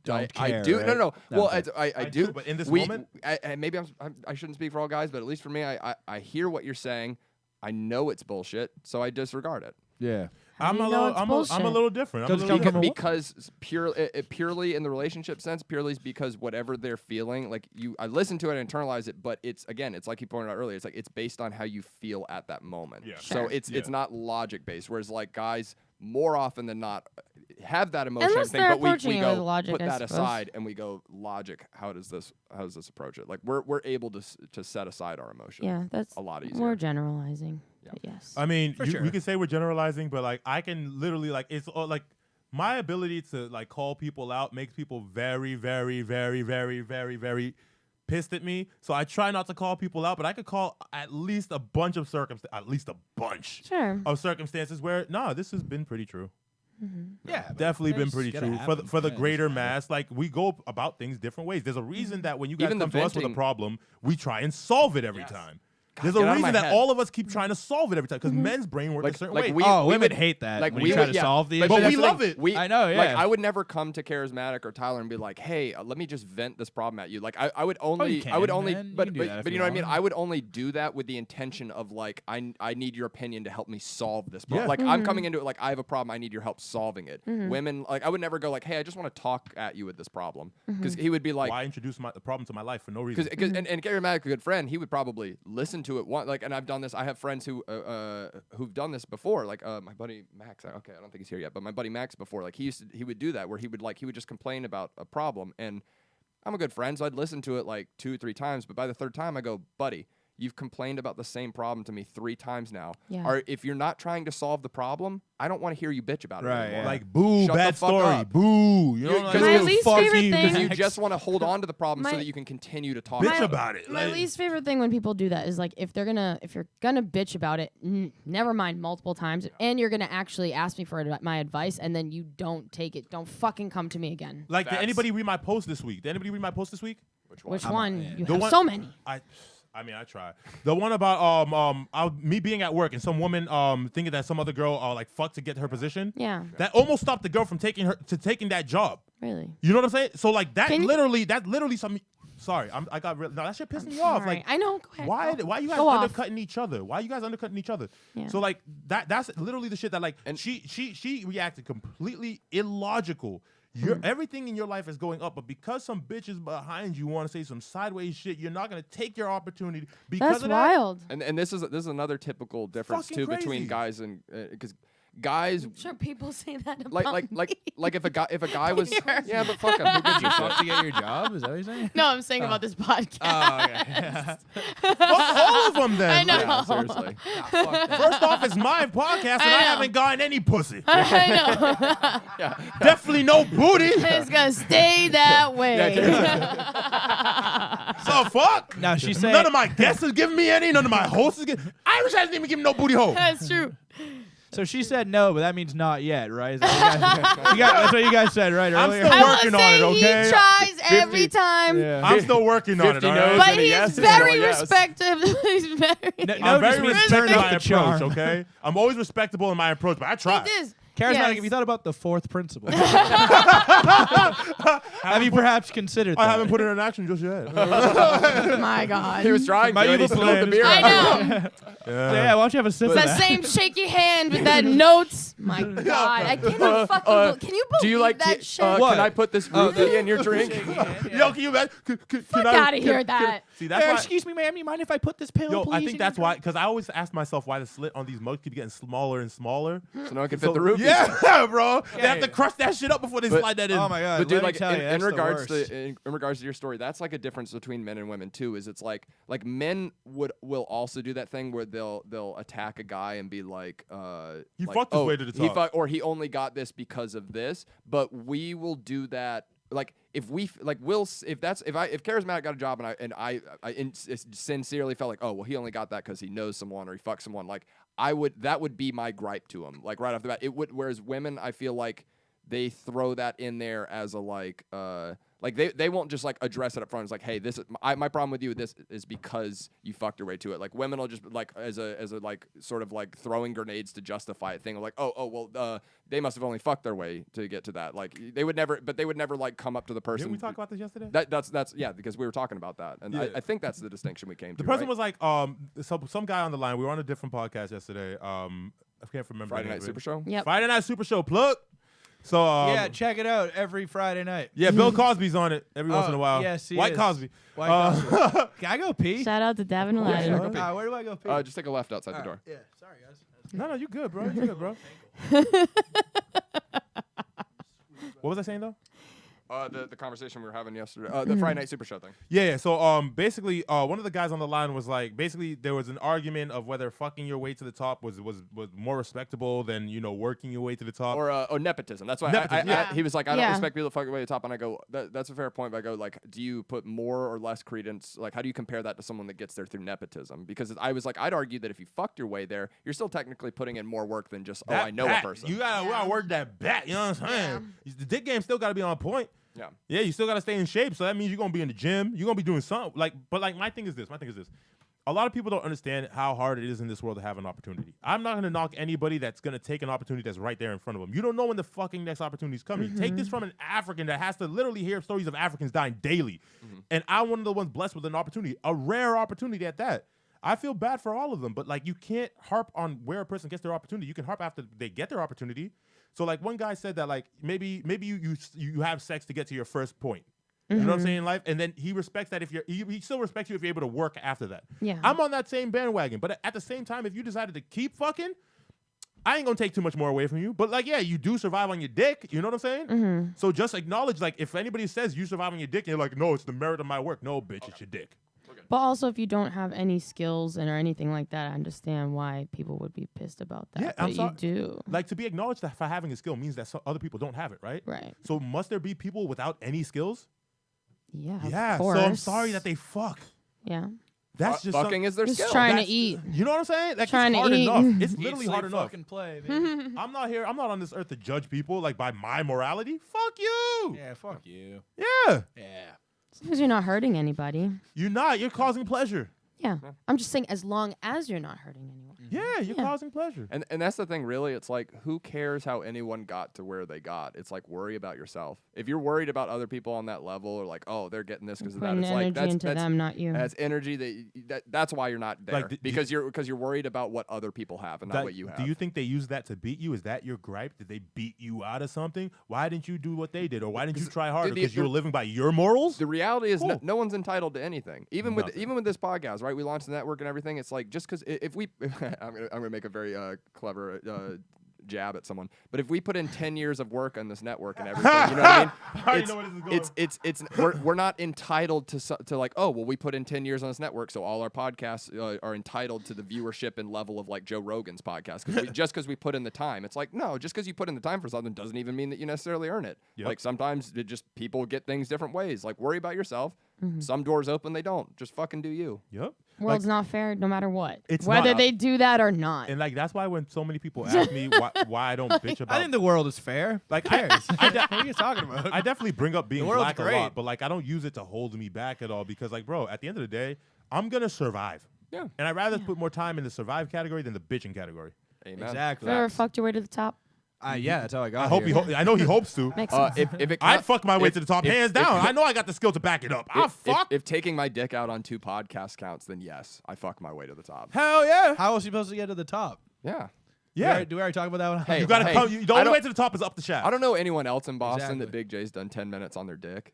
Don't I care, do. right? No. No, Well, okay. I do. but in this we, moment- maybe I shouldn't speak for all guys, but at least for me, I hear what you're saying. I know it's bullshit, so I disregard it. Yeah. I'm You a know little, it's I'm a bullshit. little different. I'm a Does it little come from different. a Because purely in the relationship sense, purely is because whatever they're feeling, like I listen to it and internalize it, but it's like he pointed out earlier, it's like it's based on how you feel at that moment. Yeah. So Sure. it's not logic based. Whereas like guys more often than not have that emotion Unless thing, they're but we approaching it with go logic, put I that suppose. aside and we go logic. How does this approach it? Like we're able to set aside our emotion. Yeah, that's a lot easier. We're generalizing. Yeah. But yes. I mean, For we sure. can say we're generalizing, but like I can literally like it's all, like my ability to like call people out makes people very, very, very, very, very, very pissed at me. So I try not to call people out, but I could call at least a bunch of Sure. of circumstances where this has been pretty true. Yeah. but Definitely been it's pretty gotta true happen. for the Yeah, it greater doesn't matter. mass. Like we go about things different ways. There's a reason that when you guys Even the come to us with a venting- problem, we try and solve it every Yes. time. God, There's get a out of my reason that head. all of us keep trying to solve it every time because men's brain works a certain way. Oh, we women would hate that. like when we you try would- to yeah, solve the but issue. we that's the love thing. it. We, I know, Like yeah. I would never come to Charismatic or Tyler and be like, "Hey, let me just vent this problem at you." Like I would only, can, I would only, man. You but can do but, that if but you you know what I mean. want. I would only do that with the intention of like, I need your opinion to help me solve this problem. Yeah. Like I'm coming into it like I have a problem. I need your help solving it. Women, like I would never go like, "Hey, I just want to talk at you with this problem," because he would be like, Why introduce the problem to my life for no reason? because and Charismatic, a good friend, he would probably listen to it one like, and I've done this. I have friends who've done this before. Like my buddy Max. Okay, I don't think he's here yet, but my buddy Max before, like he would do that where he would just complain about a problem, and I'm a good friend, so I'd listen to it like 2-3 times. But by the third time, I go, buddy, you've complained about the same problem to me 3 times now. Yeah. Or if you're not trying to solve the problem, I don't want to hear you bitch about it Right, anymore. yeah. Like boo, Shut the bad fuck story, up. boo. You know, You- like, 'cause My you least fuck favorite you, thing. you just want to hold on to the problem so My- that you can continue to talk. bitch about it. about it. My Like, least favorite thing when people do that is like if you're gonna bitch about it, never mind multiple times, and you're gonna actually ask me for my advice, and then you don't take it, don't fucking come to me again. like, did That's- anybody read my post this week? Did anybody read my post this week? Which one? yeah. You The have one- so many. I mean, I try. The one about me being at work and some woman thinking that some other girl like fucked to get her position. Yeah. That almost stopped the girl from taking that job. Really. You know what I'm saying? So like that's Can you- literally some. Sorry, I got real. No, that shit pissed me off. All right. Like I know. Go ahead. why Go. you guys Go off. undercutting each other? Why you guys undercutting each other? Yeah. So like that's literally the shit that like And- she reacted completely illogical. Everything in your life is going up, but because some bitches behind you want to say some sideways shit, you're not gonna take your opportunity because That's of that. wild. And this is another typical difference Fucking too between crazy. guys and because guys I'm sure people say that about like me. if a guy was Here. yeah, but fuck him. Who gives a Fuck shit? to get your job? Is that what you're saying? No, I'm saying about this podcast. Oh, okay. Fuck all of them then. I know. Yeah, seriously. First off, it's my podcast, and I know. haven't gotten any pussy. I know. Definitely no booty. It's gonna stay that way. So fuck. Now she's saying None of my guests is giving me any. None of my hosts is giving. Irish hasn't even given no booty hole. That's true. So she said no, but that means not yet, right? Is that what that's what you guys said, right? I'm Earlier? still I will working on say it, okay? he tries every time. Yeah. I'm still working on it. 50 all no's right? But and a he yes is and a very yes. respective. He's very. No, I'm very just means respectful in turn my up the approach, charm. okay? I'm always respectable in my approach, but I try. He does. Charismatic, Yes. have you thought about the fourth principle? Have you perhaps considered that? I haven't put it in action just yet. My God. He was trying My to, and he evil spilled the plan beer. is- I know. Yeah, why don't you have a sip of It's that? that same shaky hand with that notes. My God, I cannot fucking. Can you believe Do you like that shit? What? can I put this roofie in your drink? Yo, can you imagine? Fuck outta here, that. See, that's Hey, why. excuse me, ma'am. You mind if I put this pill, Yo, please? I in think your that's drink? why, because I always ask myself why the slit on these mugs keep getting smaller and smaller. So no one can fit the roofie. Yeah, bro. They have to crush that shit up before they But- slide that in. Oh my god! But dude, let me like tell you, in that's the regards worst. to in regards to your story, that's like a difference between men and women too. Is it's like men will also do that thing where they'll attack a guy and be like, He like, fucked his oh, way to the top." or he only got this because of this. But we will do that. Like if we like if Charismatic got a job and I sincerely felt like, oh well, he only got that because he knows someone or he fucked someone, like that would be my gripe to him, like right off the bat. It would. Whereas women, I feel like they throw that in there as a like they won't just like address it up front. It's like, hey, this is my problem with you. This is because you fucked your way to it. Like women will just like as a like sort of like throwing grenades to justify a thing. Like well they must have only fucked their way to get to that. Like they would never like come up to the person. Didn't we talk about this yesterday? That's yeah, because we were talking about that, and Yeah. I think that's the distinction we came to. The person right? was like, some guy on the line. We were on a different podcast yesterday. I can't remember. Friday the name Night of it. Super Show. Yep. Friday Night Super Show plug. So yeah, check it out every Friday night. yeah, Bill Cosby's on it every once in a while. yes, he White is. Cosby. White Cosby. Can I go pee? Shout out to Davin Aladdin. sure, go pee. Where do I go pee? Just take a left outside the door. Yeah, sorry guys. No, you good, bro. You good, bro. What was I saying though? The conversation we were having yesterday, the Friday Night Super Show thing. Yeah. So basically, one of the guys on the line was like, basically, there was an argument of whether fucking your way to the top was more respectable than working your way to the top. Or nepotism. That's why Nepotism, yeah. he was like, I don't Yeah. respect people that fuck away to the top. And I go, that's a fair point. But I go, like, do you put more or less credence? Like, how do you compare that to someone that gets there through nepotism? Because I was like, I'd argue that if you fucked your way there, you're still technically putting in more work than just, I know bat, a person. You gotta work that bat. You know what I'm saying? The dick game still gotta be on point. Yeah. Yeah, you still gotta stay in shape. So that means you're gonna be in the gym. You're gonna be doing something. But my thing is this. A lot of people don't understand how hard it is in this world to have an opportunity. I'm not gonna knock anybody that's gonna take an opportunity that's right there in front of them. You don't know when the fucking next opportunity is coming. Take this from an African that has to literally hear stories of Africans dying daily, and I'm one of the ones blessed with an opportunity, a rare opportunity at that. I feel bad for all of them, but like you can't harp on where a person gets their opportunity. You can harp after they get their opportunity. So like one guy said that like maybe you have sex to get to your first point. You know what I'm saying in life? And then he respects that he still respects you if you're able to work after that. Yeah. I'm on that same bandwagon. But at the same time, if you decided to keep fucking, I ain't gonna take too much more away from you. But like, yeah, you do survive on your dick. You know what I'm saying? So just acknowledge, like, if anybody says you survive on your dick, and you're like, no, it's the merit of my work. No, bitch, it's your dick. But also, if you don't have any skills or anything like that, I understand why people would be pissed about that. Yeah, but I'm you sorry. do. Like, to be acknowledged for having a skill means that other people don't have it, right? Right. So must there be people without any skills? Yeah. Yeah. Of course. So I'm sorry that they fuck. Yeah. That's just fucking is their Just skill. trying to That's- eat. You know what I'm saying? That's Trying to hard eat. enough. It's Eat, literally sleep, hard enough. fucking play, baby. I'm not on this earth to judge people like by my morality. Fuck you. Yeah, fuck you. Yeah. Yeah. As long as you're not hurting anybody. You're not. You're causing pleasure. Yeah. I'm just saying, as long as you're not hurting anyone. Yeah, you're Yeah. causing pleasure. And that's the thing, really. It's like, who cares how anyone got to where they got? It's like, worry about yourself. If you're worried about other people on that level, or like, oh, they're getting this because of that, Putting it's like energy into them, not you. That's energy that's why you're not there, Like, because you're worried about what other people have and not what you have. Do you think they use that to beat you? Is that your gripe? Did they beat you out of something? Why didn't you do what they did, or why didn't you try harder? Because you were living by your morals. The reality is, Cool. no one's entitled to anything. Even with Nothing. this podcast, right? We launched the network and everything. It's like, just because if we, I'm gonna make a very clever jab at someone, but if we put in 10 years of work on this network and everything, you know what I mean? I already know where this is going. We're not entitled to like, oh well, we put in 10 years on this network, so all our podcasts are entitled to the viewership and level of like Joe Rogan's podcast, just because we put in the time. It's like, no, just because you put in the time for something doesn't even mean that you necessarily earn it. Yep. Like sometimes people get things different ways. Like, worry about yourself. Some doors open, they don't. Just fucking do you. Yep. World's not fair no matter what. It's Whether not. they do that or not. And like that's why when so many people ask me why I don't bitch about, I think the world is fair. like Who cares? I what are you talking about? I definitely bring up being The world's black a great. lot, but like I don't use it to hold me back at all because like, bro, at the end of the day, I'm gonna survive. Yeah. And I'd rather put more time in the survive category than the bitching category. Amen. Exactly. Ever fucked your way to the top? Yeah, that's how I got I hope here. I know he hopes to. Makes sense. If it I'd fuck my way if- to the top, if- hands if- down. I know I got the skill to back it up. I'll fuck. If taking my dick out on 2 podcasts counts, then yes, I fuck my way to the top. Hell yeah. How was he supposed to get to the top? Yeah. Yeah. Do we already talk about that one? Hey, You gotta come. The I only don't- way to the top is up the shaft. I don't know anyone else in Boston Exactly. that Big J's done 10 minutes on their dick.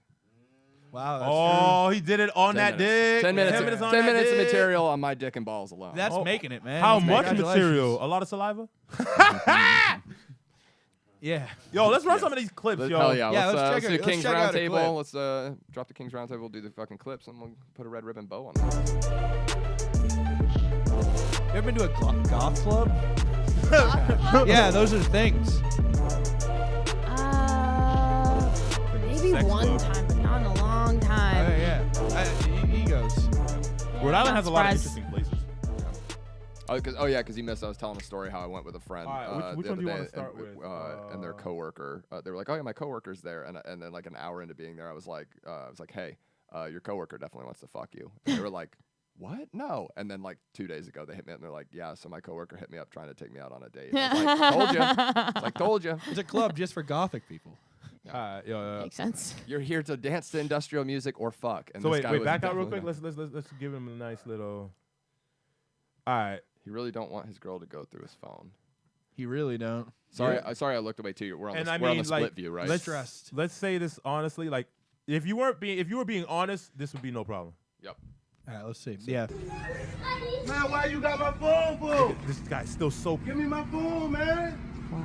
Wow, that's Oh, he did it on 10 that minutes. dick. 10 minutes. 10 minutes on 10 that minutes of dick. material on my dick and balls alone. true. That's Oh. making it, man. How That's much congratulations. material? A lot of saliva? Yeah. Yo, let's run some of these clips, yo. Hell yeah. Yeah, let's let's do check the it- King's let's check out a clip. Roundtable. Let's drop the King's Roundtable. We'll do the fucking clips, and we'll put a red ribbon bow on them. You ever been to a goth club? Yeah, those are things. Maybe Sex one club. time, but not in a long time. Yeah. Egos. Rhode Island has a lot of Surprised. interesting places. Because he missed. I was telling a story how I went with a friend. All right, which the one do you other wanna day, start and, with? and their coworker. They were like, "Oh yeah, my coworker's there," and then like an hour into being there, I was like, "Hey, your coworker definitely wants to fuck you." And they were like, "What? No!" And then like 2 days ago, they hit me up and they're like, "Yeah, so my coworker hit me up trying to take me out on a date." I was like, "Told you." It's like, "Told you." It's a club just for gothic people. Makes sense. You're here to dance to industrial music or fuck. And So this wait, guy wait, was back out real definitely quick. not. Let's give him a nice little. All right. He really don't want his girl to go through his phone. You really don't. Sorry, Yeah. sorry, I looked away too. We're on And the, I we're on mean, the split like, view, right? Let's say this honestly, like if you were being honest, this would be no problem. Yep. All right, let's see. Yeah. Man, why you got my phone for? This guy's still so. Give me my phone, man. Wow.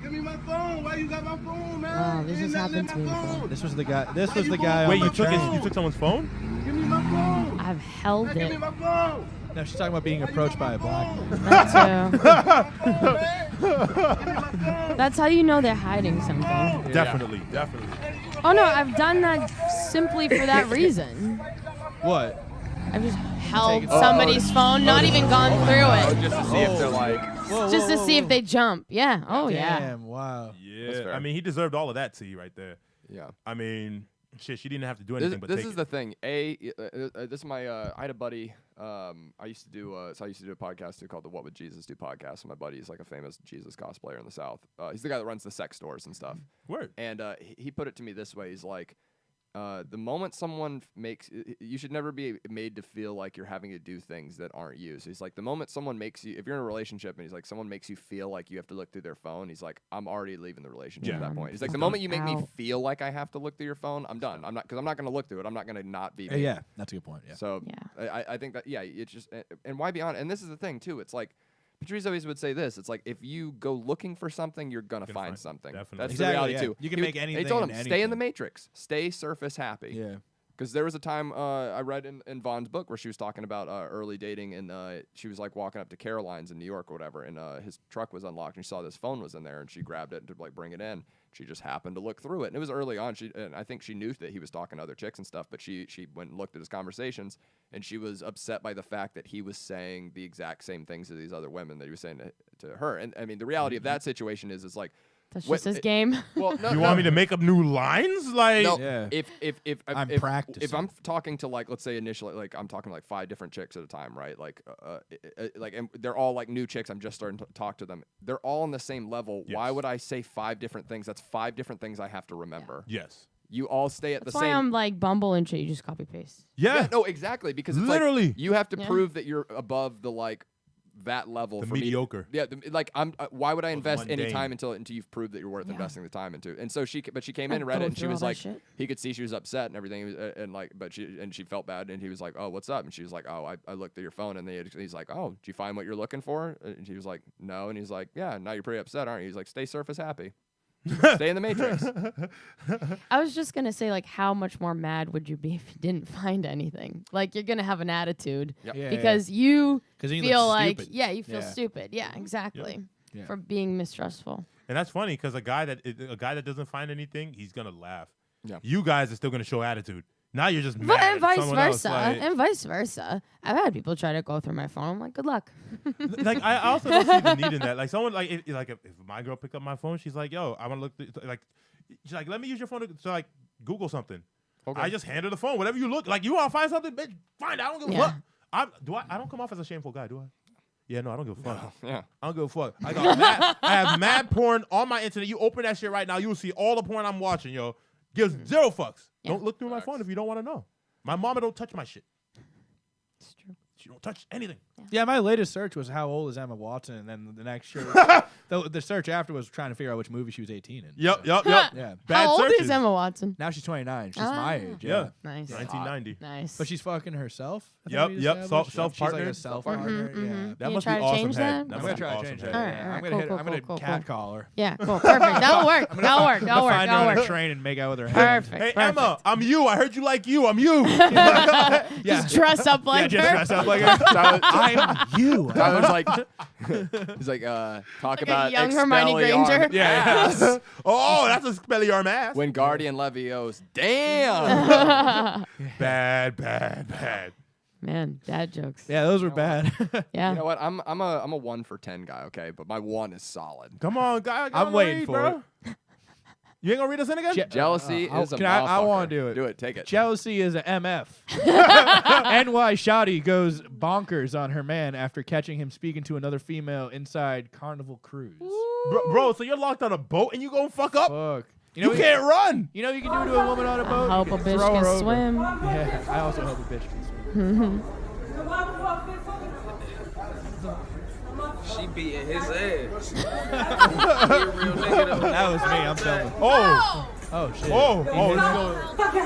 Give me my phone. Why you got my phone, man? Wow, this has Ain't nothing happened to in me my before. phone. This was the guy. This Why was you the going guy. with Wait, on you the took train. you took someone's phone? Give me my phone. I've held Man, give me it. my phone. No, she's talking about being approached by a black man. That too. Phone, man. Give me my phone. That's how you know they're hiding something. Definitely. Oh no, I've done that simply for that reason. What? I've just held Taken- somebody's phone, not even gone through Oh, it, just to see if they're like. Whoa, just to whoa, see whoa. if they jump. Yeah. Oh yeah. Damn, wow. That's Yeah. fair. I mean, he deserved all of that tea right there. Yeah. I mean, shit, she didn't have to do This, anything but this take is it. the thing. This is my. I had a buddy. I used to do. So I used to do a podcast too called the What Would Jesus Do podcast. And my buddy is like a famous Jesus cosplayer in the South. He's the guy that runs the sex stores and stuff. Word. And he put it to me this way. He's like, the moment someone makes, you should never be made to feel like you're having to do things that aren't you. So he's like, the moment someone makes you, if you're in a relationship and he's like, someone makes you feel like you have to look through their phone, he's like, I'm already leaving the relationship at that point. He's like, the moment you make me Out. feel like I have to look through your phone, I'm done. I'm not, because I'm not going to look through it. I'm not going to not be. Yeah, me. yeah, that's a good point. Yeah. So Yeah. I think that, yeah, it's just, and why be honest? And this is the thing too. It's like, Patrice always would say this. It's like, if you go looking for something, you're going to Gonna find find- something. definitely. That's Exactly, the reality yeah. too. You can He make would- and anything He told him, into stay in the anything." matrix. Stay surface happy. Yeah. Because there was a time I read in Vaughn's book where she was talking about early dating, and she was like walking up to Caroline's in New York or whatever, and his truck was unlocked, and she saw this phone was in there, and she grabbed it to like bring it in. She just happened to look through it, and it was early on. And I think she knew that he was talking to other chicks and stuff, but she went and looked at his conversations, and she was upset by the fact that he was saying the exact same things to these other women that he was saying to her. And I mean, the reality of that situation is like. That's What- just his game. Well, no, You no, want me to make up new lines? Like, no, Yeah. if I'm if practicing. I'm talking to like, let's say initially, like I'm talking to like 5 different chicks at a time, right? Like, and they're all like new chicks. I'm just starting to talk to them. They're all on the same level. Why Yes. would I say 5 different things? That's 5 different things I have to remember. yes. You all stay at That's the why same. I'm like Bumble and shit. You just copy paste. Yeah. No, exactly, because it's Literally. like you have to Yeah. prove that you're above the like that level The for me. mediocre. Yeah, like I'm. Why would I invest any mundane. time until you've proved that you're worth investing the time into? And so she came I'd in and read go it, and she through was all that like, shit. he could see she was upset and everything, he was, and like, but she felt bad, and he was like, oh, what's up? And she was like, oh, I looked at your phone, and he's like, oh, did you find what you're looking for? And she was like, no, and he's like, yeah, now you're pretty upset, aren't you? He's like, stay surface happy, stay in the matrix. I was just gonna say, like, how much more mad would you be if you didn't find anything? Like, you're gonna have an attitude Yep. Yeah, because you 'Cause then you feel look like, stupid. yeah, you feel Yeah. stupid. Yeah, exactly. Yeah. For being mistrustful. And that's funny because a guy that doesn't find anything, he's gonna laugh. Yeah. You guys are still gonna show attitude. Now you're just But mad and at vice someone else, versa. like- And vice versa. I've had people try to go through my phone. I'm like, good luck. like I also don't see the need in that. Like someone like if my girl picked up my phone, she's like, "Yo, I want to look." Like she's like, "Let me use your phone to like Google something." Okay. I just hand her the phone. Whatever you look like, you want to find something, bitch, find it. I don't give a Yeah. fuck. I don't come off as a shameful guy, do I? Yeah, no, I don't give a fuck. Yeah. I don't give a fuck. I have mad porn on my internet. You open that shit right now, you will see all the porn I'm watching, yo. Gives 0 fucks. Yeah. Don't look through my phone if you don't want to know. My mama don't touch my shit. It's true. She don't touch anything. Yeah, my latest search was how old is Emma Watson, and then the next search, the search after was trying to figure out which movie she was 18 in. Yep. Yeah. Bad How old searches. is Emma Watson? Now she's 29. She's Ah. my age. Yeah. Nice. 1990. Nice. But she's fucking herself. I Yep, thought we yep, established. self-partnered. She's like a self-partner. Mhm, mhm. Yeah. That You must try be to awesome change head. that? I'm That gonna must be try to awesome change head. that. All right, Yeah. all right, I'm cool, gonna cool, I'm gonna cool, cat cool. call her. Yeah, cool. Perfect. That'll work. That'll work. That'll work. Find That'll her on a work. train and make out with her hand. Perfect. Hey, perfect. Emma, I'm you. I heard you like you. I'm you. Just dress up like Just her. dress up like her. I'm you. Tyler's like, he's like, talk about young Hermione Granger. Yeah. Oh, that's a Expelliarmus. When Guardian Leviosa, damn. Bad. Man, dad jokes. Yeah, those were bad. Yeah. You know what? I'm a 1 for 10 guy. Okay, but my 1 is solid. Come on, guy. I'm waiting for it. You ain't gonna read us in again? Jealousy is a can I motherfucker. want to do it. Do it. Take it. Jealousy is a MF. NY Shotty goes bonkers on her man after catching him speaking to another female inside Carnival Cruise. Bro, so you're locked on a boat and you gonna fuck up? Fuck. You what can't run. You know what you can do to a woman on a boat? I hope You a can bitch throw her can over. swim. Yeah, I also hope a bitch can swim. She beating his ass. He a real nigga though. That was me. I'm filming. Oh. Oh shit. Oh.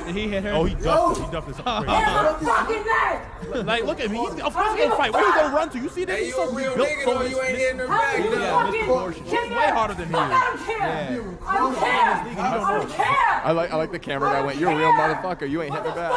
Did he hit her? Oh, he duffed this up crazy. Like, look at me. Of course he's gonna fight. Where you gonna run to? You see that? Hey, He's you a so real built nigga so though. You ain't hitting her back though. Yeah, misproportioned. She's way harder than he is. Yeah. I like the camera guy went, you're a real motherfucker. You ain't hitting her back.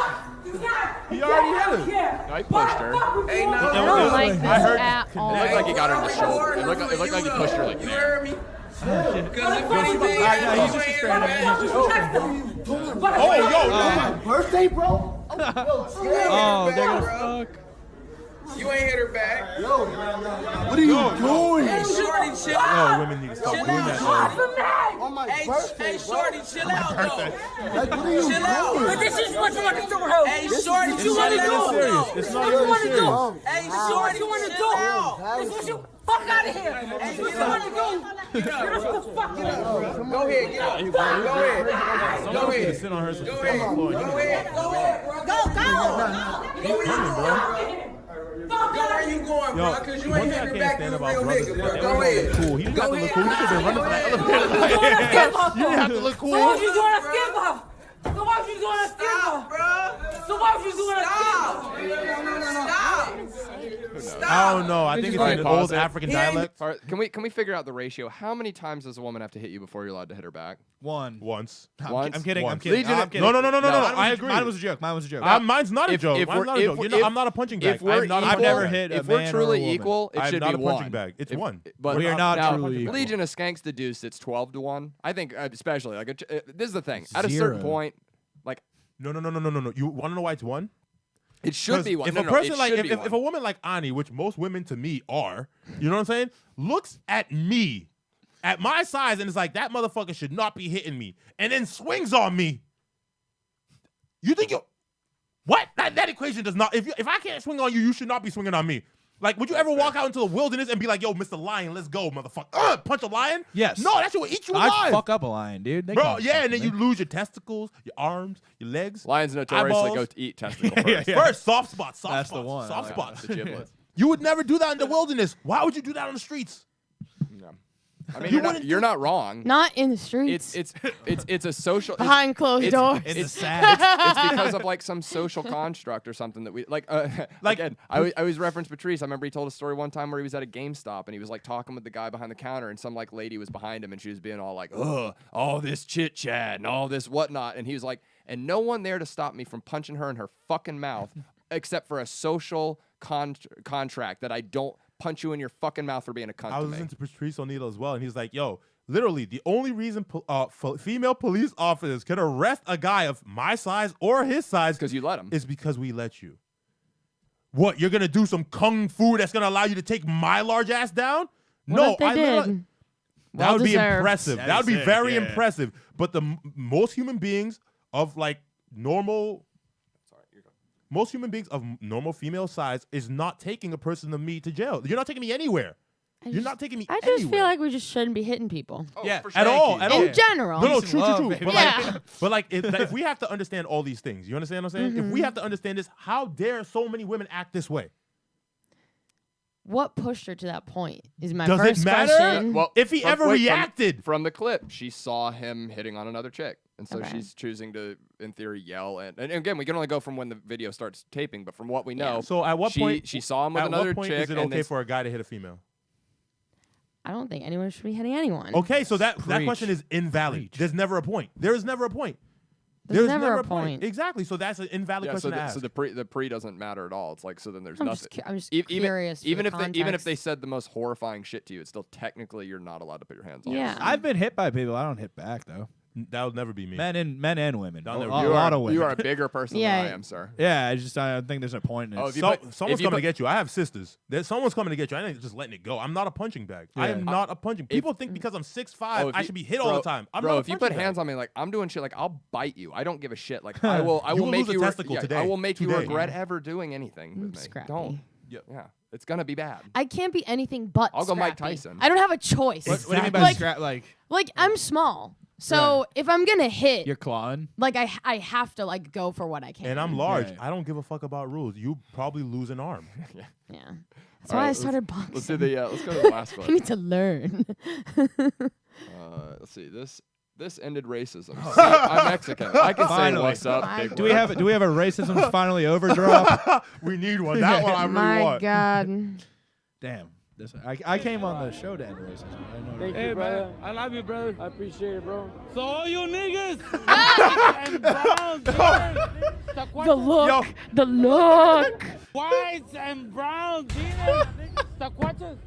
He already hit her. No, he pushed her. Hey, no. I don't like this I heard at all. It looked like he got her in the shoulder. It looked like he pushed her like You that. heard me? Cause the funny thing He's is, just you ain't straight up. hitting He's her just back. straight up. Oh, yo. Birthday, bro? Oh, they're gonna fuck. You ain't hit her back. What are you doing? Hey, shorty, chill Oh, out. women need to stop Chill doing out. that. On my Hey, birthday, hey, bro. shorty, chill out though. Like, what are you Chill out. doing? This is what you want to do, her. Hey, shorty, It's chill not even out serious. though. It's not even serious. Hey, shorty, chill out. This is what you fuck out of here. This is what you want to do. You're supposed to fuck it up. Go ahead, get up. Go ahead. Go Someone should ahead. sit on her since Go she's on the ahead. floor. Go ahead. Go ahead. Go. Coming, bro. Go where you going, bro? Cause you one ain't thing I hitting her can't back. stand You a about real brothers nigga, is bro. that Go everybody ahead. look cool. He just got to Go look cool. He should have been running for that other You You didn't have to look cool. So what you doing a skip off? So what you doing a skip off? Bro. So what you doing a skip off? Stop. I don't know. I think it's Alright, an pause old it. African He ain't- dialect. All right, can we figure out the ratio? How many times does a woman have to hit you before you're allowed to hit her back? One. Once. Once? I'm kidding. I'm Once. kidding. Legion- I'm kidding. No. I I agree. Mine was a joke. Mine was a joke. Mine's not a If- joke. if Mine's we're- not a if joke. we- You know, I'm not a punching bag. If we're I'm not a equal, I've never punching bag. hit a if we're man or a truly woman. equal, it I'm should not be a punching one. bag. It's one. But We are not now, truly equal. Legion of Skanks deduced it's 12-1. I think especially like this is the thing. At a certain Zero. point, like No. You want to know why it's one? it should be one. If No, a no, person it like should be if a one. woman like Ani, which most women to me are, you know what I'm saying, looks at me, at my size, and it's like that motherfucker should not be hitting me, and then swings on me. You think you what? That equation does not. If I can't swing on you, you should not be swinging on me. Like, would you ever walk out into the wilderness and be like, "Yo, Mr. Lion, let's go, motherfucker"? Punch a lion? Yes. No, that shit will eat you alive, I'd fuck up a lion, dude. They bro. can't Yeah, fuck and then me. you lose your testicles, your arms, your legs. Lions notoriously eyeballs. go to eat testicle first. First, soft spots. Soft That's spots. the one. Soft I spots. The giblets. You would never do that in the wilderness. Why would you do that on the streets? No. I mean, You you're not, wouldn't you're not wrong. Not in the streets. It's a social. behind closed it's- doors. In the It's sack. because of like some social construct or something that we like. Again, I always reference Patrice. I remember he told a story one time where he was at a GameStop and he was like talking with the guy behind the counter, and some like lady was behind him and she was being all like, "Ugh, all this chit chat and all this whatnot," and he was like, "And no one there to stop me from punching her in her fucking mouth, except for a social contract that I don't punch you in your fucking mouth for being a cunt." I was to me. listening to Patrice O'Neal as well, and he's like, "Yo, literally, the only reason female police officers can arrest a guy of my size or his size because you let him. is because we let you. What? You're gonna do some kung fu that's gonna allow you to take my large ass down? What No, if they I literally- did? That Well would be deserved. impressive. That That would is be sick, very yeah. impressive. But the most human beings of like normal most human beings of normal female size is not taking a person of me to jail. You're not taking me anywhere. You're not taking me I anywhere. just feel like we just shouldn't be hitting people. Oh, Yeah, for sure. At all. In general. No, Peace true. and love, baby. But like, if we have to understand all these things, you understand what I'm saying? If we have to understand this, how dare so many women act this way? What pushed her to that point is my Does it first matter? question. Well, If he ever reacted. from the clip, she saw him hitting on another chick, and so Okay. she's choosing to, in theory, yell. And again, we can only go from when the video starts taping, but from what we know, So at what point she saw him with at another what point chick? is it and okay then for a guy to hit a female? I don't think anyone should be hitting anyone. Okay, so that Preach. question is invalid. Preach. There's never a point. There is never a point. There's never a point. Exactly. So that's an invalid Yeah, question so to ask. the pre doesn't matter at all. It's like, so then there's I'm nothing. just E- curious. even for if they context. said the most horrifying shit to you, it's still technically you're not allowed to put your hands on. Yeah. I've been hit by people. I don't hit back though. That would never be me. Men and women. Don't A ever- lot, You a lot of women. You are a bigger person Yeah. than I am, sir. Yeah, I don't think there's a point in it. Oh, if you So, put- someone's if you coming to put- get you. I have sisters. Someone's coming to get you. I ain't just letting it go. I'm not a punching bag. I Yeah. am not a punching. People think because I'm 6'5", if I you- should be hit all the time. I'm bro, not a if you punching put hands bag. on me, like I'm doing shit, like I'll bite you. I don't give a shit. Like I will You will make lose a you testicle I today. will make you Today. regret ever doing anything with me. Scrappy. Don't. Yeah, it's gonna be bad. I can't be anything but I'll go Mike scrappy. Tyson. I don't have a choice. What do you mean by Like- scrap? Like I'm small. So if I'm going to hit, you're clawing? like I have to like go for what I can. And I'm large. Yeah. I don't give a fuck about rules. You probably lose an arm. Yeah. That's All why right, I started boxing. Let's do the let's go to the last I clip. need to learn. Let's see this ended racism. See, I'm Mexican. I can say Finally. what's up. My Big Do we word. have a racism finally over drop? We need one. That one I really My want. God. Damn. I came on the show to end racism. I didn't know Hey, brother. I love you, brother. I appreciate it, bro. So all you niggas and browns, The look. The look. whites and browns, tacuaches.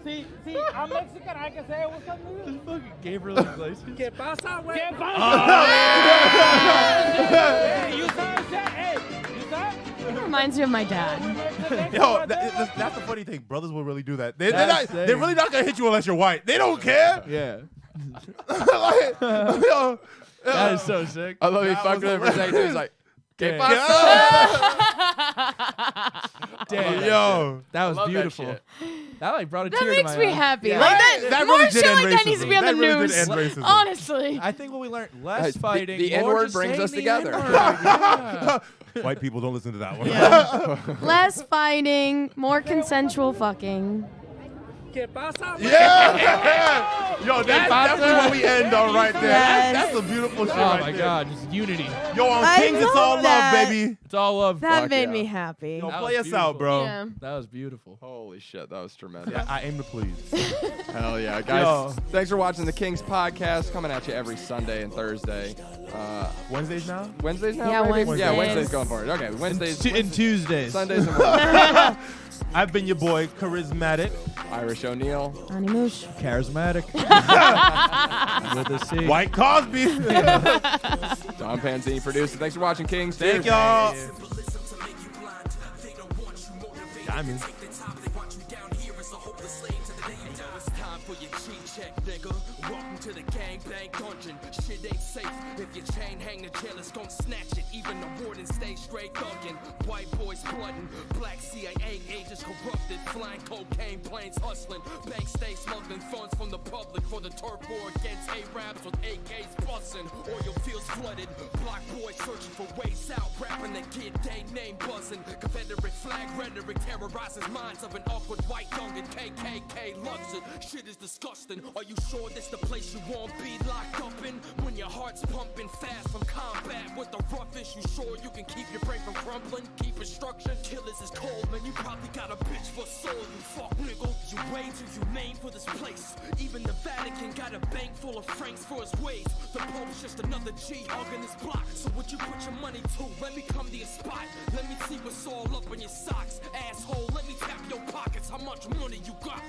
See, I'm Mexican. I can say what's up, nigga. fucking Gabriel Iglesias. ¿Qué pasa, güey? ¿Qué pasa? Hey, you saw that? Hey, you saw? It reminds me of my dad. Yo, that's the funny thing. Brothers will really do that. They're That's they're sick. really not gonna hit you unless you're white. They don't care. Yeah. Like, yo, That is so sick. I love he That fucked was with it for a second too. He's like, "¿Qué Yeah. pasa?" Damn. yo. That was Love that beautiful. shit. That like brought a That tear to makes my me eye. happy. Yeah. Like that, That more really did shit end like that needs to be on racism. the That really news. did end racism. Honestly. I think what we learned less Guys, fighting. the more N-word just brings saying us the together. N-word. Yeah. White people don't listen to that one. Less fighting, more consensual fucking. ¿Qué pasa, güey? Yeah. Yo, that's definitely what we end on right there. Yes. That's a beautiful shit Oh right my there. God, just unity. Yo, on I Kings, it's all love that. love, baby. It's all love. That Fuck made yeah. me happy. Yo, That play was us out, bro. Yeah. That was beautiful. Holy shit, that was tremendous. Yeah, I aim to please. Hell yeah, guys! Yo. Thanks for watching the Kings podcast. Coming at you every Sunday and Thursday. Wednesdays now? Wednesdays now. Yeah, maybe? Wednesdays. Yeah, Wednesdays going forward. Okay, Wednesdays, And Tuesdays. Sundays, and Wednesdays. I've been your boy, Charismatic. Irish O'Neal. Honey Moosh. Charismatic. With a C. White Cosby. Don Panzini producer. Thanks for watching Kings. Thank Cheers. y'all. Diamond. Welcome to the gangbang dungeon. Shit ain't safe. If your chain hang, the jailers gon' snatch it. Even the warden stay straight thuggin'. White boys bloodin'. Black CIA agents corrupted. Flying cocaine planes hustling. Banks stay smuggling funds from the public for the turf war against Arabs with AKs bussin'. Oil fields flooded. Block boys searching for ways out. Rapping the kid they name buzzin'. Confederate flag rhetoric terrorizes minds of an awkward white young and KKK loves it. Shit is disgusting. Are you sure this the place you won't be locked up in? When your heart's pumping fast from combat with the roughest, you sure you can keep your brain from crumbling? Keep instruction. Killers is cold, man. You probably got a bitch for soul. You fuck nigga. You way too humane for this place. Even the Vatican got a bank full of francs for his ways. The Pope's just another G hugging his block. So would you put your money to? Let me come to your spot. Let me see what's all up in your socks. Asshole, let me tap your pockets. How much money you got?